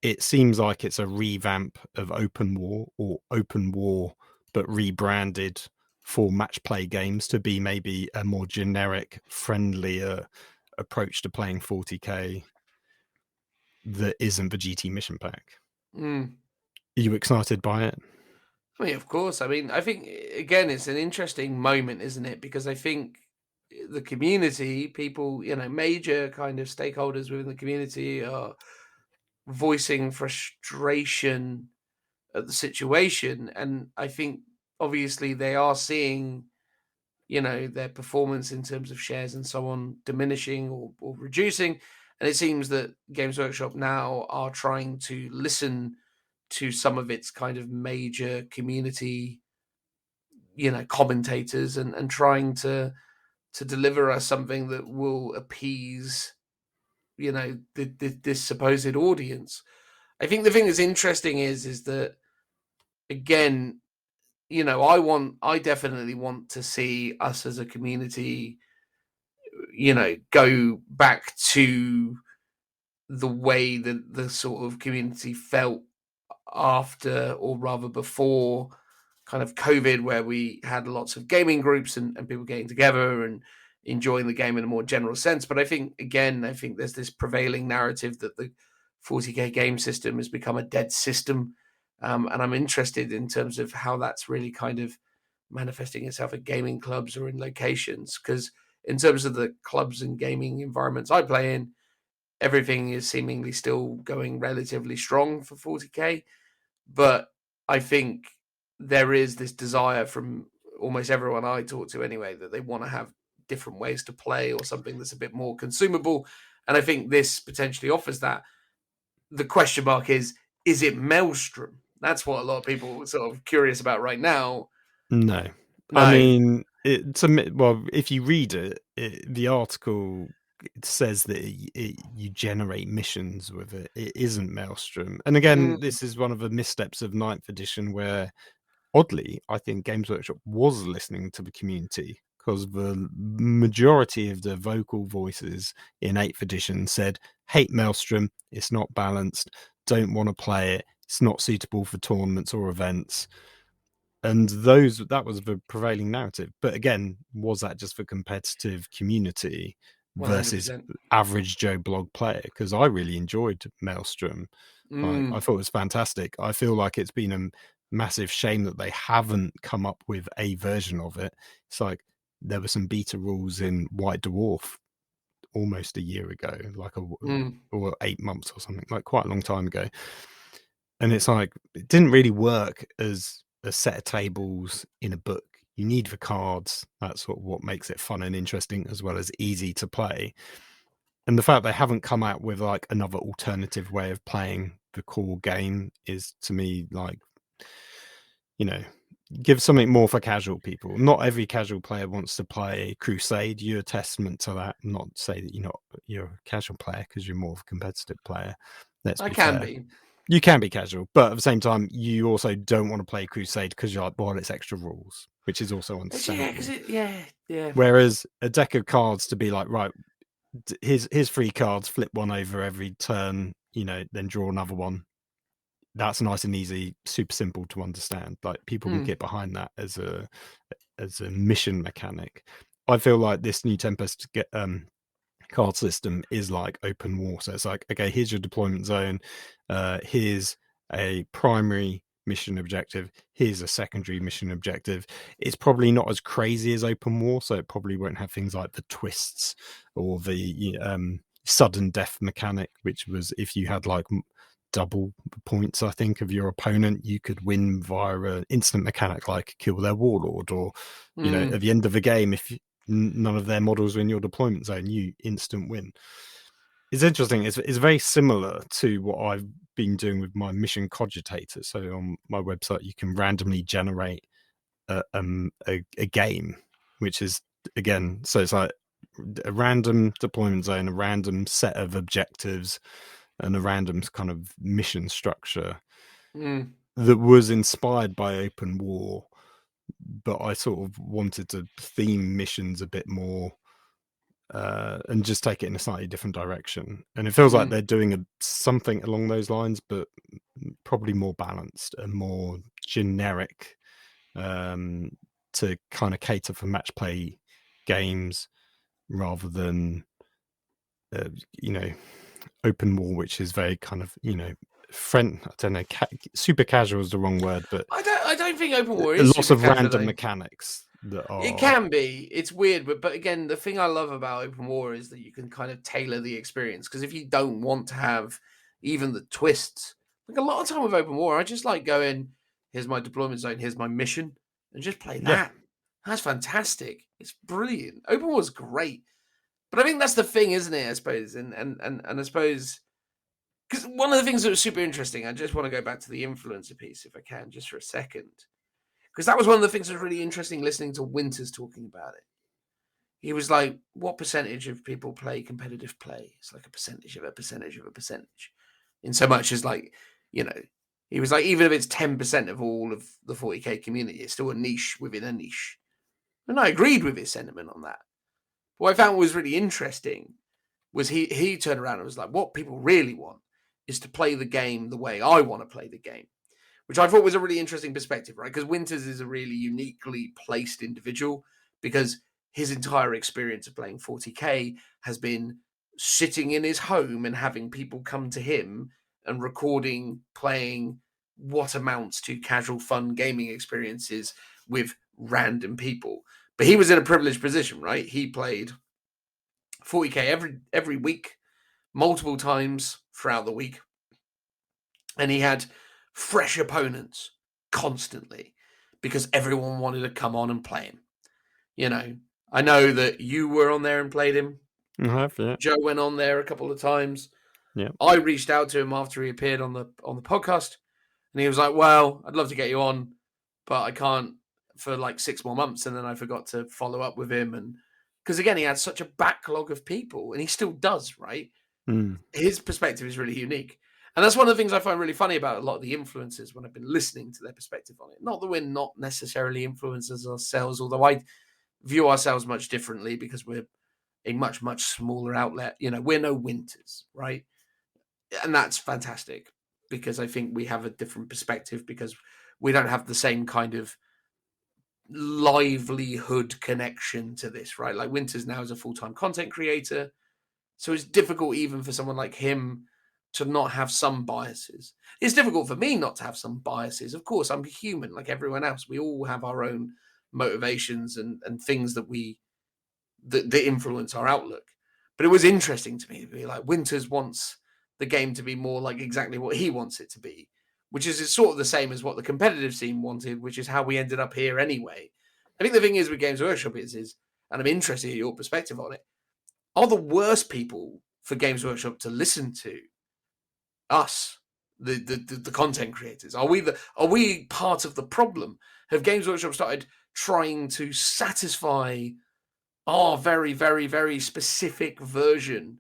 It seems like it's a revamp of Open War, or Open War but rebranded for match play games to be maybe a more generic, friendlier approach to playing 40k that isn't the GT mission pack. Are you excited by it? I mean, of course. I mean, I think, again, it's an interesting moment, isn't it? Because I think the community, people, major kind of stakeholders within the community are voicing frustration at the situation. And I think, obviously, they are seeing, their performance in terms of shares and so on diminishing or reducing. And it seems that Games Workshop now are trying to listen to some of its kind of major community, commentators and trying to deliver us something that will appease, this supposed audience. I think the thing that's interesting is that, again, I definitely want to see us as a community, go back to the way that the sort of community felt after, or rather before, kind of COVID, where we had lots of gaming groups and people getting together and enjoying the game in a more general sense. But I think there's this prevailing narrative that the 40k game system has become a dead system. And I'm interested in terms of how that's really kind of manifesting itself at gaming clubs or in locations. Because in terms of the clubs and gaming environments I play in, everything is seemingly still going relatively strong for 40k. But I think there is this desire from almost everyone I talk to anyway, that they want to have different ways to play or something that's a bit more consumable. And I think this potentially offers that. The question mark is it Maelstrom? That's what a lot of people are sort of curious about right now. No. I mean, if you read it, the article, it says that you generate missions with it. It isn't Maelstrom. And again, this is one of the missteps of 9th edition, where, oddly, I think Games Workshop was listening to the community, because the majority of the vocal voices in 8th edition said, hate Maelstrom, it's not balanced, don't want to play it, it's not suitable for tournaments or events. And that was the prevailing narrative. But again, was that just for competitive community versus 100%. average Joe blog player? Because I really enjoyed Maelstrom. I thought it was fantastic. I feel like it's been a massive shame that they haven't come up with a version of it. It's like there were some beta rules in White Dwarf almost a year ago, or 8 months or something, like quite a long time ago. And it's like, it didn't really work as a set of tables in a book. You need the cards. That's what makes it fun and interesting, as well as easy to play. And the fact they haven't come out with like another alternative way of playing the core game is, to me, like, give something more for casual people. Not every casual player wants to play Crusade. You're a testament to that. Not say that you're a casual player, because you're more of a competitive player. I can be. You can be casual, but at the same time, you also don't want to play Crusade because you're like, well, it's extra rules, which is also understandable. Yeah. Whereas a deck of cards to be like, right, here's 3 cards, flip one over every turn, then draw another one. That's nice and easy, super simple to understand. Like, people can get behind that as a mission mechanic. I feel like this new Tempest card system is like Open War. So it's like, okay, here's your deployment zone, here's a primary mission objective, here's a secondary mission objective. It's probably not as crazy as Open War, so it probably won't have things like the twists or the sudden death mechanic, which was if you had like double the points, I think, of your opponent, you could win via an instant mechanic like kill their warlord, or at the end of the game, if none of their models are in your deployment zone, you instant win. It's interesting. It's very similar to what I've been doing with my mission cogitator. So on my website, you can randomly generate a game, which is, again, so it's like a random deployment zone, a random set of objectives, and a random kind of mission structure that was inspired by Open War. But I sort of wanted to theme missions a bit more and just take it in a slightly different direction. And it feels like they're doing something along those lines, but probably more balanced and more generic, to kind of cater for match play games rather than open war, which is very kind of I don't know, super casual is the wrong word, but I don't think open war is lots super of casual, random though. mechanics that are. It can be. It's weird, but again, the thing I love about open war is that you can kind of tailor the experience. Because if you don't want to have even the twists, like a lot of time with open war, I just like going, here's my deployment zone, here's my mission, and just play that. That's fantastic. It's brilliant. Open war is great. But I think that's the thing, isn't it? I suppose, and I suppose, because one of the things that was super interesting, I just want to go back to the influencer piece, if I can, just for a second. Because that was one of the things that was really interesting listening to Winters talking about it. He was like, what percentage of people play competitive play? It's like a percentage of a percentage of a percentage. In so much as like, he was like, even if it's 10% of all of the 40k community, it's still a niche within a niche. And I agreed with his sentiment on that. What I found was really interesting was he turned around and was like, what people really want is to play the game the way I want to play the game. Which I thought was a really interesting perspective, right? Because Winters is a really uniquely placed individual because his entire experience of playing 40k has been sitting in his home and having people come to him and recording, playing what amounts to casual, fun gaming experiences with random people. But he was in a privileged position, right? He played 40k every week, multiple times throughout the week. And he had fresh opponents constantly because everyone wanted to come on and play him. I know that you were on there and played him. I have, yeah. Joe went on there a couple of times. Yeah. I reached out to him after he appeared on the podcast, and he was like, well, I'd love to get you on, but I can't for like 6 more months. And then I forgot to follow up with him. And because again, he had such a backlog of people, and he still does, right? His perspective is really unique. And that's one of the things I find really funny about a lot of the influencers when I've been listening to their perspective on it. Not that we're not necessarily influencers ourselves, although I view ourselves much differently because we're a much, much smaller outlet. We're no Winters, right? And that's fantastic because I think we have a different perspective because we don't have the same kind of livelihood connection to this, right? Like Winters now is a full-time content creator. So it's difficult even for someone like him to not have some biases. It's difficult for me not to have some biases. Of course, I'm human like everyone else. We all have our own motivations and things that that influence our outlook. But it was interesting to me to be like, Winters wants the game to be more like exactly what he wants it to be, which is sort of the same as what the competitive scene wanted, which is how we ended up here anyway. I think the thing is with Games Workshop is, and I'm interested in your perspective on it, are the worst people for Games Workshop to listen to us, the content creators? Are we part of the problem? Have Games Workshop started trying to satisfy our very, very, very specific version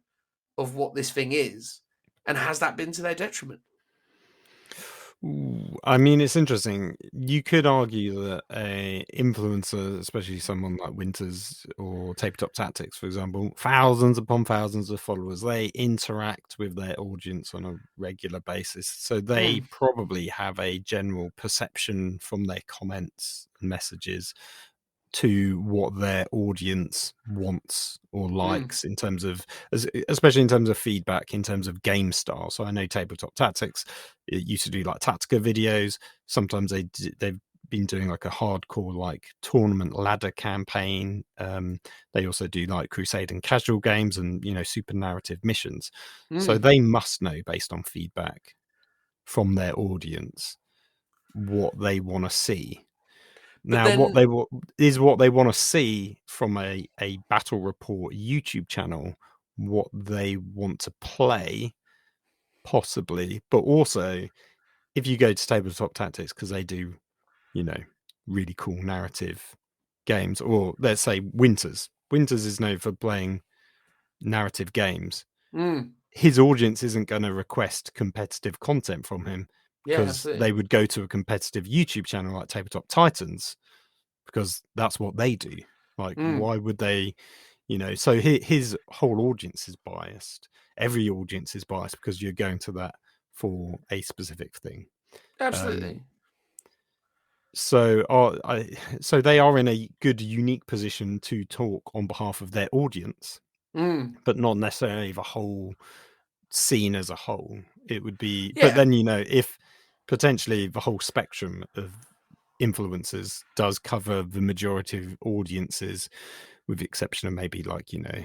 of what this thing is? And has that been to their detriment? I mean, it's interesting. You could argue that a influencer, especially someone like Winters or Tabletop Tactics, for example, thousands upon thousands of followers, they interact with their audience on a regular basis. So they probably have a general perception from their comments and messages to what their audience wants or likes in terms of, especially in terms of feedback, in terms of game style. So I know Tabletop Tactics, it used to do like Tactica videos. Sometimes they've been doing like a hardcore like tournament ladder campaign. They also do like crusade and casual games and super narrative missions. So they must know based on feedback from their audience what they want to see. Now, what they want to see from a battle report YouTube channel, what they want to play, possibly, but also if you go to Tabletop Tactics, because they do, really cool narrative games, or let's say Winters is known for playing narrative games. His audience isn't going to request competitive content from him because they would go to a competitive YouTube channel like Tabletop Titans, because that's what they do. Like, why would they, So his whole audience is biased. Every audience is biased because you're going to that for a specific thing. Absolutely. So they are in a good, unique position to talk on behalf of their audience, but not necessarily the whole scene as a whole. It would be, but then if potentially the whole spectrum of influencers does cover the majority of audiences, with the exception of maybe like I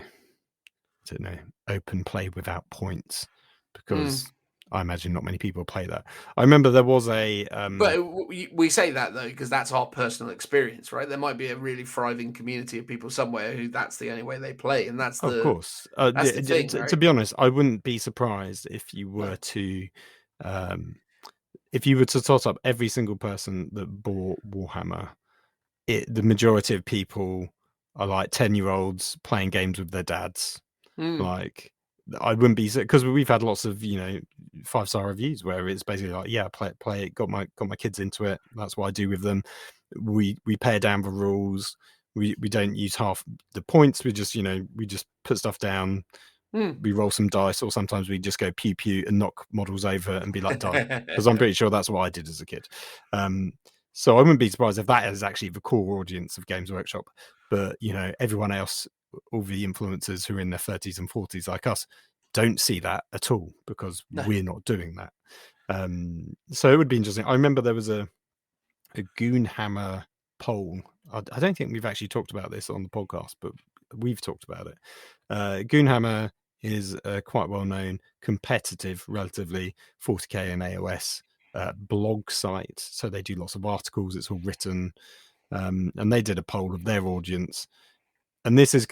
don't know, open play without points, because I imagine not many people play that. I remember there was a But we say that though because that's our personal experience, right? There might be a really thriving community of people somewhere who that's the only way they play, and that's of the course. that's the thing, right? To be honest, I wouldn't be surprised if you were to tot up every single person that bought Warhammer. The majority of people are like 10-year-olds playing games with their dads. Like, I wouldn't be, because we've had lots of 5-star reviews where it's basically like, yeah, play it, got my kids into it, that's what I do with them. We pare down the rules, we don't use half the points, we just put stuff down, we roll some dice, or sometimes we just go pew pew and knock models over and be like, die, because I'm pretty sure that's what I did as a kid. So I wouldn't be surprised if that is actually the core audience of Games Workshop. But everyone else, all the influencers who are in their 30s and 40s like us, don't see that at all, because we're not doing that. So it would be interesting. I remember there was a Goonhammer poll. I don't think we've actually talked about this on the podcast, but we've talked about it. Goonhammer is a quite well-known, competitive, relatively 40k and AOS blog site. So they do lots of articles. It's all written. And they did a poll of their audience. And this is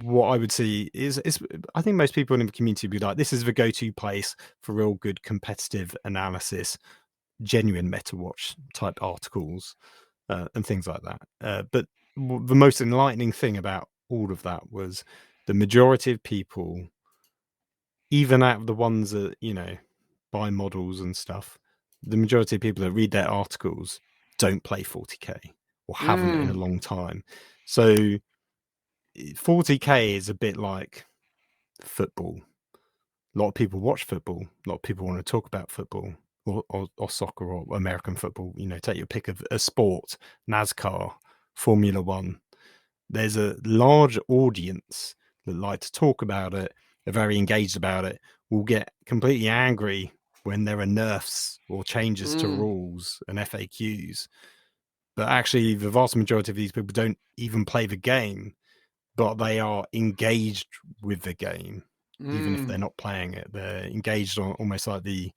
what I would see is I think most people in the community would be like, this is the go-to place for real good competitive analysis, genuine meta watch type articles, and things like that. But the most enlightening thing about all of that was the majority of people, even out of the ones that buy models and stuff, the majority of people that read their articles don't play 40k or haven't in a long time. So 40k is a bit like football. A lot of people watch football. A lot of people want to talk about football or soccer or American football. Take your pick of a sport, NASCAR, Formula One. There's a large audience that like to talk about it, are very engaged about it, will get completely angry when there are nerfs or changes to rules and FAQs. But actually, the vast majority of these people don't even play the game, but they are engaged with the game, even if they're not playing it. They're engaged on almost like the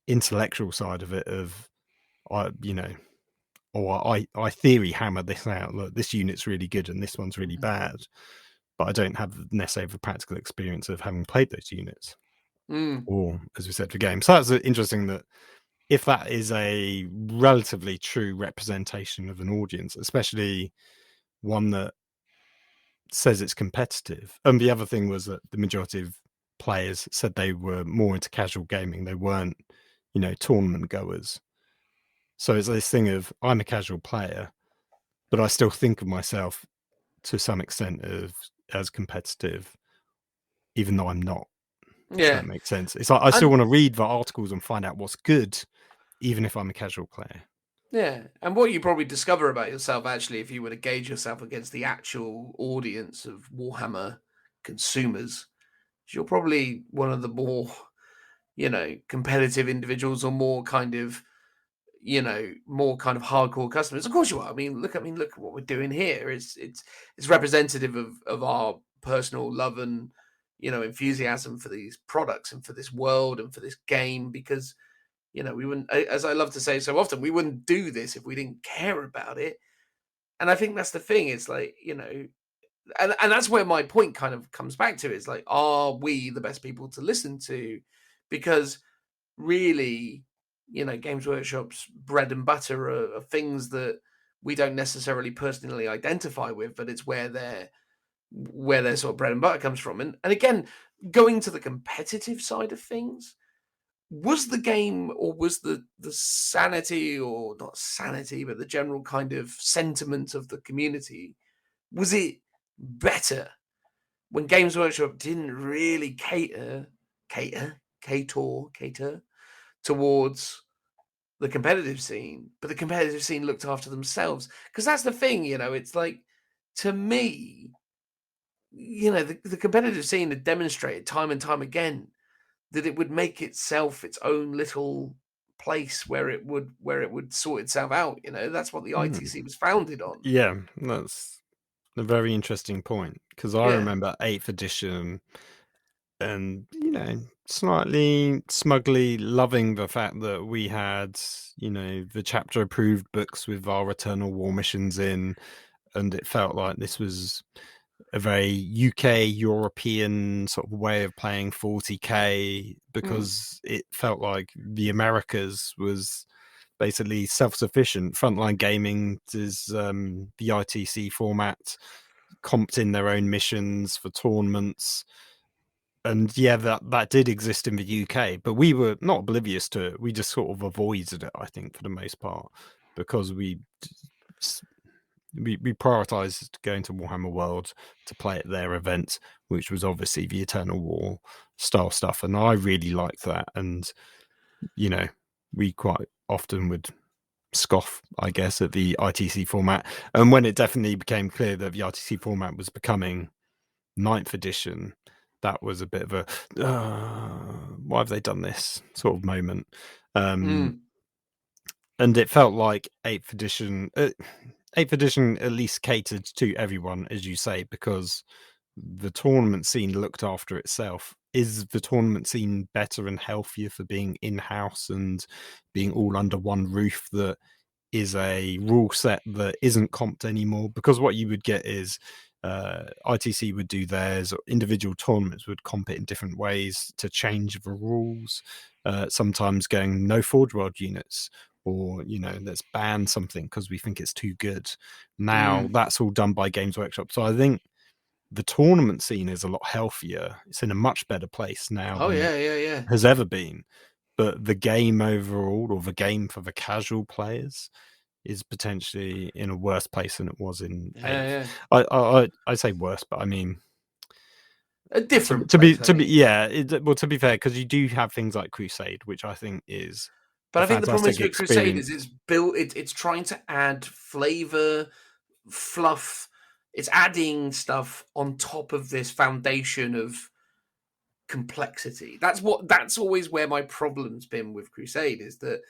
intellectual side of it, of I theory hammer this out. Look, this unit's really good and this one's really bad, but I don't have necessarily the practical experience of having played those units, or as we said, the game. So that's interesting that if that is a relatively true representation of an audience, especially one that says it's competitive. And the other thing was that the majority of players said they were more into casual gaming. They weren't, tournament goers. So it's this thing of, I'm a casual player, but I still think of myself to some extent as competitive, even though I'm not. Yeah, if that makes sense. It's like I still want to read the articles and find out what's good, even if I'm a casual player. Yeah, and what you probably discover about yourself, actually, if you were to gauge yourself against the actual audience of Warhammer consumers, is you're probably one of the more, competitive individuals, or more kind of, more kind of hardcore customers. Of course you are. I mean, look at what we're doing here. It's representative of our personal love and enthusiasm for these products and for this world and for this game, because we wouldn't, as I love to say so often, we wouldn't do this if we didn't care about it. And I think that's the thing. It's like, and that's where my point kind of comes back to. It's like, are we the best people to listen to? Because really, Games Workshop's bread and butter are things that we don't necessarily personally identify with, but it's where their sort of bread and butter comes from. And again, going to the competitive side of things, was the game, or was the sanity, or not sanity, but the general kind of sentiment of the community, was it better when Games Workshop didn't really cater towards the competitive scene, but the competitive scene looked after themselves. Because that's the thing, it's like, to me, the competitive scene had demonstrated time and time again that it would make itself its own little place where it would sort itself out. That's what the ITC was founded on. Yeah, that's a very interesting point, because I remember 8th edition and, slightly smugly loving the fact that we had, the chapter approved books with our Eternal War missions in, and it felt like this was a very UK European sort of way of playing 40k, because it felt like the Americas was basically self-sufficient. Frontline Gaming is the ITC format, comped in their own missions for tournaments. And that did exist in the UK, but we were not oblivious to it. We just sort of avoided it, I think, for the most part, because we prioritized going to Warhammer World to play at their event, which was obviously the Eternal War style stuff. And I really liked that. And, we quite often would scoff, I guess, at the ITC format. And when it definitely became clear that the ITC format was becoming 9th edition, that was a bit of a why have they done this sort of moment. And it felt like 8th edition at least catered to everyone, as you say, because the tournament scene looked after itself. Is the tournament scene better and healthier for being in-house and being all under one roof that is a rule set that isn't comped anymore? Because what you would get is ITC would do theirs, or individual tournaments would comp it in different ways to change the rules, sometimes going no Forge World units, or let's ban something because we think it's too good. Now that's all done by Games Workshop. So I think the tournament scene is a lot healthier. It's in a much better place now than it has ever been. But the game overall, or the game for the casual players, is potentially in a worse place than it was in 8th. I say worse, but I mean a different to place, to be fair, because you do have things like Crusade, which I think is but I think the problem is with Crusade experience. is it's built, it's trying to add flavor, fluff, it's adding stuff on top of this foundation of complexity. That's always where my problem's been with Crusade, is that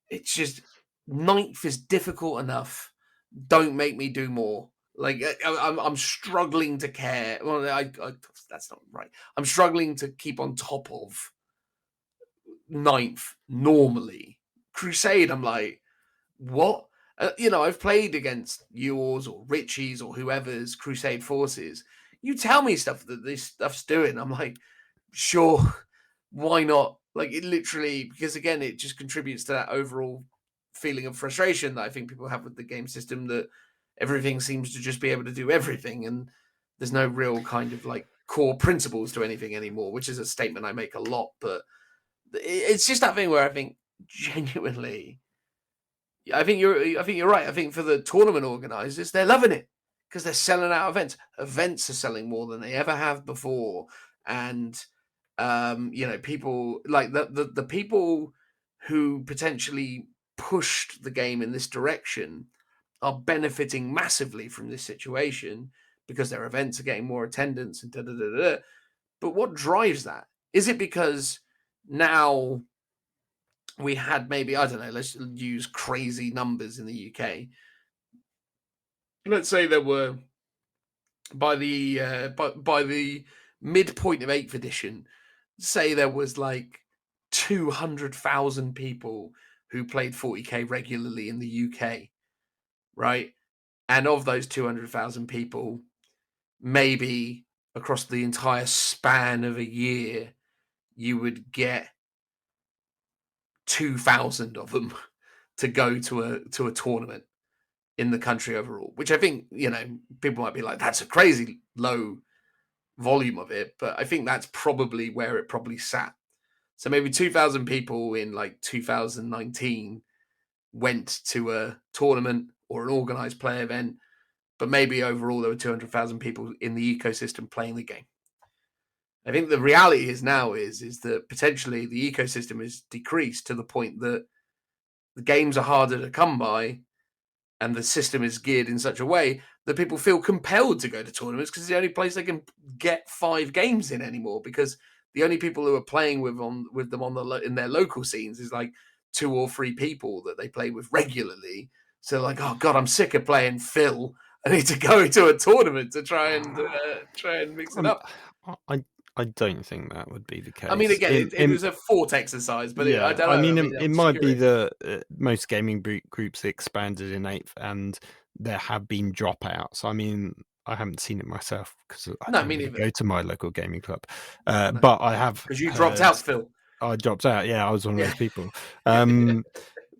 it's just 9th is difficult enough. Don't make me do more. Like I'm struggling to care. Well, that's not right. I'm struggling to keep on top of 9th normally. Crusade, I'm like, what? I've played against yours or Richie's or whoever's Crusade forces. You tell me stuff that this stuff's doing. I'm like, sure, why not? Like, it literally, because again, it just contributes to that overall feeling of frustration that I think people have with the game system, that everything seems to just be able to do everything, and there's no real kind of like core principles to anything anymore, which is a statement I make a lot. But it's just that thing where I think genuinely, I think you're right. I think for the tournament organizers, they're loving it because they're selling out events. Events are selling more than they ever have before, and people like the people who potentially pushed the game in this direction are benefiting massively from this situation because their events are getting more attendance and da-da-da-da. But what drives that? Is it because now we had, maybe, I don't know, let's use crazy numbers in the UK. Let's say there were, by the midpoint of 8th edition, say there was like 200,000 people who played 40k regularly in the UK, right? And of those 200,000 people, maybe across the entire span of a year, you would get 2,000 of them to go to a tournament in the country overall, which I think, people might be like, that's a crazy low volume of it, but I think that's probably where it probably sat. So maybe 2,000 people in like 2019 went to a tournament or an organized play event, but maybe overall there were 200,000 people in the ecosystem playing the game. I think the reality is now is that potentially the ecosystem is decreased to the point that the games are harder to come by, and the system is geared in such a way that people feel compelled to go to tournaments because it's the only place they can get 5 games in anymore. Because the only people who are playing with them in their local scenes is like 2 or 3 people that they play with regularly. So like, oh god, I'm sick of playing Phil. I need to go to a tournament to try and mix it up. I don't think that would be the case. I mean, again, it was a thought exercise, but I don't know. I mean, it might be curious. that most gaming groups expanded in 8th, and there have been dropouts. I mean, I haven't seen it myself because I No, don't me really neither. go to my local gaming club. But I have Because you dropped out, Phil. I dropped out. Yeah, I was one of Yeah. those people.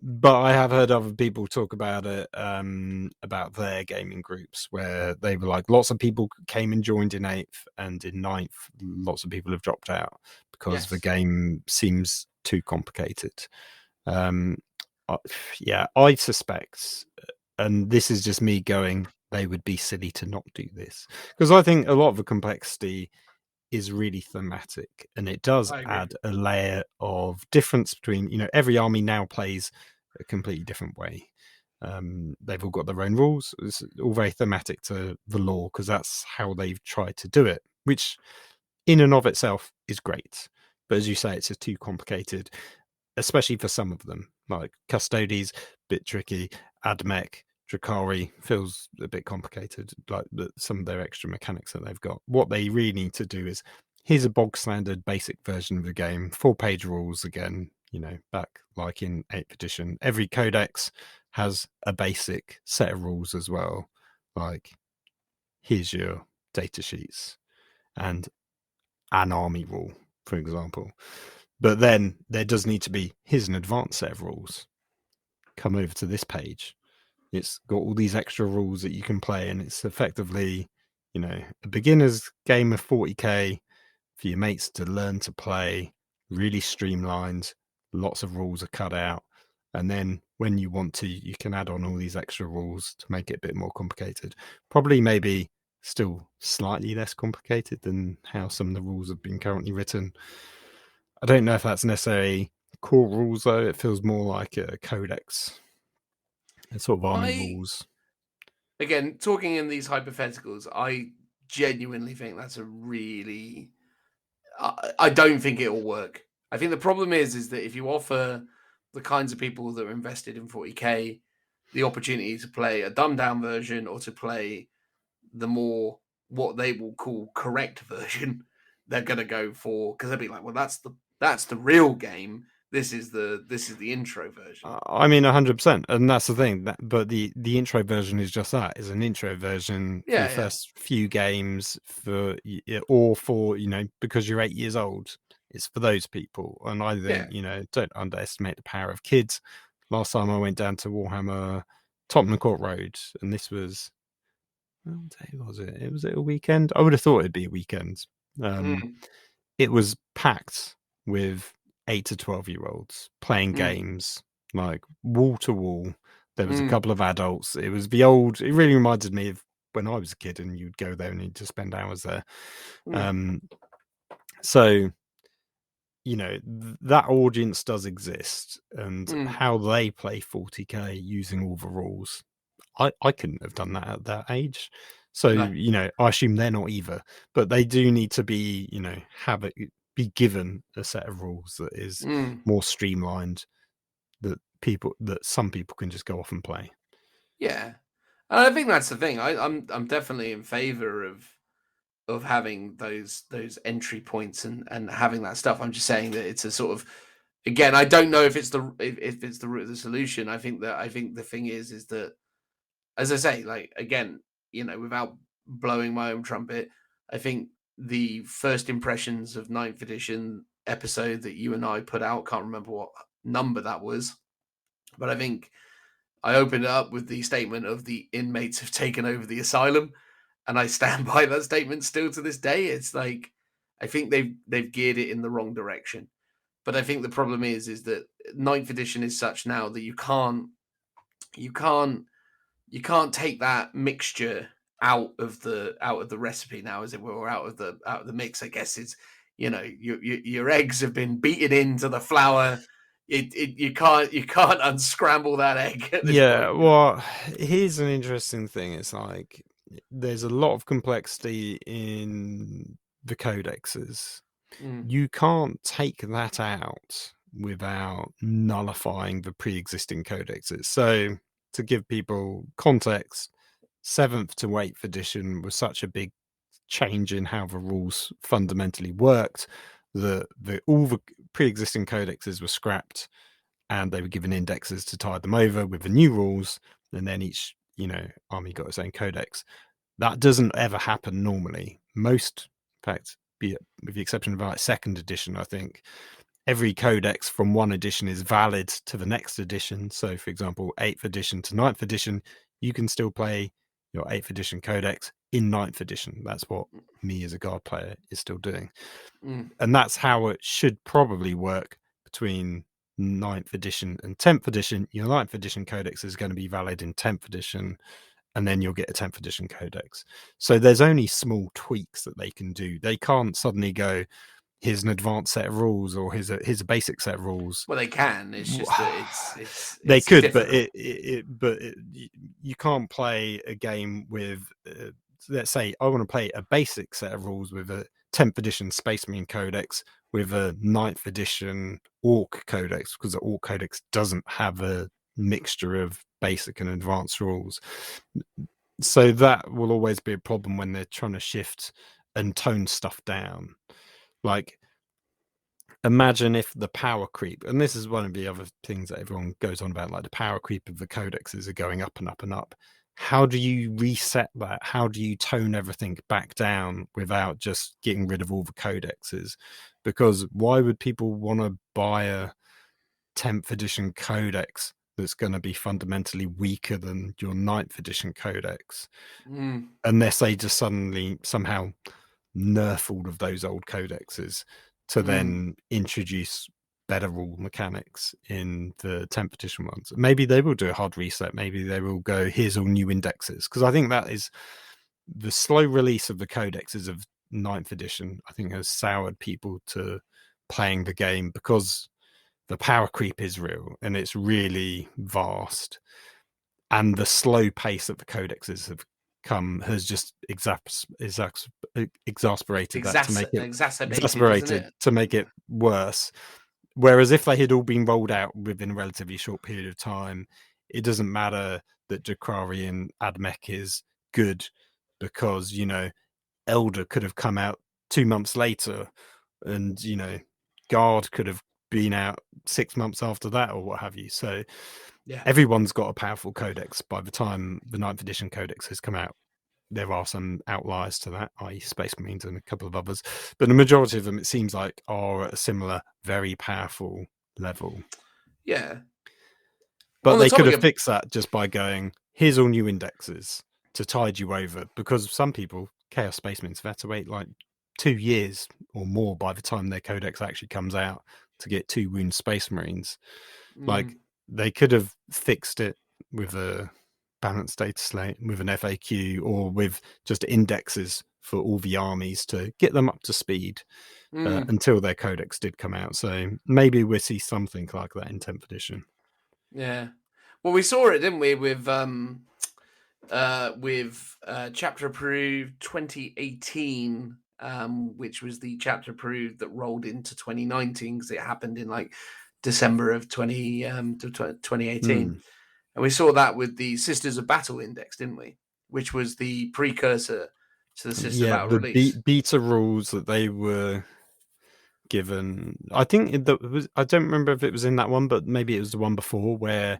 But I have heard other people talk about it, about their gaming groups where they were like, lots of people came and joined in 8th, and in 9th, lots of people have dropped out because the game seems too complicated. I suspect, and this is just me going, they would be silly to not do this, because I think a lot of the complexity is really thematic, and it does add a layer of difference between, every army now plays a completely different way. They've all got their own rules. It's all very thematic to the lore because that's how they've tried to do it, which in and of itself is great. But as you say, it's just too complicated, especially for some of them. Like Custodes, bit tricky. Admech, Drakari feels a bit complicated, like some of their extra mechanics that they've got. What they really need to do is, here's a bog standard basic version of the game, 4-page rules again, back like in 8th edition. Every codex has a basic set of rules as well. Like, here's your data sheets and an army rule, for example. But then there does need to be, here's an advanced set of rules. Come over to this page. It's got all these extra rules that you can play, and it's effectively, a beginner's game of 40k for your mates to learn to play, really streamlined, lots of rules are cut out, and then when you want to, you can add on all these extra rules to make it a bit more complicated. Probably maybe still slightly less complicated than how some of the rules have been currently written. I don't know if that's necessarily core rules, though. It feels more like a codex. It's sort of army rules. Again, talking in these hypotheticals, I genuinely think that's a really... I don't think it'll work. I think the problem is that if you offer the kinds of people that are invested in 40k the opportunity to play a dumbed down version or to play the more what they will call correct version, they're going to go for, because they'll be like, well, that's the real game. This is the intro version. I mean, 100%, and that's the thing. But the intro version is just that. It's an intro version for the first few games because you're 8 years old. It's for those people, and I think don't underestimate the power of kids. Last time I went down to Warhammer Tottenham Court Road, and this was, what day was it? Was it a weekend? I would have thought it'd be a weekend. It was packed with 8 to 12-year-olds playing games, like wall to wall. There was a couple of adults. It was it really reminded me of when I was a kid and you'd go there and you'd just spend hours there. So, that audience does exist, and how they play 40k using all the rules, I couldn't have done that at that age. So, I assume they're not either, but they do need to be, be given a set of rules that is more streamlined, that some people can just go off and play. Yeah, and I think that's the thing. I'm definitely in favor of having those entry points and having that stuff. I'm just saying that it's a sort of, again, I don't know if it's the root of the solution. I think the thing is that, as I say, like, again, without blowing my own trumpet, I think the first impressions of 9th edition episode that you and I put out, can't remember what number that was, but I think I opened it up with the statement of the inmates have taken over the asylum, and I stand by that statement still to this day. It's like, I think they've geared it in the wrong direction. But I think the problem is that 9th edition is such now that you can't you can't take that mixture out of the recipe now, as it were, or out of the mix. I guess it's, you know, your eggs have been beaten into the flour. You can't unscramble that egg at this Yeah, point. well, here's an interesting thing. It's like there's a lot of complexity in the codexes. You can't take that out without nullifying the pre-existing codexes. So to give people context, 7th to 8th edition was such a big change in how the rules fundamentally worked that all the pre-existing codexes were scrapped, and they were given indexes to tie them over with the new rules, and then each, you know, army got its own codex. That doesn't ever happen normally. Most, in fact, with the exception of like 2nd edition, I think every codex from one edition is valid to the next edition. So, for example, 8th edition to 9th edition, you can still play your 8th edition codex in 9th edition. That's what me as a guard player is still doing. And that's how it should probably work between 9th edition and 10th edition. Your 9th edition codex is going to be valid in 10th edition, and then you'll get a 10th edition codex. So there's only small tweaks that they can do. They can't suddenly go, here's an advanced set of rules, or here's a basic set of rules. Well, they can. It's just that it's they could, difficult. but you can't play a game with. Let's say I want to play a basic set of rules with a 10th edition Space Marine codex with a 9th edition Orc codex, because the Orc codex doesn't have a mixture of basic and advanced rules. So that will always be a problem when they're trying to shift and tone stuff down. Like, imagine if the power creep, and this is one of the other things that everyone goes on about, like the power creep of the codexes are going up and up and up. How do you reset that? How do you tone everything back down without just getting rid of all the codexes? Because why would people want to buy a 10th edition codex that's going to be fundamentally weaker than your 9th edition codex, unless they just suddenly somehow nerf all of those old codexes to then introduce better rule mechanics in the 10th edition ones? Maybe they will do a hard reset. Maybe they will go, here's all new indexes, because I think that is the slow release of the codexes of 9th edition, I think, has soured people to playing the game, because the power creep is real and it's really vast, and the slow pace that the codexes have come has just exasperated that, to make it exacerbated to make it worse. Whereas if they had all been rolled out within a relatively short period of time, it doesn't matter that Jakrarian Admech is good, because, you know, Elder could have come out 2 months later, and, you know, Guard could have been out 6 months after that, or what have you. So everyone's got a powerful codex by the time the 9th edition codex has come out. There are some outliers to that, i.e. Space Marines and a couple of others, but the majority of them, it seems like, are at a similar, very powerful level. Yeah. But they could have fixed that just by going, here's all new indexes to tide you over, because some people, Chaos Space Marines, have had to wait like 2 years or more by the time their codex actually comes out to get 2 wound Space Marines. Like, they could have fixed it with a balanced data slate, with an FAQ, or with just indexes for all the armies to get them up to speed until their codex did come out. So maybe we'll see something like that in 10th edition. Yeah. Well, we saw it, didn't we, with chapter approved 2018, which was the chapter approved that rolled into 2019, because it happened in like December of 2018. And we saw that with the Sisters of Battle Index, didn't we? Which was the precursor to the Sisters of Battle release. Beta rules that they were given. I think I don't remember if it was in that one, but maybe it was the one before, where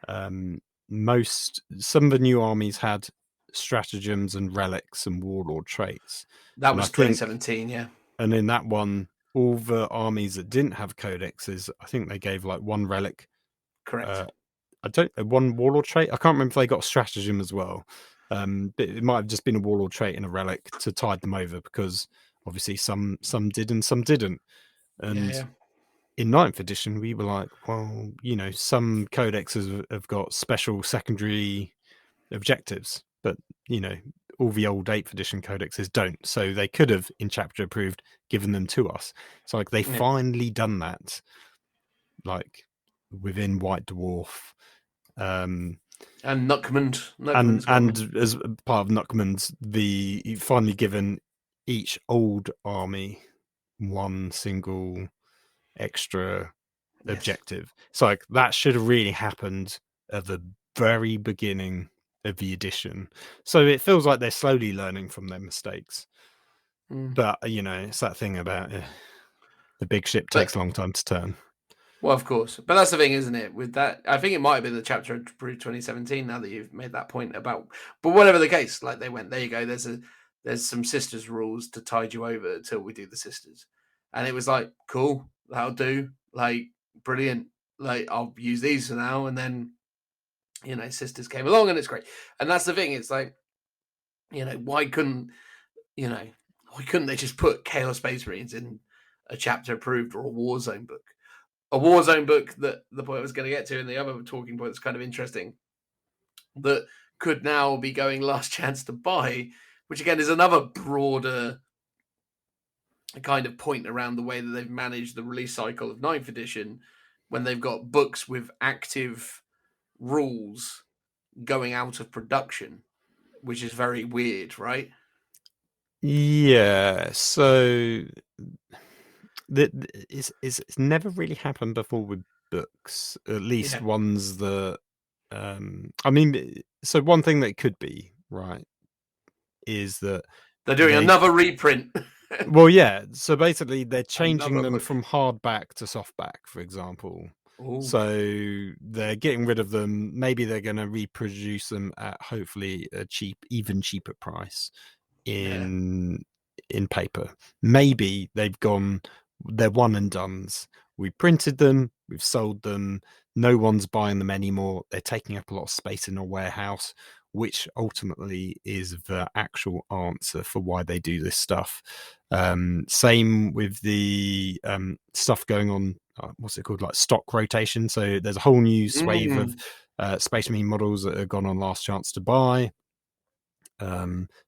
some of the new armies had stratagems and relics and warlord traits. That was 2017, yeah. And in that one, all the armies that didn't have codexes, I think they gave like one relic. Correct. One warlord trait. I can't remember if they got a stratagem as well. But it might have just been a warlord trait and a relic to tide them over, because obviously some did and some didn't. And in 9th edition, we were like, well, you know, some codexes have got special secondary objectives, but all the old 8th edition codexes don't. So they could have, in chapter approved, given them to us. It's like they finally done that, like within White Dwarf, and Nuckmund, and as part of Nuckmund's, the finally given each old army one single extra objective. So like that should have really happened at the very beginning of the edition. So it feels like they're slowly learning from their mistakes. But it's that thing about the big ship takes a long time to turn. Well, of course, but that's the thing, isn't it? With that, I think it might have been the chapter approved 2017. Now that you've made that point about, but whatever the case, like they went, there you go. There's some sisters rules to tide you over until we do the sisters, and it was like, cool, that'll do. Like, brilliant. Like, I'll use these for now, and then sisters came along, and it's great. And that's the thing. It's like, why couldn't they just put Chaos Space Marines in a chapter approved or a Warzone book? A Warzone book that the point I was going to get to, and the other talking point that's kind of interesting, that could now be going last chance to buy, which again is another broader kind of point around the way that they've managed the release cycle of 9th edition, when they've got books with active rules going out of production, which is very weird, right? Yeah, so it's never really happened before with books, at least ones that so one thing that could be right is that they're doing another reprint. Well, yeah, so basically they're changing them from hardback to softback, for example. Ooh. So they're getting rid of them. Maybe they're going to reproduce them at hopefully a even cheaper price in paper. Maybe they're one and dones. We printed them, we've sold them, no one's buying them anymore. They're taking up a lot of space in a warehouse, which ultimately is the actual answer for why they do this stuff. Same with the stuff going on, what's it called, like stock rotation. So there's a whole new swathe of Space Marine models that have gone on last chance to buy.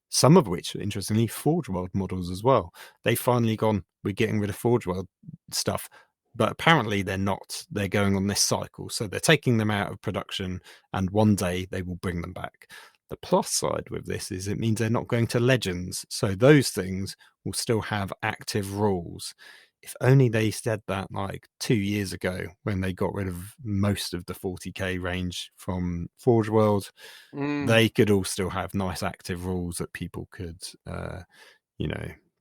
Some of which, interestingly, Forge World models as well. They've finally gone, we're getting rid of Forge World stuff. But apparently they're not. They're going on this cycle. So they're taking them out of production, and one day they will bring them back. The plus side with this is it means they're not going to Legends. So those things will still have active rules. If only they said that like 2 years ago when they got rid of most of the 40k range from Forge World, they could all still have nice active rules that people could,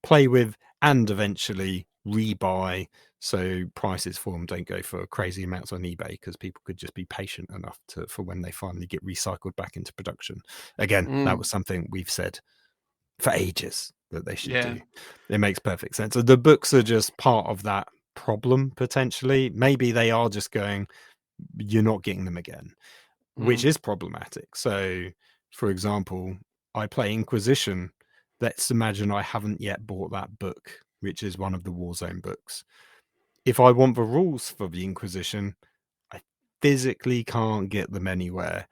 play with and eventually rebuy, so prices for them don't go for crazy amounts on eBay, because people could just be patient enough for when they finally get recycled back into production. Again, that was something we've said for ages that they should do. It makes perfect sense. So the books are just part of that problem, potentially. Maybe they are just going, you're not getting them again, which is problematic. So, for example, I play Inquisition. Let's imagine I haven't yet bought that book, which is one of the Warzone books. If I want the rules for the Inquisition, I physically can't get them anywhere.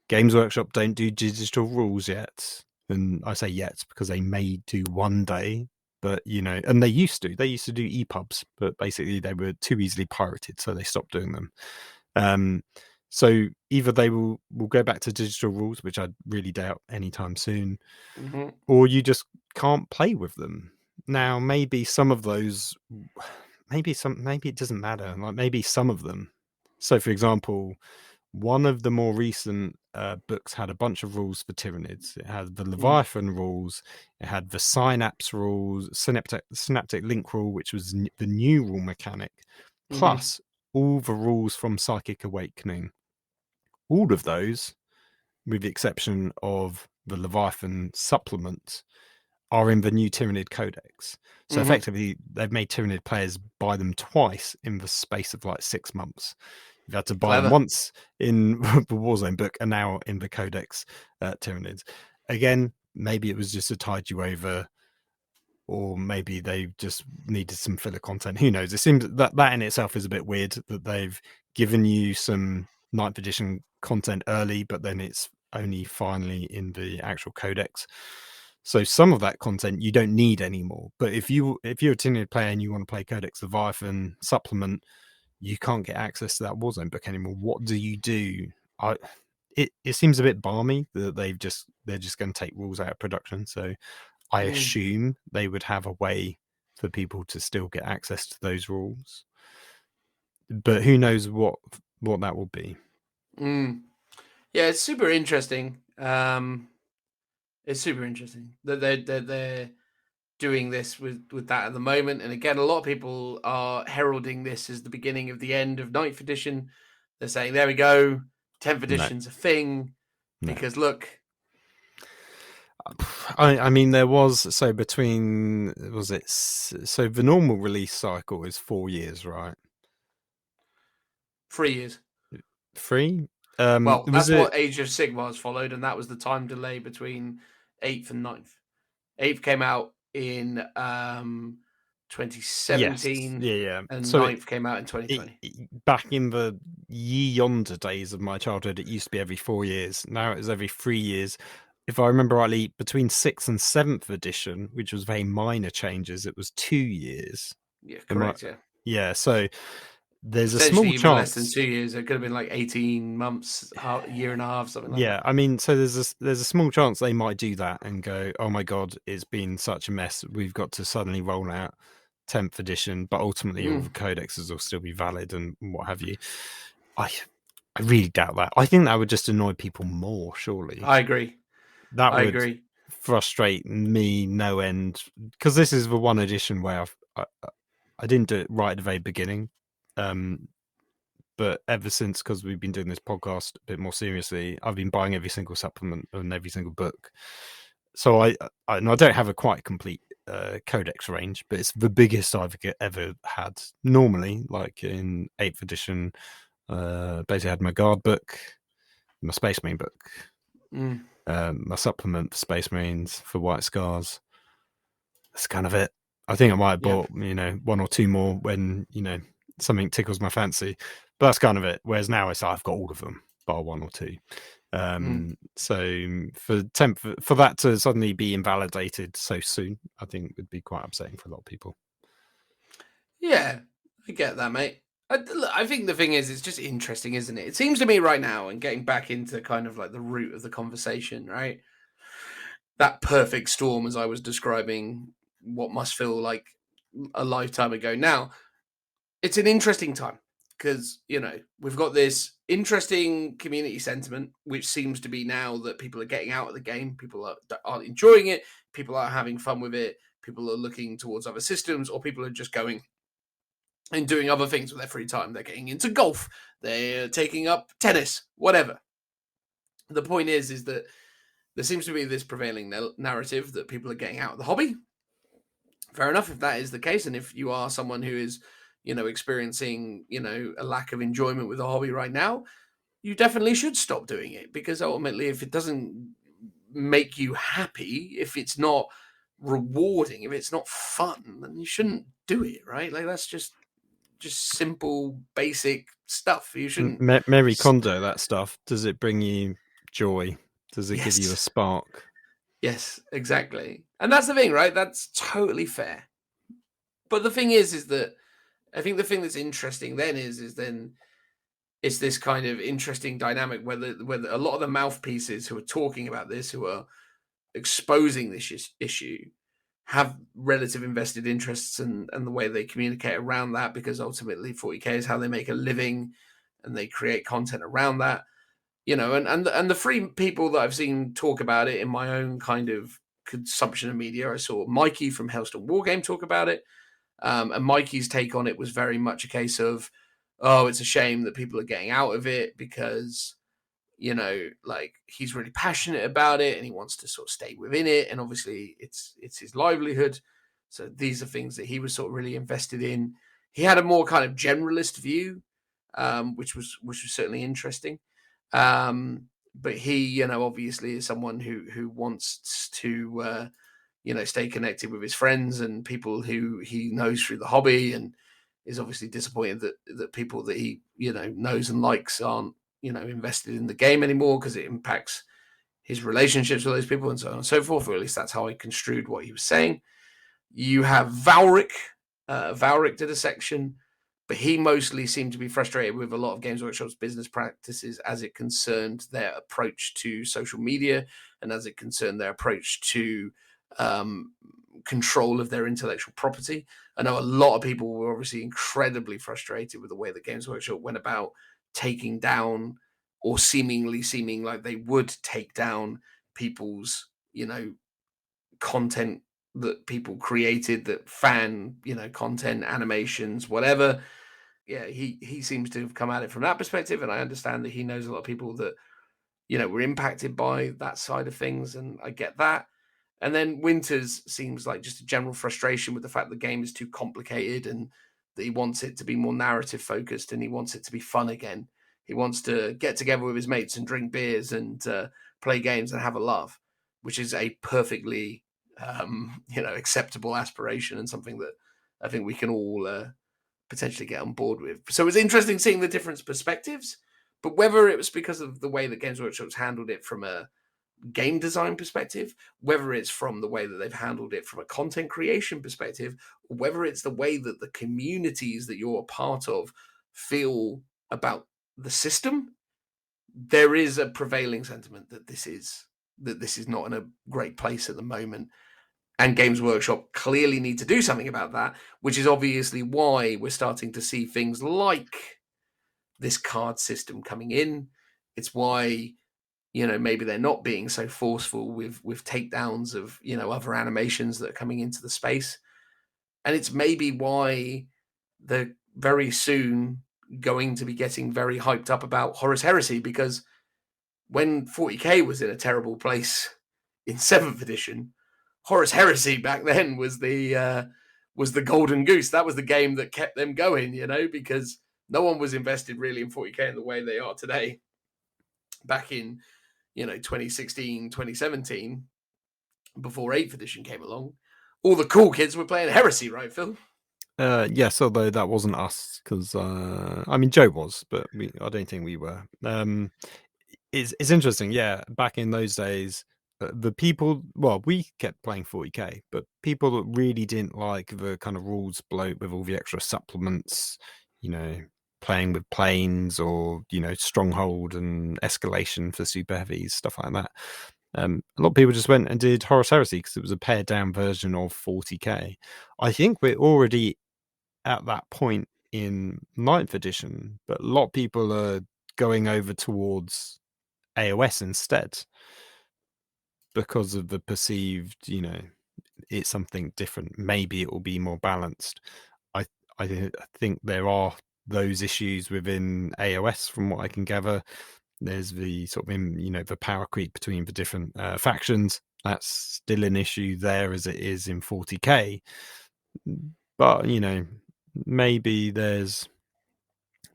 Games Workshop don't do digital rules yet. And I say yet because they may do one day, but and they used to do EPUBs, but basically they were too easily pirated, so they stopped doing them. So either they will go back to digital rules, which I really doubt anytime soon, or you just can't play with them. Now, maybe some of those, maybe it doesn't matter. Like maybe some of them. So, for example, one of the more recent books had a bunch of rules for Tyranids. It had the Leviathan rules. It had the Synapse rules, Synaptic Link rule, which was the new rule mechanic, plus all the rules from Psychic Awakening. All of those, with the exception of the Leviathan supplement, are in the new Tyranid Codex. So effectively, they've made Tyranid players buy them twice in the space of like 6 months. You've had to buy them once in the Warzone book and now in the Codex Tyranids. Again, maybe it was just to tide you over, or maybe they just needed some filler content. Who knows? It seems that in itself is a bit weird, that they've given you some 9th edition content early, but then it's only finally in the actual codex. So some of that content you don't need anymore. But if you're a Tyranid player and you want to play Codex Leviathan supplement, you can't get access to that Warzone book anymore. What do you do? It seems a bit balmy that they're just going to take rules out of production. So I assume they would have a way for people to still get access to those rules. But who knows what that will be. Yeah, it's super interesting. It's super interesting that they're doing this with that at the moment. And again, a lot of people are heralding this as the beginning of the end of 9th edition. They're saying, there we go, 10th edition's a thing. Because look, I mean, there was between the normal release cycle is 4 years, right? 3 years. 3? Well, that's what Age of Sigmar's followed, and that was the time delay between 8th and 9th. 8th came out in 2017. Yeah. And 9th came out in 2020. Back in the yonder days of my childhood, it used to be every 4 years. Now it is every 3 years. If I remember rightly, between 6th and 7th edition, which was very minor changes, it was 2 years. Yeah, correct. Yeah. So there's a small chance. Less than 2 years. It could have been like 18 months, a year and a half, something like that. Yeah, I mean, so there's a small chance they might do that and go, oh my god, it's been such a mess. We've got to suddenly roll out 10th edition, but ultimately all the codexes will still be valid and what have you. I really doubt that. I think that would just annoy people more, surely. I agree. That would frustrate me no end, because this is the one edition where I didn't do it right at the very beginning. But ever since, because we've been doing this podcast a bit more seriously, I've been buying every single supplement and every single book. So I don't have a quite complete codex range, but it's the biggest I've ever had. Normally, like in 8th edition, basically had my guard book, my Space Marine book, my supplement for Space Marines for White Scars. That's kind of it. I think I might have bought, one or two more when, something tickles my fancy. But that's kind of it. Whereas now it's I've got all of them, bar one or two. So for that to suddenly be invalidated so soon, I think would be quite upsetting for a lot of people. Yeah, I get that, mate. I think the thing is, it's just interesting, isn't it? It seems to me right now, and getting back into kind of like the root of the conversation, right? That perfect storm, as I was describing what must feel like a lifetime ago now. It's an interesting time because, we've got this interesting community sentiment, which seems to be now that people are getting out of the game. People aren't enjoying it. People are having fun with it. People are looking towards other systems, or people are just going and doing other things with their free time. They're getting into golf. They're taking up tennis, whatever. The point is that there seems to be this prevailing narrative that people are getting out of the hobby. Fair enough if that is the case. And if you are someone who is, experiencing, a lack of enjoyment with a hobby right now, you definitely should stop doing it, because ultimately, if it doesn't make you happy, if it's not rewarding, if it's not fun, then you shouldn't do it, right? Like, that's just simple, basic stuff. You shouldn't. Mary Kondo, that stuff. Does it bring you joy? Does it give you a spark? Yes, exactly. And that's the thing, right? That's totally fair. But the thing is that I think the thing that's interesting then is then it's this kind of interesting dynamic where a lot of the mouthpieces who are talking about this, who are exposing this issue, have relative invested interests and the way they communicate around that, because ultimately 40k is how they make a living and they create content around that, and the three people that I've seen talk about it in my own kind of consumption of media. I saw Mikey from Hellstorm Wargame talk about it. And Mikey's take on it was very much a case of, oh, it's a shame that people are getting out of it because, he's really passionate about it and he wants to sort of stay within it. And obviously it's his livelihood. So these are things that he was sort of really invested in. He had a more kind of generalist view, which was certainly interesting. But he, obviously is someone who wants to, stay connected with his friends and people who he knows through the hobby, and is obviously disappointed that people that he, knows and likes aren't, invested in the game anymore because it impacts his relationships with those people and so on and so forth, or at least that's how I construed what he was saying. You have Valric. Valric did a section, but he mostly seemed to be frustrated with a lot of Games Workshop's business practices as it concerned their approach to social media and as it concerned their approach to control of their intellectual property. I know a lot of people were obviously incredibly frustrated with the way that Games Workshop went about taking down, or seeming like they would take down, people's, content that people created, that fan, content, animations, whatever. Yeah, he seems to have come at it from that perspective, and I understand that he knows a lot of people that, were impacted by that side of things, and I get that. And then Winters seems like just a general frustration with the fact the game is too complicated, and that he wants it to be more narrative focused, and he wants it to be fun again. He wants to get together with his mates and drink beers and play games and have a laugh, which is a perfectly, acceptable aspiration, and something that I think we can all potentially get on board with. So it was interesting seeing the different perspectives, but whether it was because of the way that Games Workshop's handled it from a game design perspective, whether it's from the way that they've handled it from a content creation perspective, or whether it's the way that the communities that you're a part of feel about the system, there is a prevailing sentiment that this is not in a great place at the moment. And Games Workshop clearly need to do something about that, which is obviously why we're starting to see things like this card system coming in. It's why, maybe they're not being so forceful with takedowns of, other animations that are coming into the space. And it's maybe why they're very soon going to be getting very hyped up about Horus Heresy, because when 40k was in a terrible place in 7th edition, Horus Heresy back then was the golden goose. That was the game that kept them going, because no one was invested really in 40k in the way they are today. Back in, 2016, 2017, before 8th edition came along, all the cool kids were playing Heresy, right, Phil? Yes, although that wasn't us, because Joe was, but I don't think we were. It's interesting, yeah. Back in those days, the people, we kept playing 40k, but people that really didn't like the kind of rules bloat with all the extra supplements, playing with planes, or stronghold and escalation for super heavies, stuff like that. A lot of people just went and did Horus Heresy because it was a pared down version of 40k. I think we're already at that point in 9th edition, but a lot of people are going over towards AOS instead because of the perceived, it's something different. Maybe it will be more balanced. I think there are those issues within AOS, from what I can gather. There's the sort of, the power creep between the different factions. That's still an issue there as it is in 40k. But, maybe there's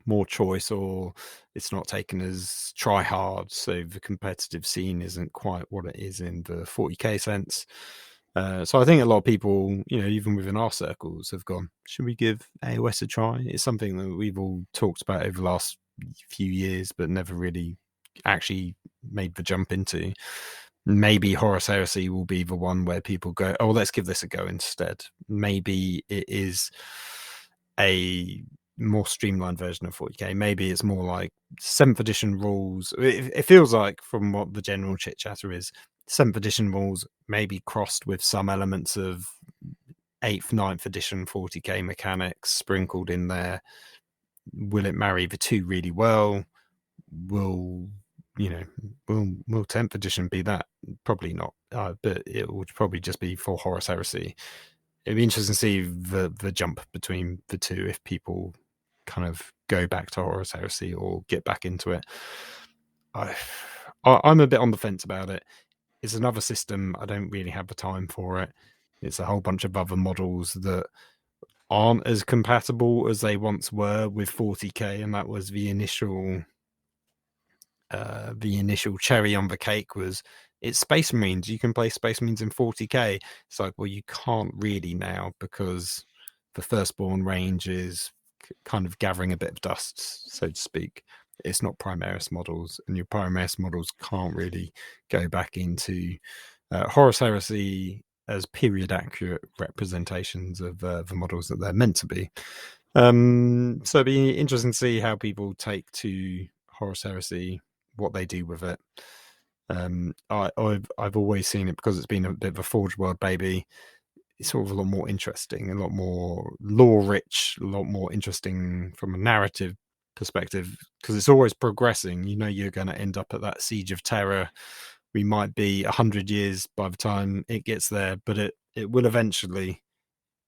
more choice, or it's not taken as try hard, so the competitive scene isn't quite what it is in the 40k sense. So I think a lot of people, even within our circles, have gone, should we give AOS a try? It's something that we've all talked about over the last few years, but never really actually made the jump into. Maybe Horus Heresy will be the one where people go, oh, let's give this a go instead. Maybe it is a more streamlined version of 40k. Maybe it's more like 7th edition rules. It feels like, from what the general chit chatter is, 7th edition rules maybe crossed with some elements of 8th, 9th edition 40k mechanics sprinkled in there. Will it marry the two really well? Will 10th edition be that? Probably not, but it would probably just be for Horus Heresy. It'd be interesting to see the jump between the two, if people kind of go back to Horus Heresy or get back into it. I'm a bit on the fence about it. It's another system. I don't really have the time for it. It's a whole bunch of other models that aren't as compatible as they once were with 40k, and that was the initial cherry on the cake. Was it's Space Marines. You can play Space Marines in 40k. It's like, well, you can't really now, because the Firstborn range is kind of gathering a bit of dust, so to speak. it's not Primaris models, and your Primaris models can't really go back into Horus Heresy as period accurate representations of the models that they're meant to be. So it'd be interesting to see how people take to Horus Heresy, what they do with it. I've always seen it, because it's been a bit of a Forge World baby. It's sort of a lot more interesting, a lot more lore rich, a lot more interesting from a narrative perspective, because it's always progressing. You know, you're going to end up at that Siege of Terror. We might be 100 years by the time it gets there, but it will eventually,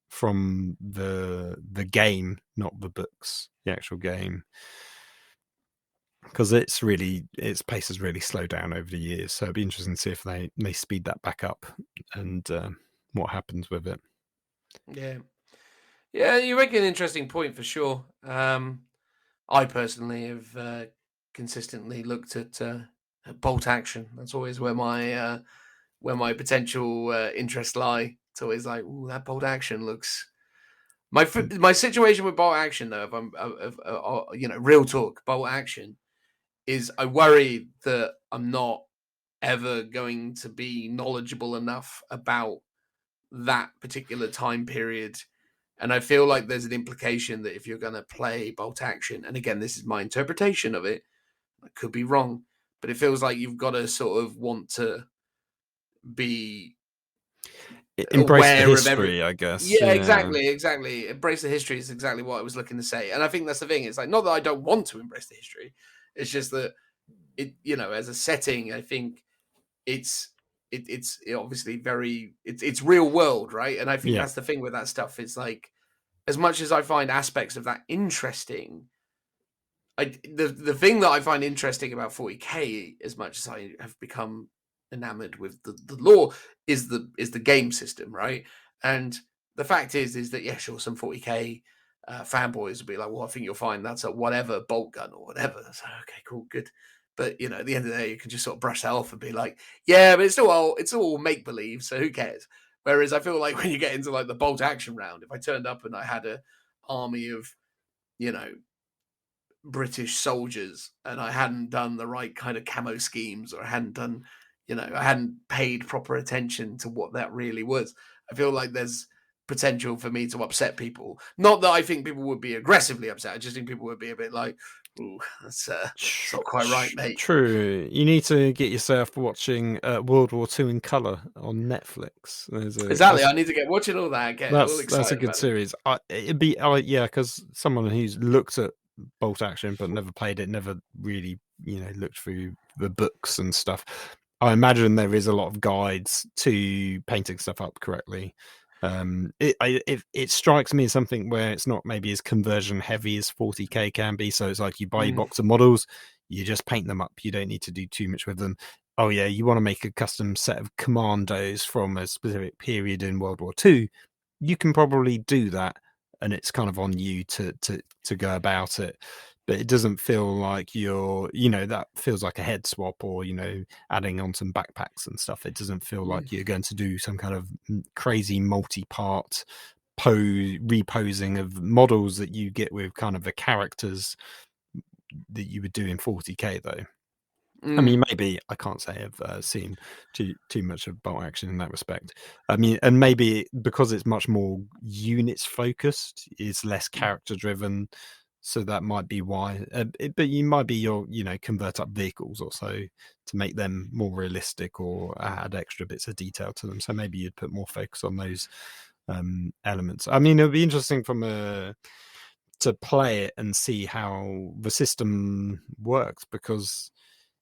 from the game, not the books, the actual game, because its pace has really slowed down over the years. So it'd be interesting to see if they speed that back up, and what happens with it. Yeah, you make an interesting point for sure. I personally have consistently looked at bolt action. That's always where my potential interests lie. It's always like, ooh, that bolt action looks. My situation with bolt action, though, if I'm real talk, bolt action, is I worry that I'm not ever going to be knowledgeable enough about that particular time period. And I feel like there's an implication that if you're going to play bolt action, and again, this is my interpretation of it, I could be wrong, but it feels like you've got to sort of want to be embrace the aware history, I guess. Yeah, exactly. Embrace the history is exactly what I was looking to say. And I think that's the thing. It's like, not that I don't want to embrace the history. It's just that as a setting, I think it's obviously it's real world, right? And I think that's the thing with that stuff. It's like, as much as I find aspects of that interesting, the thing that I find interesting about 40k, as much as I have become enamored with the lore, is the game system, right? And the fact is that, yeah, sure, some 40k fanboys will be like, well, I think you'll find that's a whatever bolt gun or whatever. So, okay, cool, good. But at the end of the day, you can just sort of brush that off and be like, yeah, but it's all make believe, so who cares? Whereas I feel like when you get into like the bolt action round, if I turned up and I had an army of, British soldiers, and I hadn't done the right kind of camo schemes, or I hadn't done, I hadn't paid proper attention to what that really was, I feel like there's potential for me to upset people. Not that I think people would be aggressively upset. I just think people would be a bit like, ooh, that's not quite right, mate. True. You need to get yourself watching World War II in colour on Netflix. Exactly. I need to get watching all that. Get all excited. That's a good series. It'd be because someone who's looked at bolt action but never played it, never really looked through the books and stuff. I imagine there is a lot of guides to painting stuff up correctly. It strikes me as something where it's not maybe as conversion heavy as 40k can be. So it's like you buy your box of models, you just paint them up. You don't need to do too much with them. Oh yeah, you want to make a custom set of commandos from a specific period in World War II, you can probably do that, and it's kind of on you to go about it. But it doesn't feel like that feels like a head swap, or adding on some backpacks and stuff. It doesn't feel like you're going to do some kind of crazy multi-part reposing of models that you get with kind of the characters that you would do in 40k, though. I mean, maybe I can't say I've seen too much of bolt action in that respect. I mean, and maybe because it's much more units focused, it's less character driven, so that might be why. But you might be convert up vehicles or so to make them more realistic, or add extra bits of detail to them. So maybe you'd put more focus on those elements. I mean, it would be interesting to play it and see how the system works, because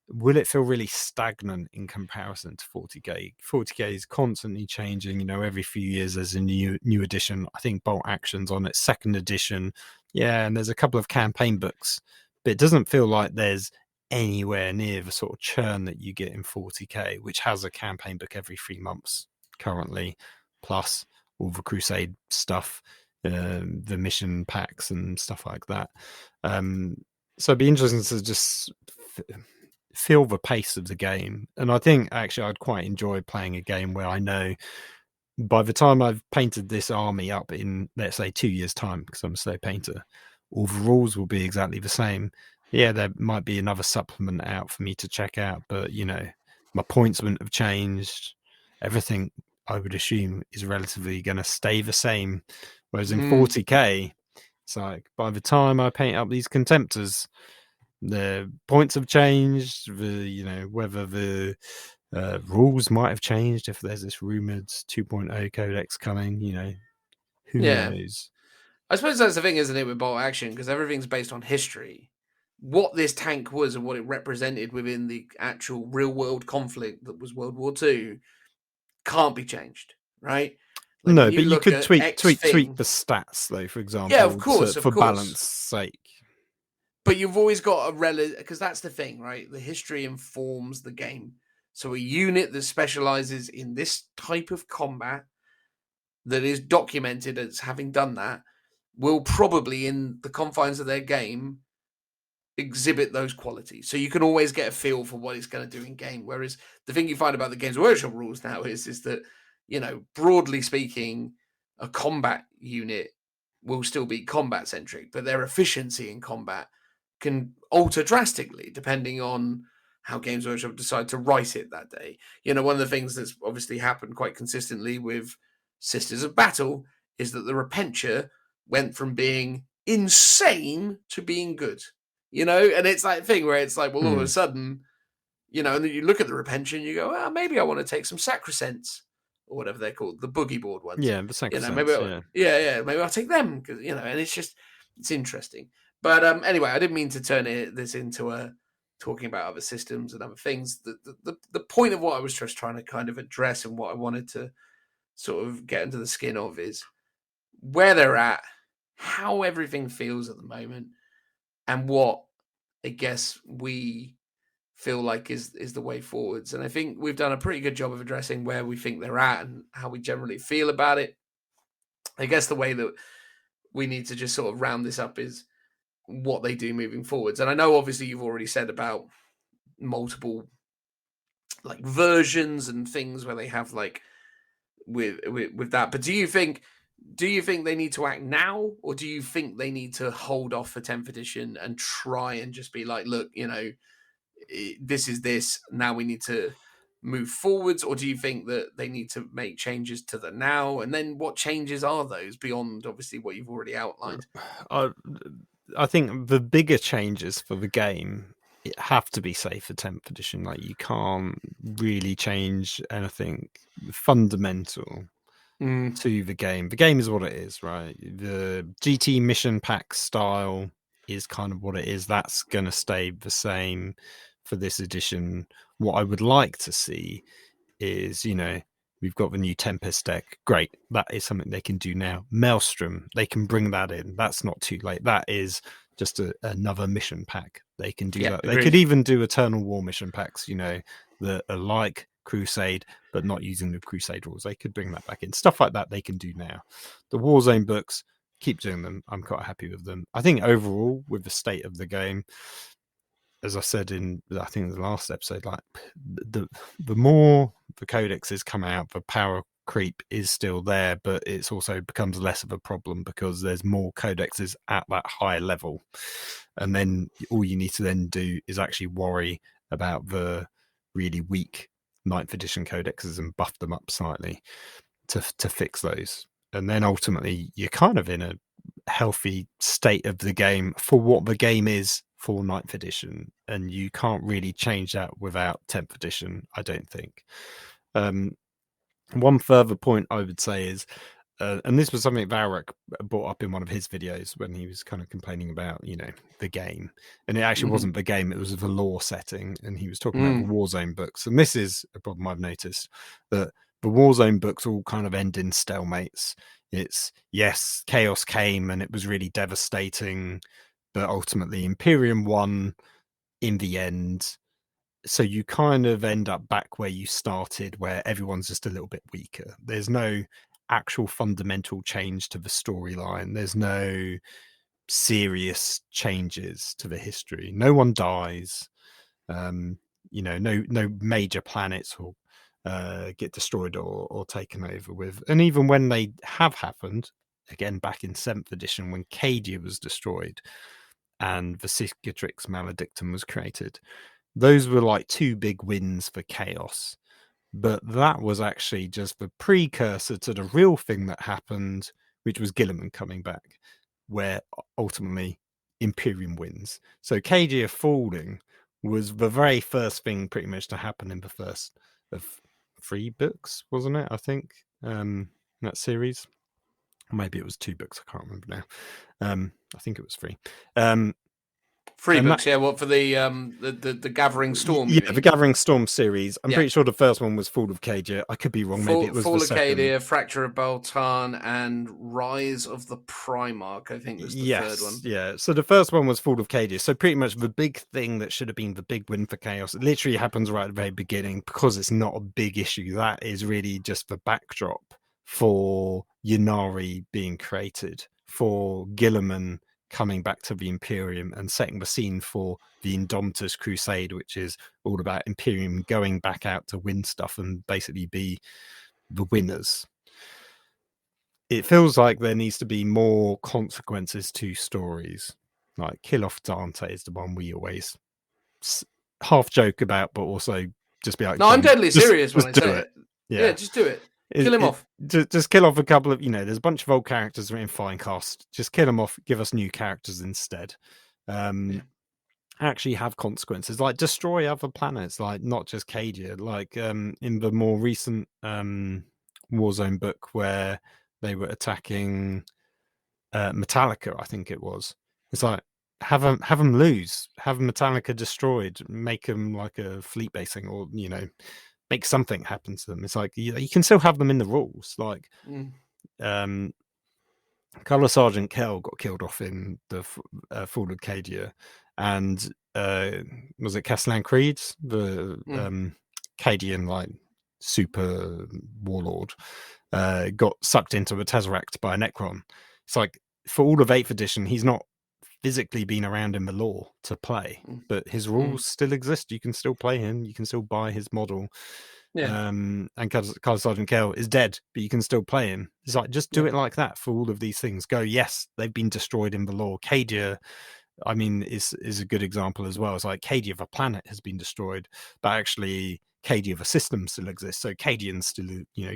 will it feel really stagnant in comparison to 40k? 40k is constantly changing. Every few years there's a new edition. I think Bolt Action's on its second edition. Yeah, and there's a couple of campaign books, but it doesn't feel like there's anywhere near the sort of churn that you get in 40k, which has a campaign book every 3 months currently, plus all the Crusade stuff, the mission packs and stuff like that. So it'd be interesting to just feel the pace of the game. And I think actually I'd quite enjoy playing a game where I know by the time I've painted this army up in, let's say, 2 years' time, because I'm a slow painter, all the rules will be exactly the same. Yeah, there might be another supplement out for me to check out, but my points wouldn't have changed. Everything, I would assume, is relatively going to stay the same. Whereas in 40k, it's like by the time I paint up these contemptors, the points have changed. Whether the rules might have changed, if there's this rumored 2.0 codex coming, who knows? I suppose that's the thing, isn't it, with bolt action, because everything's based on history. What this tank was and what it represented within the actual real-world conflict that was World War II can't be changed, right? Like, No, when but you look could at tweak thing, the stats, though, for example, yeah, of course, for balance sake. But you've always got a because that's the thing, right? The history informs the game. So a unit that specializes in this type of combat, that is documented as having done that, will probably, in the confines of their game, exhibit those qualities. So you can always get a feel for what it's going to do in game. Whereas the thing you find about the Games Workshop rules now is that, broadly speaking, a combat unit will still be combat centric, but their efficiency in combat can alter drastically depending on how Games Workshop decide to write it that day. One of the things that's obviously happened quite consistently with Sisters of Battle is that the Repentia went from being insane to being good. And it's that thing where it's like, well, all of a sudden, and then you look at the Repentia and you go, well, maybe I want to take some Sacrosanct or whatever they're called, the boogie board ones. Yeah, the Sacrosanct. Maybe I'll take them because and it's interesting. But anyway, I didn't mean to turn this into a talking about other systems and other things. The point of what I was just trying to kind of address and what I wanted to sort of get into the skin of is where they're at, how everything feels at the moment, and what I guess we feel like is the way forwards. And I think we've done a pretty good job of addressing where we think they're at and how we generally feel about it. I guess the way that we need to just sort of round this up is what they do moving forwards. And I know obviously you've already said about multiple like versions and things where they have like with that, but do you think they need to act now, or do you think they need to hold off for 10th edition and try and just be like, look, this is this, now we need to move forwards? Or do you think that they need to make changes to the now? And then what changes are those beyond obviously what you've already outlined? I think the bigger changes for the game have to be safe for 10th edition. Like, you can't really change anything fundamental to the game. The game is what it is, right? The GT mission pack style is kind of what it is. That's going to stay the same for this edition. What I would like to see is, we've got the new Tempest deck. Great. That is something they can do now. Maelstrom, they can bring that in. That's not too late. That is just another mission pack. They can do that. Agreed. They could even do Eternal War mission packs, that are like Crusade, but not using the Crusade rules. They could bring that back in. Stuff like that they can do now. The Warzone books, keep doing them. I'm quite happy with them. I think overall, with the state of the game, as I said in, I think, the last episode, like the more the codexes come out, the power creep is still there, but it's also becomes less of a problem because there's more codexes at that high level. And then all you need to then do is actually worry about the really weak 9th edition codexes and buff them up slightly to fix those. And then ultimately you're kind of in a healthy state of the game for what the game is for 9th edition, and you can't really change that without 10th edition, I don't think. One further point I would say is, and this was something Valrak brought up in one of his videos when he was kind of complaining about, the game. And it actually wasn't the game, it was the lore setting. And he was talking about the Warzone books. And this is a problem I've noticed, that the Warzone books all kind of end in stalemates. It's, yes, chaos came and it was really devastating, but ultimately Imperium won in the end. So you kind of end up back where you started, where everyone's just a little bit weaker. There's no actual fundamental change to the storyline. There's no serious changes to the history. No one dies. No major planets will get destroyed or taken over with. And even when they have happened, again back in 7th edition when Cadia was destroyed, and the Cicatrix Maledictum was created. Those were like 2 big wins for Chaos. But that was actually just the precursor to the real thing that happened, which was Guilliman coming back, where ultimately Imperium wins. So Cadia falling was the very first thing pretty much to happen in the first of 3 books, wasn't it? I think that series. Maybe it was 2 books. I can't remember now. I think it was 3. 3 books, yeah. What for the Gathering Storm? Yeah, the Gathering Storm series. I'm Yeah. pretty sure the first one was Fall of Cadia. I could be wrong. Maybe it was Fall the of second. Cadia, Fracture of Boltan, and Rise of the Primarch. I think was the third one. Yeah. So the first one was Fall of Cadia. So pretty much the big thing that should have been the big win for Chaos, it literally happens right at the very beginning because it's not a big issue. That is really just the backdrop for Ynnari being created, for Guilliman coming back to the Imperium and setting the scene for the Indomitus Crusade, which is all about Imperium going back out to win stuff and basically be the winners. It feels like there needs to be more consequences to stories. Like kill off Dante is the one we always half joke about, but also just be like, no, I'm deadly serious when I say it. Yeah, just do it. Kill him off. Just kill off a couple of, there's a bunch of old characters in fine cast. Just kill them off. Give us new characters instead. Actually have consequences, like destroy other planets, like not just Cadia. Like in the more recent Warzone book where they were attacking Metallica, I think it was. It's like have them lose, have Metallica destroyed, make them like a fleet basing, or make something happen to them. It's like you can still have them in the rules. Like Color Sergeant Kell got killed off in the Fall of Cadia, and was it Castellan Creed, the Cadian like super warlord, got sucked into a Tesseract by a Necron. It's like for all of 8th edition, he's not physically been around in the lore to play, but his rules still exist. You can still play him. You can still buy his model. Yeah. And Color Sergeant Kell is dead, but you can still play him. It's like just do it like that for all of these things. Go, yes, they've been destroyed in the lore. Cadia, I mean, is a good example as well. It's like Cadia the planet has been destroyed, but actually Cadia the system still exists. So Cadians still,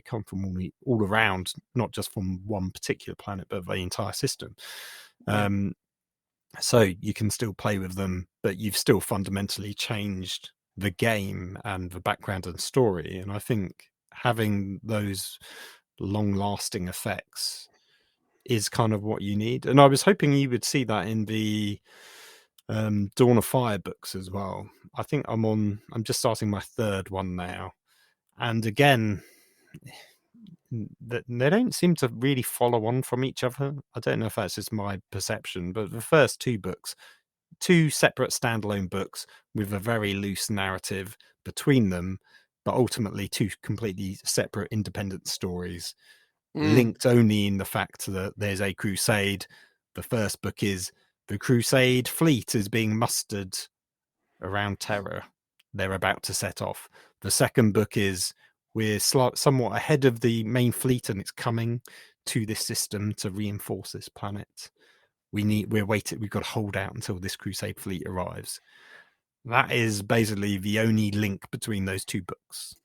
come from all around, not just from one particular planet, but the entire system. So you can still play with them, but you've still fundamentally changed the game and the background and story. And I think having those long-lasting effects is kind of what you need. And I was hoping you would see that in the Dawn of Fire books as well. I think I'm just starting my 3rd one now. And again, they don't seem to really follow on from each other. I don't know if that's just my perception, but the first 2 books, 2 separate standalone books with a very loose narrative between them, but ultimately 2 completely separate independent stories, linked only in the fact that there's a crusade. The first book is the crusade fleet is being mustered around Terra. They're about to set off. The second book is we're somewhat ahead of the main fleet and it's coming to this system to reinforce this planet. We're waiting. We've got to hold out until this crusade fleet arrives. That is basically the only link between those 2 books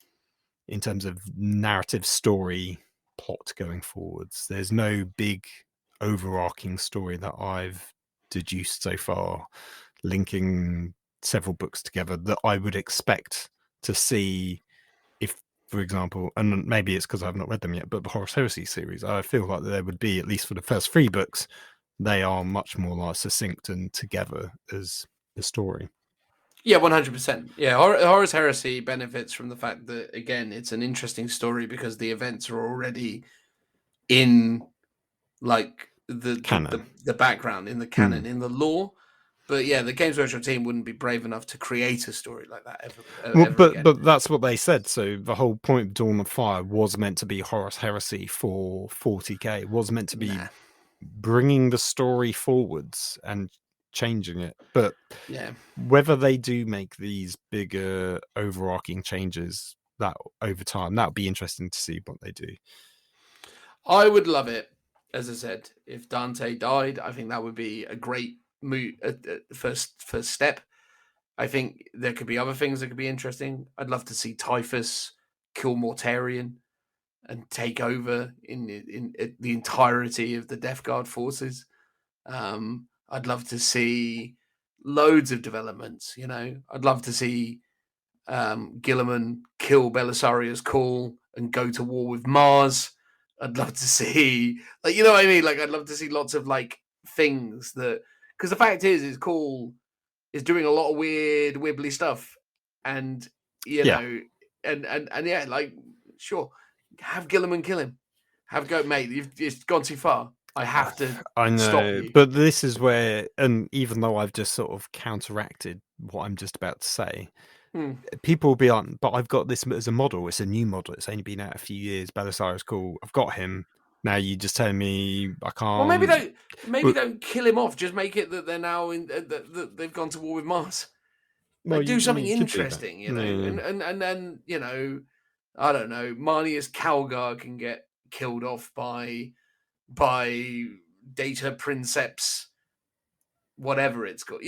in terms of narrative story plot going forwards. There's no big overarching story that I've deduced so far linking several books together that I would expect to see if, for example, and maybe it's because I've not read them yet, but the Horus Heresy series, I feel like there would be, at least for the first 3 books, they are much more like succinct and together as a story. Yeah, 100%. Yeah, Horus Heresy benefits from the fact that, again, it's an interesting story because the events are already in, like, the background, in the canon, in the lore. But yeah, the Games Workshop team wouldn't be brave enough to create a story like that ever again. But that's what they said. So the whole point of Dawn of Fire was meant to be Horus Heresy for 40k. It was meant to be bringing the story forwards and changing it. But whether they do make these bigger overarching changes that over time, that would be interesting to see what they do. I would love it, as I said, if Dante died. I think that would be a great first step. I think there could be other things that could be interesting. I'd love to see Typhus kill Mortarion and take over in the entirety of the Death Guard forces. I'd love to see loads of developments. I'd love to see Gilliman kill Belisarius Call and go to war with Mars. I'd love to see, what I mean? I'd love to see lots of things because the fact is Call is doing a lot of weird, wibbly stuff, and sure, have Gilliman kill him. Mate, you've gone too far. I have to stop you. But this is where, and even though I've just sort of counteracted what I'm just about to say, people will be like, but I've got this as a model. It's a new model. It's only been out a few years. Belisarius Cool. I've got him. Now you just tell me I can't. Well, maybe don't kill him off. Just make it that they're now that they've gone to war with Mars. Do something interesting, and then I don't know. Marnius Calgar can get killed off by Data Princeps, whatever it's called,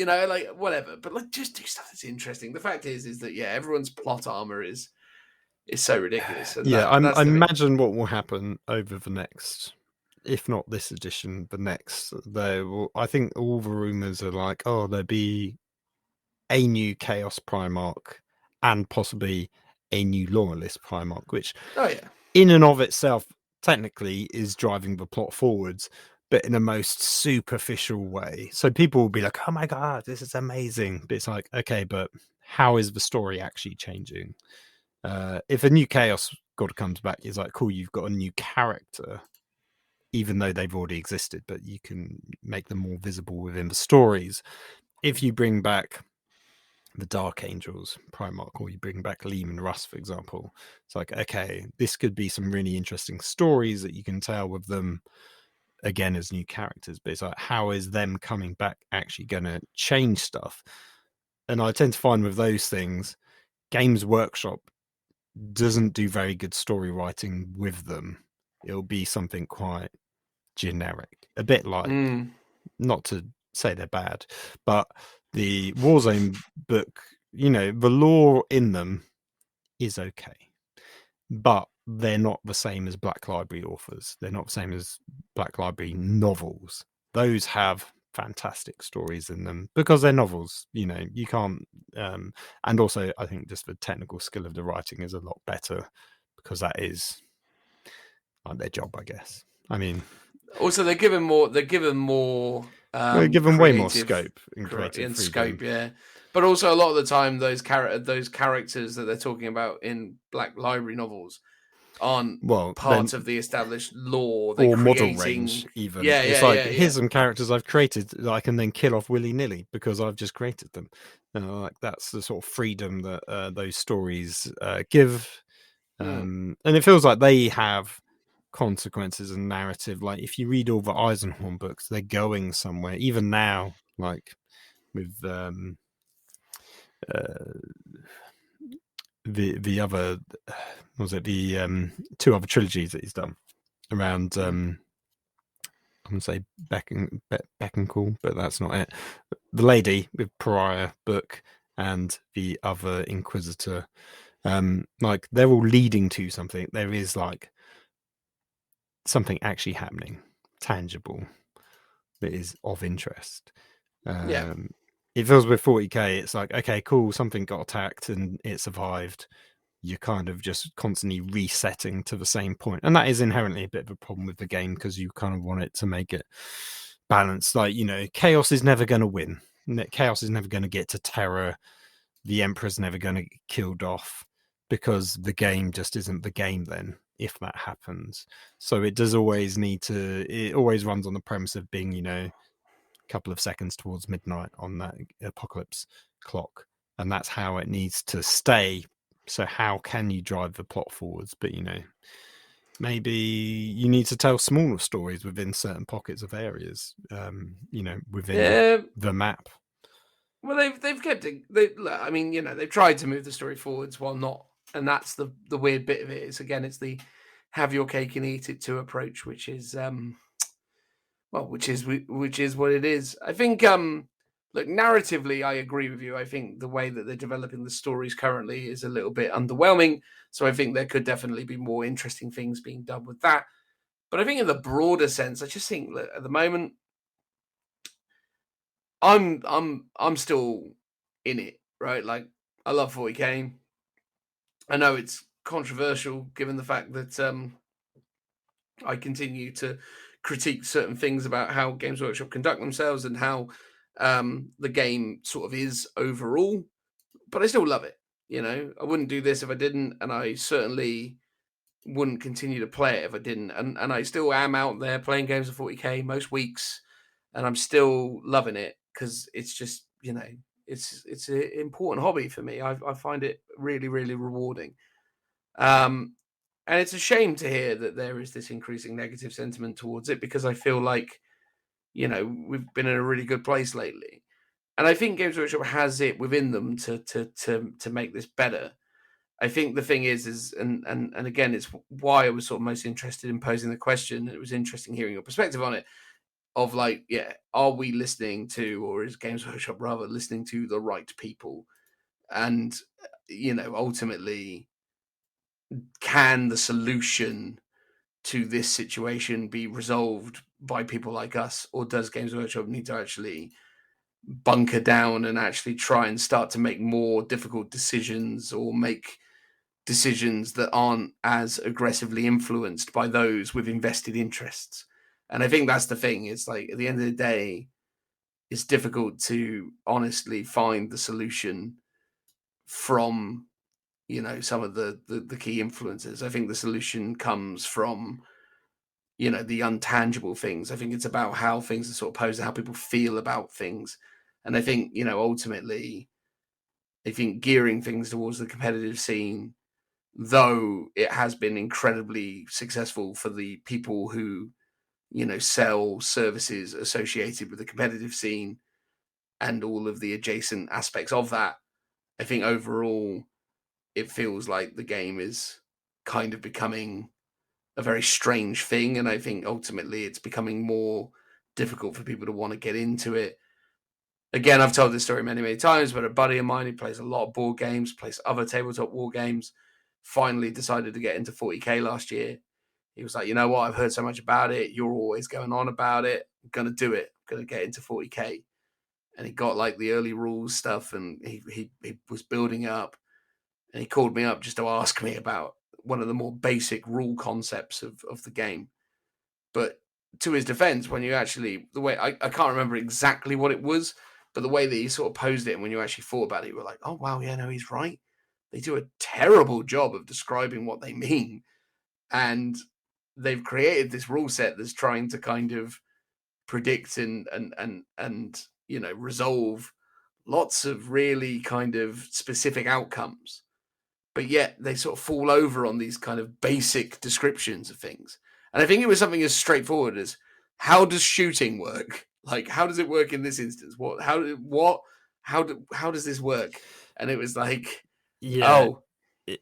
whatever. But just do stuff that's interesting. The fact is that everyone's plot armor is so ridiculous. And I imagine what will happen over the next, if not this edition, the next. I think all the rumors are there'll be a new Chaos Primarch and possibly a new Loyalist Primarch, which in and of itself technically is driving the plot forwards, but in a most superficial way. So people will be like, oh my god, this is amazing. But it's okay, but how is the story actually changing? If a new Chaos God comes back, it's cool, you've got a new character, even though they've already existed, but you can make them more visible within the stories. If you bring back the Dark Angels Primarch, or you bring back Lehman Russ, for example, it's okay, this could be some really interesting stories that you can tell with them again as new characters. But it's how is them coming back actually going to change stuff? And I tend to find with those things, Games Workshop doesn't do very good story writing with them. It'll be something quite generic, a bit like, not to say they're bad, but the Warzone book, the lore in them is okay, but they're not the same as Black Library authors. They're not the same as Black Library novels. Those have fantastic stories in them because they're novels. You can't, and also I think just the technical skill of the writing is a lot better because that is their job, I guess. I mean, also they're given more way more scope and creative scope, but also a lot of the time those characters that they're talking about in Black Library novels aren't part of the established lore or model range even. Here's some characters I've created that I can then kill off willy-nilly because I've just created them. That's the sort of freedom that those stories give, and it feels like they have consequences and narrative. If you read all the Eisenhorn books, they're going somewhere even now, with the other, was it the two other trilogies that he's done around I'm gonna say Beckencool, but that's not it. The Lady with Pariah book and the other Inquisitor, they're all leading to something. There is something actually happening, tangible, that is of interest. It feels with 40k, it's okay, cool, something got attacked and it survived. You're kind of just constantly resetting to the same point, and that is inherently a bit of a problem with the game because you kind of want it to make it balanced. Chaos is never going to win. Chaos is never going to get to Terror. The Emperor's never going to get killed off because the game just isn't the game then, if that happens. So it does always it always runs on the premise of being, couple of seconds towards midnight on that apocalypse clock, and that's how it needs to stay. So how can you drive the plot forwards? But maybe you need to tell smaller stories within certain pockets of areas, within the map. Well, they've kept it. They've tried to move the story forwards while not, and that's the weird bit of it. It's the have your cake and eat it too approach, which is Well, which is what it is. I think look, narratively, I agree with you. I think the way that they're developing the stories currently is a little bit underwhelming. So I think there could definitely be more interesting things being done with that. But I think in the broader sense, I just think that at the moment, I'm still in it, right? Like I love 40K. I know it's controversial given the fact that I continue to critique certain things about how Games Workshop conduct themselves and how the game sort of is overall, but I still love it. You know, I wouldn't do this if I didn't, and I certainly wouldn't continue to play it if I didn't. And I still am out there playing games of 40K most weeks, and I'm still loving it because it's just, you know, it's an important hobby for me. I find it really, really rewarding. And it's a shame to hear that there is this increasing negative sentiment towards it because I feel like, you know, we've been in a really good place lately. And I think Games Workshop has it within them to make this better. I think the thing is and again, it's why I was sort of most interested in posing the question. It was interesting hearing your perspective on it of like, yeah, are we listening to, or is Games Workshop rather listening to the right people? And, you know, ultimately, can the solution to this situation be resolved by people like us, or does Games Workshop need to actually bunker down and actually try and start to make more difficult decisions or make decisions that aren't as aggressively influenced by those with invested interests? And I think that's the thing. It's like at the end of the day, it's difficult to honestly find the solution from, you know, some of the key influences. I think the solution comes from, you know, the untangible things. I think it's about how things are sort of posed and how people feel about things. And I think, you know, ultimately, I think gearing things towards the competitive scene, though it has been incredibly successful for the people who, you know, sell services associated with the competitive scene and all of the adjacent aspects of that, I think overall it feels like the game is kind of becoming a very strange thing. And I think ultimately it's becoming more difficult for people to want to get into it. Again, I've told this story many, many times, but a buddy of mine who plays a lot of board games, plays other tabletop war games, finally decided to get into 40K last year. He was like, you know what? I've heard so much about it. You're always going on about it. I'm going to do it. I'm going to get into 40K. And he got like the early rules stuff and he was building up. And he called me up just to ask me about one of the more basic rule concepts of the game. But to his defense, when you actually, the way, I can't remember exactly what it was, but the way that he sort of posed it and when you actually thought about it, you were like, oh, wow, yeah, no, he's right. They do a terrible job of describing what they mean. And they've created this rule set that's trying to kind of predict and you know, resolve lots of really kind of specific outcomes. But yet they sort of fall over on these kind of basic descriptions of things. And I think it was something as straightforward as, how does shooting work? Like, how does it work in this instance? How does this work? And it was like, Yeah.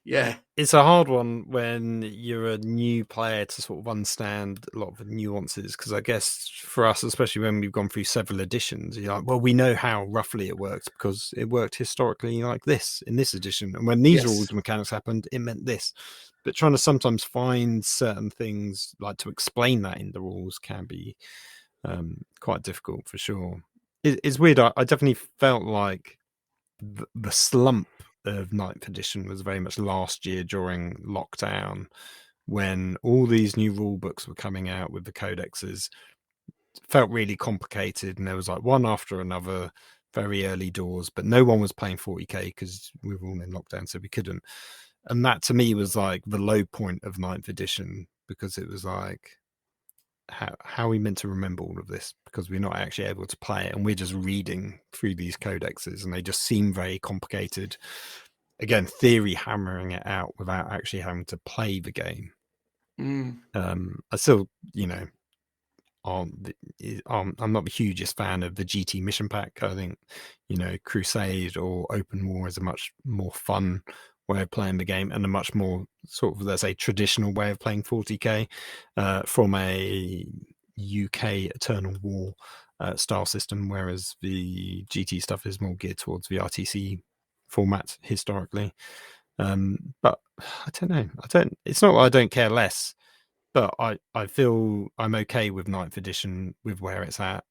yeah. It's a hard one when you're a new player to sort of understand a lot of the nuances, because I guess for us, especially when we've gone through several editions, you're like, well, we know how roughly it works because it worked historically like this in this edition. And when these rules mechanics happened, it meant this. But trying to sometimes find certain things, like to explain that in the rules, can be quite difficult for sure. It's weird. I definitely felt like the slump of 9th edition was very much last year during lockdown, when all these new rule books were coming out with the codexes. It felt really complicated, and there was like one after another, very early doors, but no one was playing 40K because we were all in lockdown, so we couldn't. And that to me was like the low point of 9th edition, because it was like, how are we meant to remember all of this, because we're not actually able to play it and we're just reading through these codexes and they just seem very complicated. Again, theory hammering it out without actually having to play the game. I still, you know, I'm not the hugest fan of the GT mission pack. I think, you know, Crusade or Open War is a much more fun way of playing the game, and a much more sort of, let's say, traditional way of playing 40K from a UK Eternal War style system, whereas the GT stuff is more geared towards the RTC format historically. But I don't know. It's not that I don't care less, but I feel I'm okay with 9th edition with where it's at.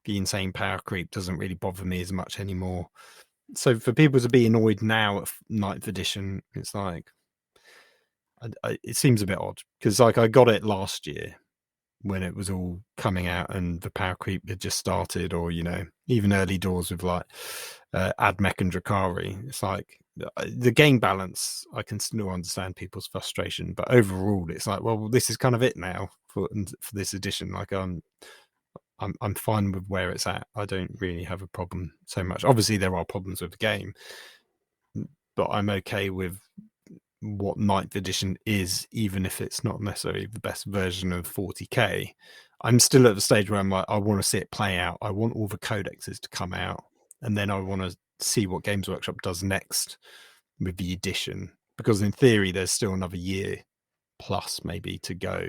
The insane power creep doesn't really bother me as much anymore. So for people to be annoyed now at 9th edition, it's like it seems a bit odd, because like I got it last year when it was all coming out and the power creep had just started, or even early doors with like Admech and Drakari. It's like the game balance, I can still understand people's frustration, but overall it's like, well, this is kind of it now for this edition. Like I'm fine with where it's at. I don't really have a problem so much. Obviously there are problems with the game, but I'm okay with what 9th edition is, even if it's not necessarily the best version of 40k. I'm still at the stage where I'm like, I want to see it play out. I want all the codexes to come out, and then I want to see what Games Workshop does next with the edition, because in theory there's still another year plus maybe to go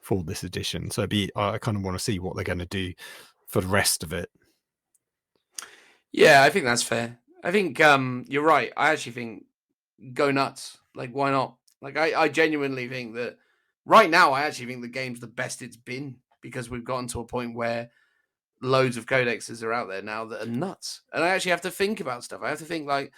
for this edition. So I kind of want to see what they're going to do for the rest of it. Yeah, I think that's fair. I think you're right. I actually think go nuts. Like, why not? Like, I genuinely think that right now, I actually think the game's the best it's been, because we've gotten to a point where loads of codexes are out there now that are nuts. And I actually have to think about stuff. I have to think like,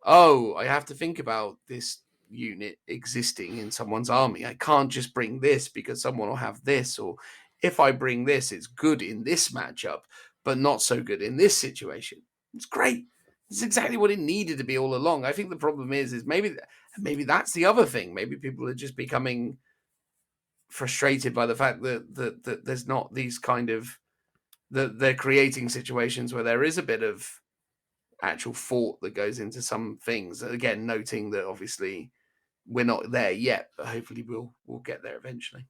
oh, I have to think about this unit existing in someone's army. I can't just bring this because someone will have this. Or if I bring this, it's good in this matchup, but not so good in this situation. It's great. It's exactly what it needed to be all along. I think the problem is maybe that's the other thing. Maybe people are just becoming frustrated by the fact that there's not these kind of that they're creating situations where there is a bit of actual thought that goes into some things. Again, noting that obviously we're not there yet, but hopefully we'll get there eventually.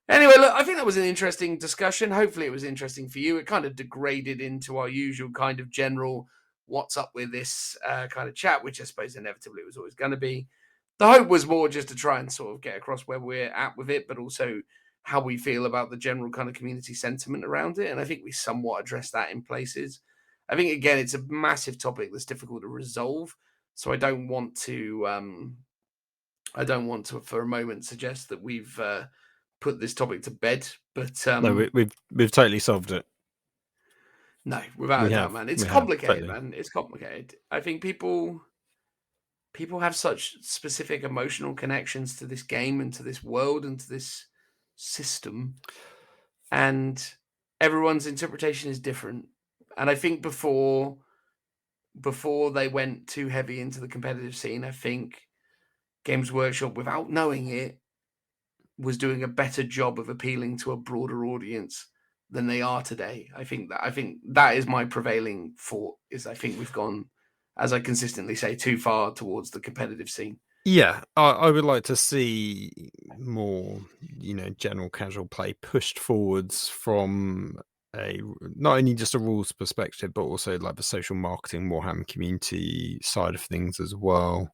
Anyway, look, I think that was an interesting discussion. Hopefully it was interesting for you. It kind of degraded into our usual kind of general what's up with this kind of chat, which I suppose inevitably it was always going to be. The hope was more just to try and sort of get across where we're at with it, but also how we feel about the general kind of community sentiment around it. And I think we somewhat addressed that in places. I think, again, it's a massive topic that's difficult to resolve. So I don't want to for a moment suggest that we've put this topic to bed. But no, we've totally solved it. No, without a doubt, man. It's complicated, man. It's complicated. I think people have such specific emotional connections to this game and to this world and to this system, and everyone's interpretation is different. And I think before they went too heavy into the competitive scene, I think Games Workshop, without knowing it, was doing a better job of appealing to a broader audience than they are today. I think that is my prevailing thought. I think we've gone, as I consistently say, too far towards the competitive scene. Yeah, I would like to see more, general casual play pushed forwards from not only just a rules perspective, but also like the social marketing Warhammer community side of things as well.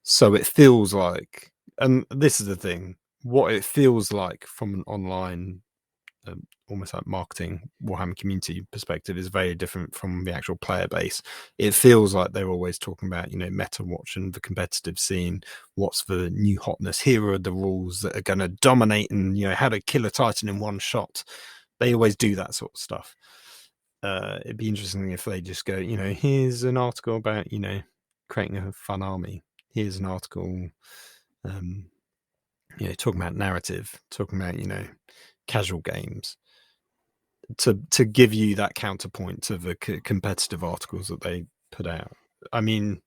So it feels like, and this is the thing, what it feels like from an online almost like marketing Warhammer community perspective is very different from the actual player base. It feels like they're always talking about, meta watch and the competitive scene. What's the new hotness? Here are the rules that are going to dominate, and how to kill a Titan in one shot. They always do that sort of stuff. It'd be interesting if they just go, here's an article about, creating a fun army. Here's an article, talking about narrative, talking about, casual games, to give you that counterpoint to the competitive articles that they put out. I mean,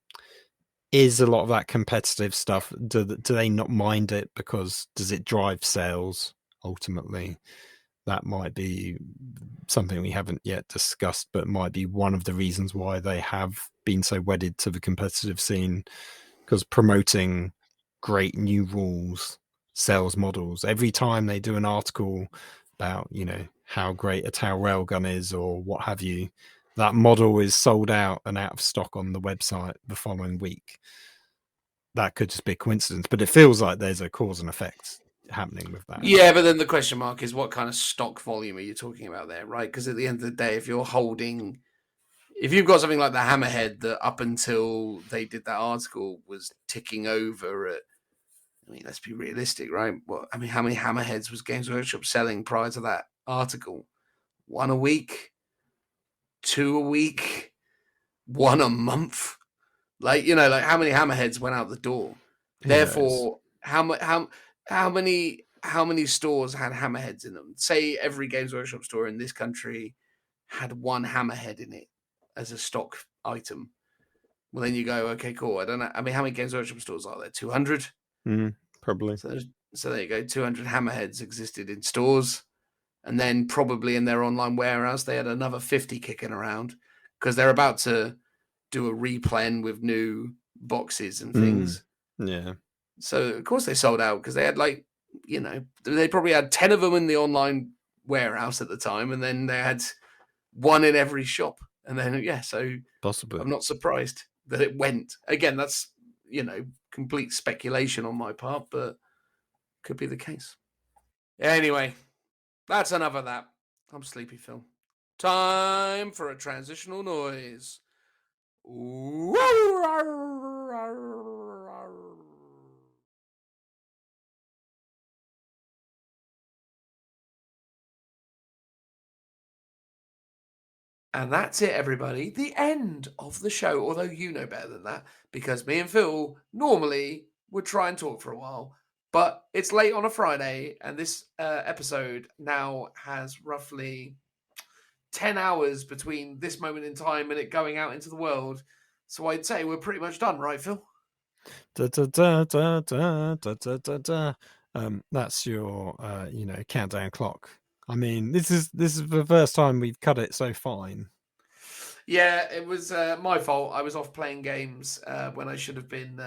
is a lot of that competitive stuff, do they not mind it because does it drive sales ultimately? That might be something we haven't yet discussed, but might be one of the reasons why they have been so wedded to the competitive scene, because promoting great new rules, sales models, every time they do an article about, how great a Tower Railgun is or what have you, that model is sold out and out of stock on the website the following week. That could just be a coincidence, but it feels like there's a cause and effect happening with that. Yeah, but then the question mark is what kind of stock volume are you talking about there, right? Because at the end of the day, if you've got something like the Hammerhead that up until they did that article was ticking over at, I mean, let's be realistic, right? Well, I mean, how many Hammerheads was Games Workshop selling prior to that article? 1 a week, 2 a week, 1 a month. Like, you know, like how many Hammerheads went out the door? Therefore, how many stores had Hammerheads in them? Say every Games Workshop store in this country had 1 Hammerhead in it as a stock item. Well, then you go, okay, cool. I don't know. I mean, how many Games Workshop stores are there? 200? Probably. So there you go. 200 Hammerheads existed in stores. And then probably in their online warehouse, they had another 50 kicking around because they're about to do a replen with new boxes and things. Yeah. So, of course, they sold out because they had, like, you know, they probably had 10 of them in the online warehouse at the time. And then they had 1 in every shop. And then, yeah, so Possibly. I'm not surprised that it went. Again, that's, you know, complete speculation on my part, but could be the case. Anyway, that's enough of that. I'm sleepy, Phil. Time for a transitional noise. And that's it, everybody. The end of the show. Although you know better than that, because me and Phil normally would try and talk for a while. But it's late on a Friday, and this episode now has roughly 10 hours between this moment in time and it going out into the world. So I'd say we're pretty much done, right, Phil? That's your countdown clock. I mean, this is the first time we've cut it so fine. Yeah, it was my fault. I was off playing games when I should have been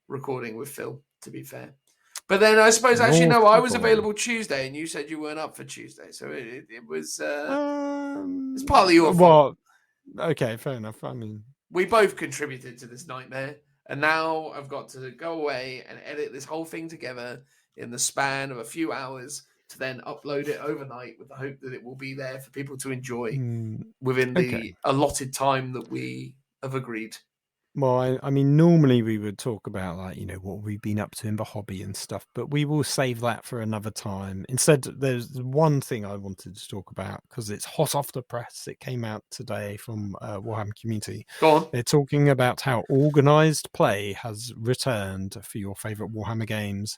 recording with Phil, to be fair. But then I suppose actually no, I was available Tuesday, and you said you weren't up for Tuesday, so it was it's partly your fault. Well, okay, fair enough. I mean, we both contributed to this nightmare, and now I've got to go away and edit this whole thing together in the span of a few hours to then upload it overnight with the hope that it will be there for people to enjoy within the allotted time that we have agreed. Well, I mean, normally we would talk about, like, you know, what we've been up to in the hobby and stuff, but we will save that for another time. Instead, there's one thing I wanted to talk about because it's hot off the press. It came out today from Warhammer Community. Go on. They're talking about how organized play has returned for your favorite Warhammer games.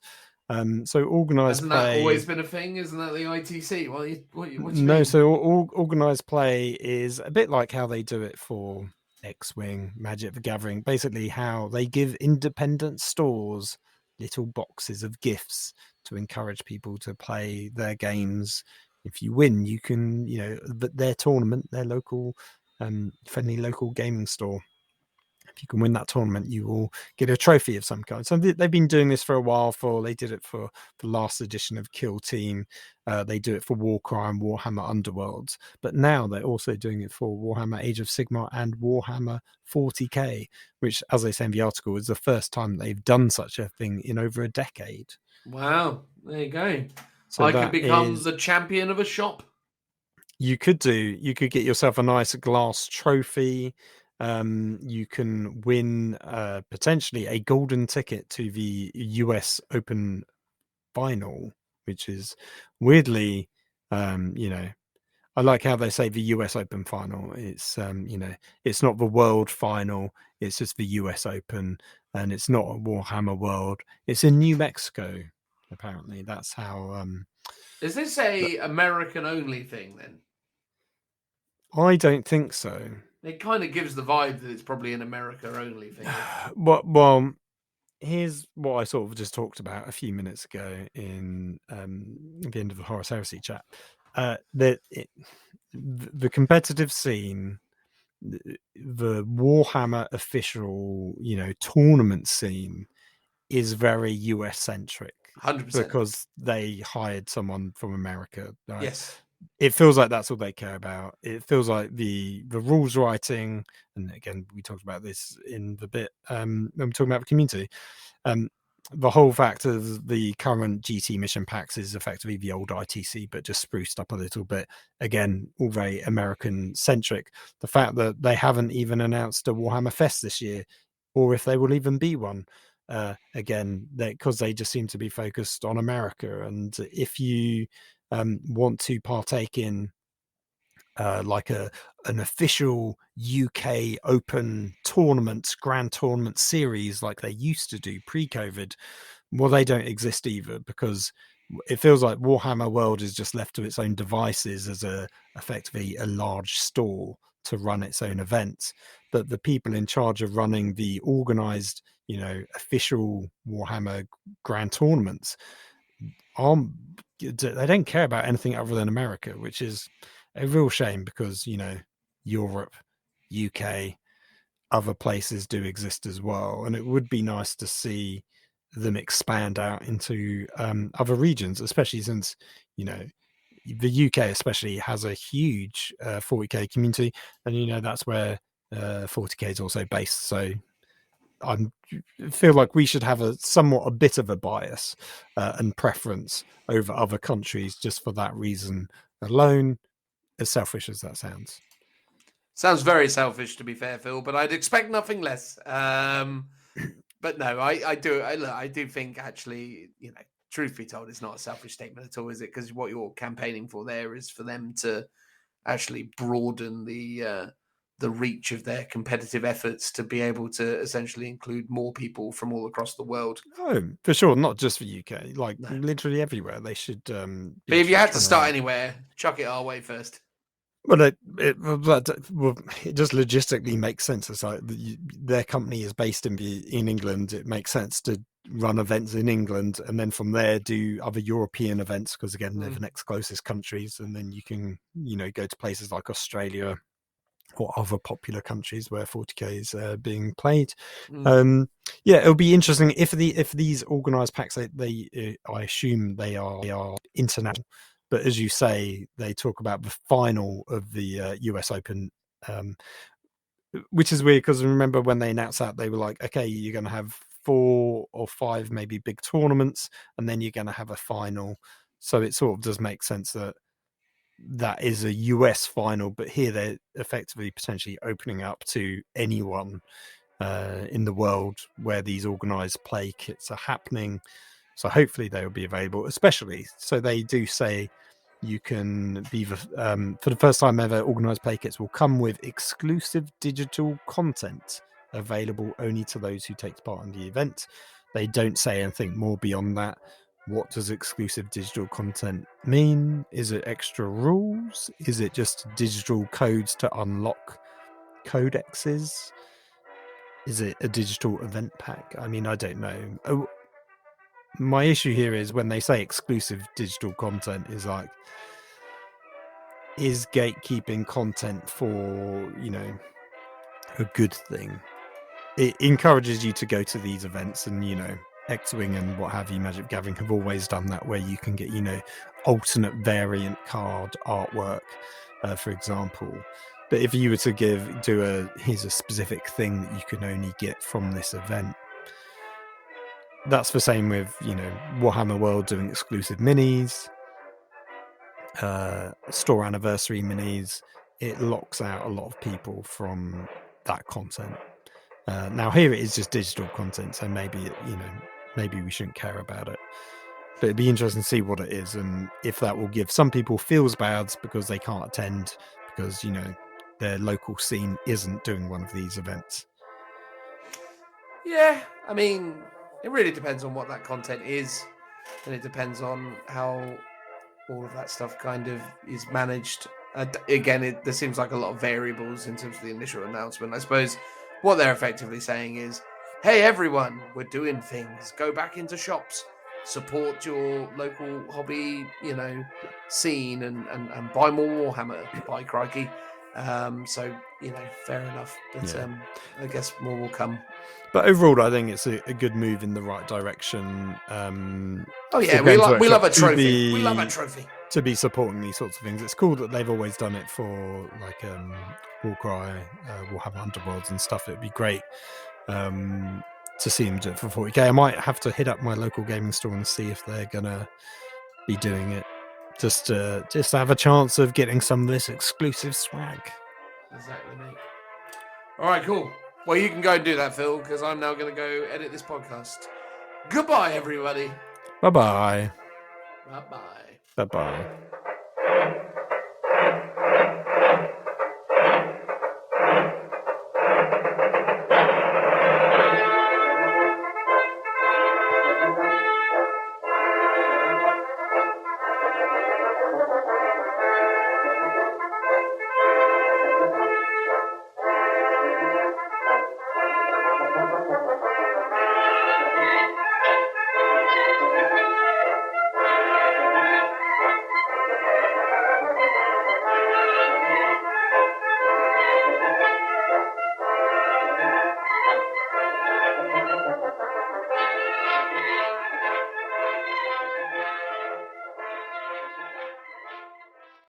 So organized Hasn't play. That always been a thing? Isn't that the ITC? What you no, mean? so organized play is a bit like how they do it for X-Wing, Magic the Gathering, basically how they give independent stores little boxes of gifts to encourage people to play their games. If you win, you can, you know, their tournament, their local, friendly local gaming store. If you can win that tournament, you will get a trophy of some kind. So they've been doing this for a while. They did it for the last edition of Kill Team. They do it for Warcry and Warhammer Underworlds. But now they're also doing it for Warhammer Age of Sigmar and Warhammer 40k, which, as they say in the article, is the first time they've done such a thing in over a decade. Wow, there you go. So I could become the champion of a shop. You could get yourself a nice glass trophy. You can win potentially a golden ticket to the US Open final, which is weirdly, you know, I like how they say the US Open final. It's you know, it's not the world final, it's just the US Open, and it's not a Warhammer World. It's in New Mexico, apparently. That's how is this a American only thing then? I don't think so. It kind of gives the vibe that it's probably an America only thing. Well, here's what I sort of just talked about a few minutes ago in the end of the Horus Heresy chat. The competitive scene, the Warhammer official, you know, tournament scene is very US centric. 100%. Because they hired someone from America. Right? Yes. It feels like that's all they care about. It feels like the rules writing, and again, we talked about this in the bit when we're talking about the community. the whole fact of the current GT mission packs is effectively the old ITC, but just spruced up a little bit. Again, all very American centric. The fact that they haven't even announced a Warhammer Fest this year, or if they will even be one, again, because they just seem to be focused on America. And if you want to partake in like an official UK Open tournament, grand tournament series like they used to do pre-COVID, well, they don't exist either, because it feels like Warhammer World is just left to its own devices as effectively a large store to run its own events. But the people in charge of running the organized, official Warhammer grand tournaments they don't care about anything other than America, which is a real shame, because Europe, UK, other places do exist as well, and it would be nice to see them expand out into other regions, especially since the UK especially has a huge 40k community, and that's where 40k is also based. So I feel like we should have a bit of a bias and preference over other countries just for that reason alone, as selfish as that sounds. Sounds very selfish, to be fair, Phil, but I'd expect nothing less. But no, I do think, actually, truth be told, it's not a selfish statement at all, is it? Because what you're campaigning for there is for them to actually broaden the reach of their competitive efforts to be able to essentially include more people from all across the world. Oh, for sure, not just for UK, literally everywhere. They should. But if you had to start anywhere, chuck it our way first. Well, it just logistically makes sense. It's like their company is based in England. It makes sense to run events in England, and then from there do other European events, because again, they're the next closest countries, and then you can go to places like Australia or other popular countries where 40k is being played. It'll be interesting if these organized packs, I assume they are international. But as you say, they talk about the final of the US Open, which is weird, because remember when they announced that, they were like, okay, you're going to have 4 or 5 maybe big tournaments, and then you're going to have a final. So it sort of does make sense that is a US final, but here they're effectively potentially opening up to anyone in the world where these organized play kits are happening. So hopefully they will be available, especially. So they do say you can be for the first time ever, organized play kits will come with exclusive digital content available only to those who take part in the event. They don't say anything more beyond that. What does exclusive digital content mean? Is it extra rules? Is it just digital codes to unlock codexes? Is it a digital event pack? I mean, I don't know. My issue here is when they say exclusive digital content, is like, is gatekeeping content for, a good thing? It encourages you to go to these events, and, X-Wing and what have you, Magic Gathering have always done that, where you can get, alternate variant card artwork, for example. But if you were to here's a specific thing that you can only get from this event, that's the same with, Warhammer World doing exclusive minis, store anniversary minis. It locks out a lot of people from that content. Now here it is just digital content, so maybe maybe we shouldn't care about it. But it'd be interesting to see what it is, and if that will give some people feels bads because they can't attend because their local scene isn't doing one of these events. Yeah, I mean, it really depends on what that content is, and it depends on how all of that stuff kind of is managed. Again, there seems like a lot of variables in terms of the initial announcement. I suppose what they're effectively saying is, hey, everyone, we're doing things. Go back into shops, support your local hobby, scene, and buy more Warhammer, by crikey. So, fair enough. But I guess more will come. But overall, I think it's a good move in the right direction. Oh yeah, we love a trophy. We love a trophy. To be supporting these sorts of things. It's cool that they've always done it for Warcry, Warhammer Underworlds and stuff. It'd be great to see them do it for 40k. I might have to hit up my local gaming store and see if they're gonna be doing it, just to have a chance of getting some of this exclusive swag. Exactly, mate. All right, cool. Well, you can go and do that, Phil, because I'm now going to go edit this podcast. Goodbye, everybody. Bye bye. Bye-bye. Bye bye.